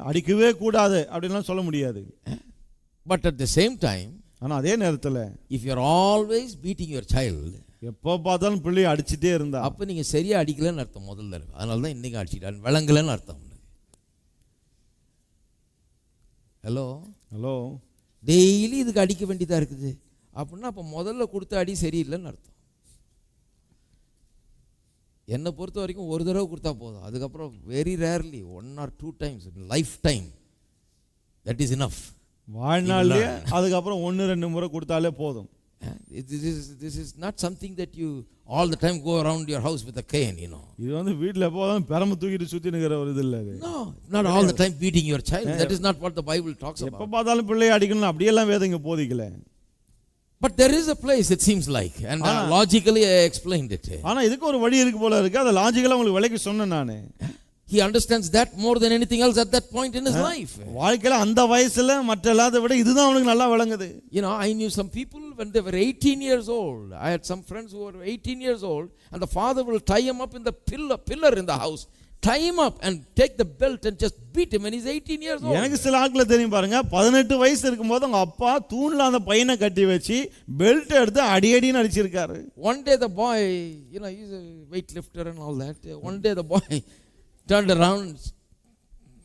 S2: அடிக்கவே கூடாது அப்படின்லாம் சொல்ல முடியாது.
S1: But at the same time,
S2: ஆனா அதே நேரத்துல
S1: if you are always beating your child,
S2: எப்போ பார்த்தாலும் பிள்ளையை அடிச்சிட்டே இருந்தா,
S1: அப்ப நீங்க சரியா அடிக்கலன்னு அர்த்தம் முதல்ல. அதனால தான் இன்னைக்கு அடிச்சிட்டான் விளங்கலன்னு அர்த்தம். ஹலோ டெய்லி இதுக்கு அடிக்க வேண்டியதா இருக்குது அப்படின்னா அப்ப முதல்ல கொடுத்த அடி சரியில்லைன்னு அர்த்தம். என்னை பொறுத்த வரைக்கும் ஒரு தடவை கொடுத்தா போதும், அதுக்கப்புறம் very rarely 1 or 2 times lifetime, that is enough.
S2: வாழ்நாள்லயே அதுக்கப்புறம் 1-2 முறை கொடுத்தாலே போதும்.
S1: This is not something that you all the time go around your house with a cane, you know.
S2: இது வந்து வீட்ல எப்போதும் பெரம்பு தூக்கிட்டு சுத்தி நிக்கிற ஒரு இது இல்ல இது.
S1: No, not all the time beating your child. That is not what the Bible talks about.
S2: எப்ப பார்த்தாலும் பிள்ளையை அடிக்கணும் அப்படியெல்லாம் வேதம் இங்க போதிக்கல.
S1: But there is a place, it seems like, and logically I explained it.
S2: ஆனா இதுக்கு ஒரு வழி இருக்கு போல இருக்கு, அத லாஜிக்கலா உங்களுக்கு விளக்கி சொன்னேன் நானே.
S1: He understands that more than anything else at that point in his life.
S2: வாழ்க்கையில அந்த வயசுல மற்ற எல்லாத்தை விட இதுதான் அவனுக்கு நல்லா விளங்குது.
S1: You know, I knew some people when they were 18 years old. I had some friends who were 18 years old, and the father will tie him up in the pillar in the house, tie him up and take the belt and just beat him when he's 18 years old.
S2: எனக்கு சில ஆட்களை தெரியும் பாருங்க, 18 வயசு இருக்கும்போது அவங்க அப்பா தூண்ல அந்த பையனை கட்டி வச்சு பெல்ட் எடுத்து அடியடின்னு அடிச்சிருக்காரு.
S1: One day the boy, you know, he's a weightlifter and all that. One day the boy turned around,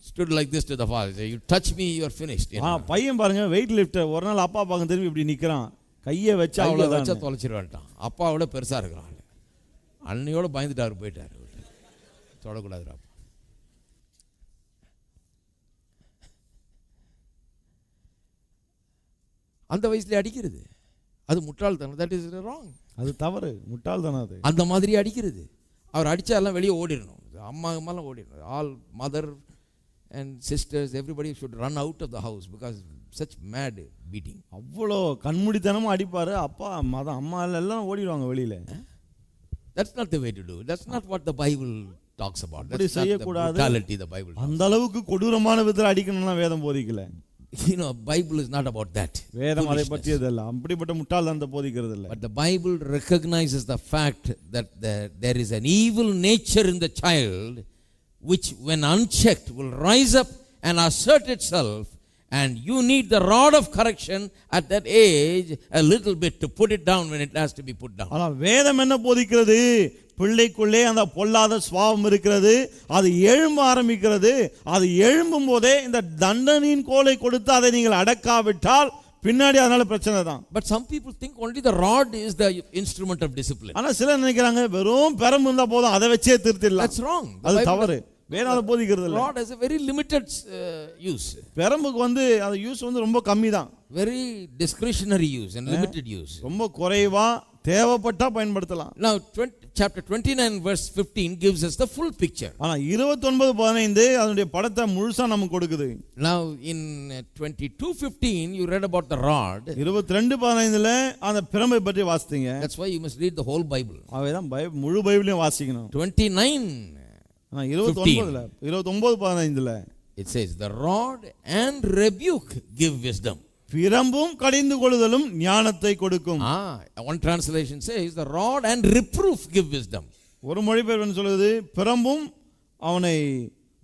S1: stood like this to the father, said, "You touch me, you are finished."
S2: பையன் பாருங்க wait lift her, ஒரு நாள் அப்பா பாக்க திரும்பி இப்படி நிக்கிறான், கையை வச்சு அவ்வளவுதான்
S1: வச்சா தொலைச்சிருவான்ட்டான். அப்பாவோட பெருசா இருக்கிறான், அன்னையோட பயந்துட்டாரு, போயிட்டாரு, தொடக்கூடாதுடா. அந்த வயசுல அடிக்கிறது அது முட்டாள்தனம். That is wrong.
S2: அது தவறு, முட்டாள்தனம் அது.
S1: அந்த மாதிரி அடிக்கிறது, அவர் அடிச்சா எல்லாம் வெளியே ஓடிடணும், அம்மா அம்மாலாம் ஓடிடணும். All mother and sisters everybody should run out of the house because such mad beating.
S2: அவ்வளோ கண்மூடித்தனமா அடிப்பாரு அப்பா, அம்மா எல்லாம் ஓடிடுவாங்க வெளியில.
S1: That's not the way to do. That's not what the Bible talks about.
S2: That's not the brutality
S1: the Bible.
S2: அந்த அளவுக்கு கொடூரமான விதத்துல அடிக்கணும்னா வேதம் போதிக்கல.
S1: You know, Bible is not about that.
S2: வேதம் அதை பற்றியதல்ல, அப்படிப்பட்ட முட்டாள்தனத்தை போதிக்கிறது இல்ல.
S1: But the Bible recognizes the fact that there is an evil nature in the child which when unchecked will rise up and assert itself, and you need the rod of correction at that age a little bit to put it down when it has to be put down.
S2: ஆனா வேதம் என்ன போதிக்கிறது? பிள்ளைக்குள்ளே அந்த பொல்லாத சுபாவம் இருக்கிறது, அது எழும்ப ஆரம்பிக்கிறது. அது எழும்பும் போதே இந்த தண்டனையின் கோலை கொடுத்து அதை நீங்கள் அடக்காவிட்டால் பின்னாடி அதனால பிரச்சனை தான்.
S1: But some people think only the rod is the instrument of discipline.
S2: ஆனா சிலர் நினைக்கிறாங்க வெறும் பெரம்பு இருந்தா போதும், அதை வச்சே திருத்திடலாம்.
S1: That's wrong.
S2: அது தவறு. வேற அதை போதிக்கிறது இல்ல.
S1: Rod has a very limited use.
S2: பெரம்புக்கு வந்து அது யூஸ் வந்து ரொம்ப கம்மி தான்.
S1: Very discretionary use and limited use.
S2: ரொம்ப குறைவா தேவைப்பட்டா பயன்படுத்தலாம்.
S1: Now chapter 29 verse 15 gives us the full picture.
S2: ஆனா 29:15 அதனுடைய படத்தை முழுசா நமக்கு கொடுக்குது.
S1: Now in 22:15 you read about the rod.
S2: 22:15ல அந்த பிரம்பை பற்றி வாசித்தீங்க.
S1: That's why you must read the whole Bible.
S2: அவைதான் முழு பைபிளையும் வாசிக்கணும்.
S1: 29
S2: 29:15ல
S1: It says, the rod and rebuke give wisdom.
S2: பிரம்பும் கடிந்து கொள்ளுதலும் ஞானத்தை கொடுக்கும்.
S1: One translation says, the rod and reproof give wisdom.
S2: ஒரு மொழிபெயர்ப்பு சொல்லுது, பிரம்பும் அவனை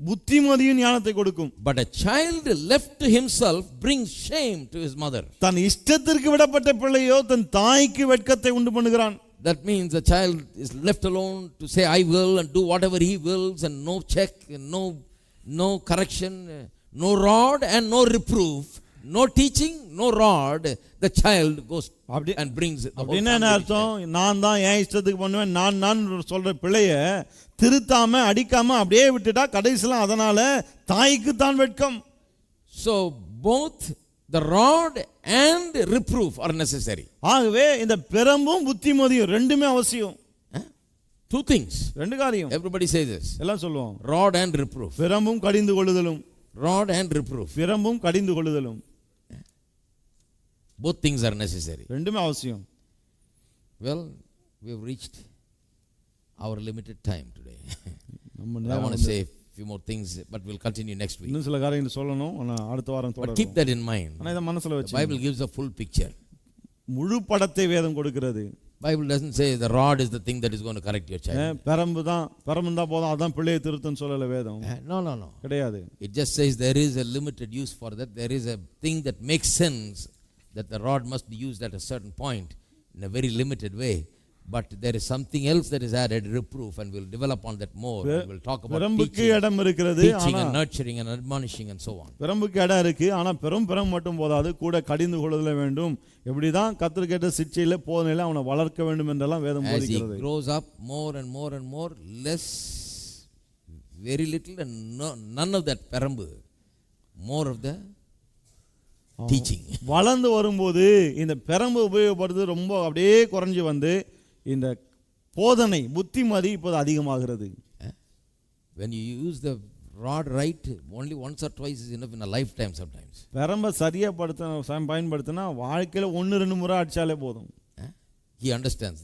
S2: புத்திமதியும் ஞானத்தை கொடுக்கும்.
S1: But a child left to himself brings shame to his mother.
S2: தன் இஷ்டத்திற்கு விடப்பட்ட பிள்ளையோ தன் தாய்க்கு வெட்கத்தை உண்டு பண்ணுகிறான்.
S1: That means the child is left alone to say I will and do whatever he wills, and no check, and no correction, no rod and no reproof, no teaching, no rod. The child goes and brings the whole family.
S2: என்ன அர்த்தம்? நான் தான் என் இஷ்டத்துக்கு பண்ணுவேன், நான் சொல்ற பிள்ளைய திருத்தாம அடிக்காம அப்படியே விட்டுட்டா கடைசில அதனால தாய்க்கு தான் வெட்கம்.
S1: So both the rod and reproof are necessary.
S2: ஆகவே இந்த பிரம்பும் புத்திமதியும் ரெண்டுமே அவசியம்.
S1: Two things.
S2: ரெண்டு காரியம்.
S1: Everybody says this.
S2: எல்லாம் சொல்லுவோம்.
S1: Rod and reproof.
S2: பிரம்பும் கடிந்து கொள்ளுதலும்.
S1: Rod and reproof.
S2: பிரம்பும் கடிந்து கொள்ளுதலும்.
S1: Both things are necessary.
S2: ரெண்டுமே அவசியம்.
S1: Well, we have reached our limited time today. I want to say a few more things, but we'll continue next week.
S2: இன்னும் சில காரியங்கள் சொல்லணும், ஆனா அடுத்த வாரம் தொடரும்.
S1: But keep that in mind.
S2: ஆனா இத மனசுல
S1: வச்சு. The Bible gives a full picture.
S2: முழு படத்தை வேதம் கொடுக்கிறது.
S1: Bible doesn't say the rod is the thing that is going to correct your child.
S2: பிரம்பு தான் போதும் அதான் பிள்ளையை திருத்துன்னு சொல்லல வேதம்.
S1: No.
S2: கிடையாது.
S1: It just says there is a limited use for that. There is a thing that makes sense, that the rod must be used at a certain point in a very limited way. But there is something else that is added, reproof, and we'll develop on that more. We'll talk about teaching and nurturing and admonishing and so on.
S2: பிரம்புக்கு இடம் இருக்கு, ஆனா பெரும் மட்டும் போதாது, கூட கடிந்து கொள்ளுதல் வேண்டும். எப்படிதான் கர்த்தர் கேட்ட சிட்சையில போதனையில அவனை வளர்க்க வேண்டும் என்றெல்லாம் வேதம் போதிக்கிறது.
S1: As he grows up more and more and more, less, very little and none of that பெரம்பு, more of the teaching.
S2: வளர்ந்து வரும்போது இந்த பெரம்பு உபயோகப்படுறது ரொம்ப அப்படியே குறைஞ்சு வந்து இந்த போதனை புத்திமதி இப்போது அதிகமாகிறது.
S1: When you use the rod right, only once or twice is enough in a lifetime sometimes.
S2: பெரம்ப சரியா பயன்படுத்தினா வாழ்க்கையில 1-2 முறை அடிச்சாலே போதும்.
S1: He understands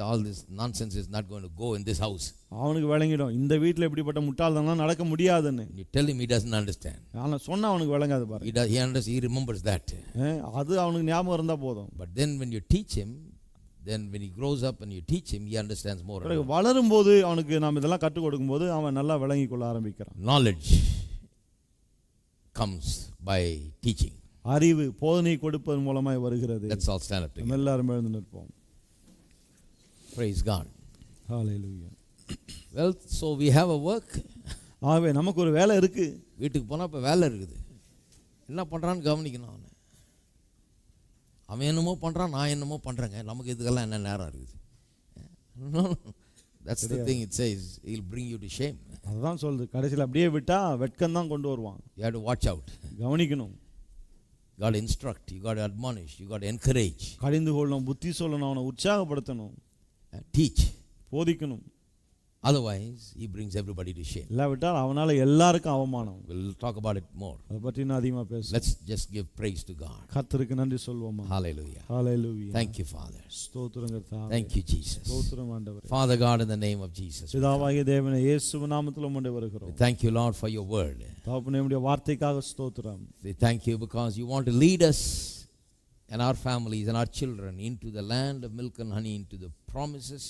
S1: all this nonsense is not going to go in this house.
S2: அவனுக்கு விளங்கிடும் இந்த வீட்ல இப்படிப்பட்ட முட்டாள்தனம் நடக்க முடியாதுன்னு.
S1: You tell him, he doesn't understand.
S2: ஆனா சொன்னா அவனுக்கு விளங்காது பாரு.
S1: He remembers that.
S2: அது அவனுக்கு ஞாபகம் இருந்தா போதும்.
S1: But then when you teach him, then when he grows up and you teach him, he understands more.
S2: வளரும்போது அவனுக்கு நாம இதெல்லாம் கற்றுக் கொடுக்கும்போது அவன் நல்லா விளங்கிக் கொள்ள ஆரம்பிக்கிறான்.
S1: Knowledge comes by teaching.
S2: அறிவு போதனை கொடுப்பதன் மூலமாய் வருகிறது.
S1: Let's all stand up together.
S2: எல்லாரும் எழுந்து நிற்போம்.
S1: Praise God.
S2: Hallelujah.
S1: Well, so we have a work.
S2: ஆவே நமக்கு ஒரு வேலை இருக்கு.
S1: வீட்டுக்கு போனா இப்ப வேலை இருக்குது. என்ன பண்றான்னு கவனிக்கணும். அவன் என்னமோ பண்றான், நான் என்னமோ பண்றேங்க, நமக்கு இதுக்கெல்லாம் என்ன நேரம் இருக்குது? That's the thing it says, he'll bring you to shame.
S2: அதான் சொல்றது, கடைசில அப்படியே விட்டா வெட்கம் தான் கொண்டு வருவான்.
S1: You have to watch out.
S2: கவனிக்கணும்.
S1: You got to instruct, you got to admonish, you got to encourage.
S2: கடிந்து கொள்ளணும், புத்தி சொல்லணும், அவனை உற்சாகப்படுத்தணும்.
S1: Teach.
S2: போதிக்கணும்.
S1: Otherwise, he brings everybody to shame.
S2: இல்லாவிட்டால் அவனால எல்லாருக்கும் அவமானம்.
S1: We'll talk about it more.
S2: அத பத்தி நான் அதிகமா பேசுறேன்.
S1: Let's just give praise to God.
S2: கர்த்தருக்கு நன்றி சொல்வோமா?
S1: Hallelujah.
S2: Hallelujah.
S1: Thank you, Father.
S2: ஸ்தோத்திரம் கர்த்தாவே.
S1: Thank you, Jesus.
S2: ஸ்தோத்திரம் ஆண்டவரே.
S1: Father God, in the name of Jesus.
S2: பிதாவாகிய தேவனே இயேசுவின் நாமத்தில் உம்மை வருகிறோம்.
S1: Thank you, Lord, for your word.
S2: தகப்பனே உம்முடைய வார்த்தைக்காக ஸ்தோத்திரம்.
S1: We thank you because you want to lead us and our families and our children into the land of milk and honey, into the promises,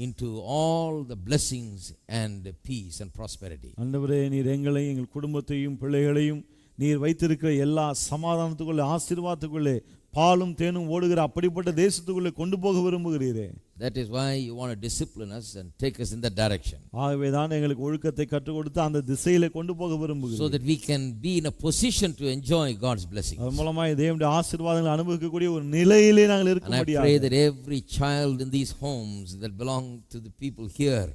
S1: into all the blessings and peace and prosperity.
S2: ஆண்டவரே நீர் எங்களையும் எங்கள் குடும்பத்தையும் பிள்ளைகளையும் நீர் வைத்திருக்கிற எல்லா சமாதானத்துக்குள்ளே ஆசீர்வாதத்துக்குள்ளே பாலும் தேனும் ஓடுகிற அப்படிப்பட்ட தேசத்துக்குள்ளே கொண்டு போக விரும்புகிறீரே.
S1: That is why you want to discipline us and take us in that direction.
S2: ஆகவே தான் எங்களுக்கு ஒழுக்கத்தை கற்றுக் கொடுத்து அந்த திசையிலே கொண்டு போக விரும்புகிறீர்.
S1: So that we can be in a position to enjoy God's blessings.
S2: அது மூலமாய் தேவனுடைய ஆசீர்வாதங்களை அனுபவிக்கக்கூடிய ஒரு நிலையிலே நாங்கள் இருக்க முடியும்.
S1: And I pray that every child in these homes that belong to the people here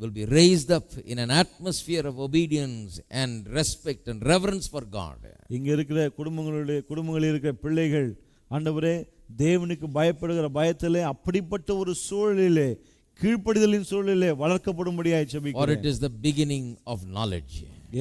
S1: will be raised up in an atmosphere of obedience and respect and reverence for God.
S2: இங்க இருக்கிற குடும்பங்களில் இருக்கிற பிள்ளைகள் ஆண்டவரே தேவனுக்கு பயப்படுகிற பயத்திலே அப்படிப்பட்ட ஒரு சூழலிலே கீழ்ப்படிதலின் சூழலிலே வளர்க்கப்படும்படியாய் ஜெபிக்கிறேன்.
S1: For it is the beginning of knowledge.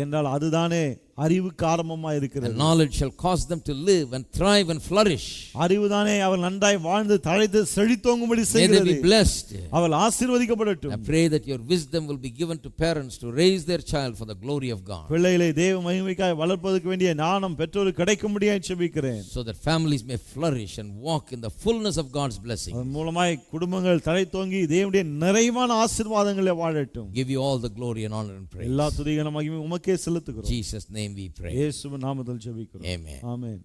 S2: என்றால் அதுதானே அறிவுக்கு ஆரம்பமா
S1: And
S2: இருக்கிறது.
S1: knowledge shall cause them to live and thrive and flourish.
S2: அறிவுதானே அவர் நன்றாய் வாழ்ந்து தழைத்து செழித்தோங்கும்படி
S1: May they
S2: செய்கிறது.
S1: be blessed.
S2: அவள் ஆசீர்வதிக்கப்படட்டும்.
S1: I pray that your wisdom will be given to parents to raise their child for the glory of God,
S2: பிள்ளைகளை தேவ மகிமைக்காய் வளர்ப்பதற்கு வேண்டிய ஞானம் பெற்றோருக்கு கிடைக்கும்படியாய் ஜெபிக்கிறேன்.
S1: so that families may flourish and walk in the fullness of God's blessing.
S2: அதன் மூலமாய் குடும்பங்கள் தழைத்தோங்கி தேவனுடைய நிறைவான ஆசீர்வாதங்களை வாழட்டும்.
S1: Give you all the glory and honor and praise.
S2: எல்லா துதிகன மகிமை உமக்கே செலுத்துகிறோம்.
S1: In Jesus' name we pray.
S2: இயேசுவின் நாமத்தில் ஜெபிக்கிறோம்.
S1: Amen.
S2: ஆமென்.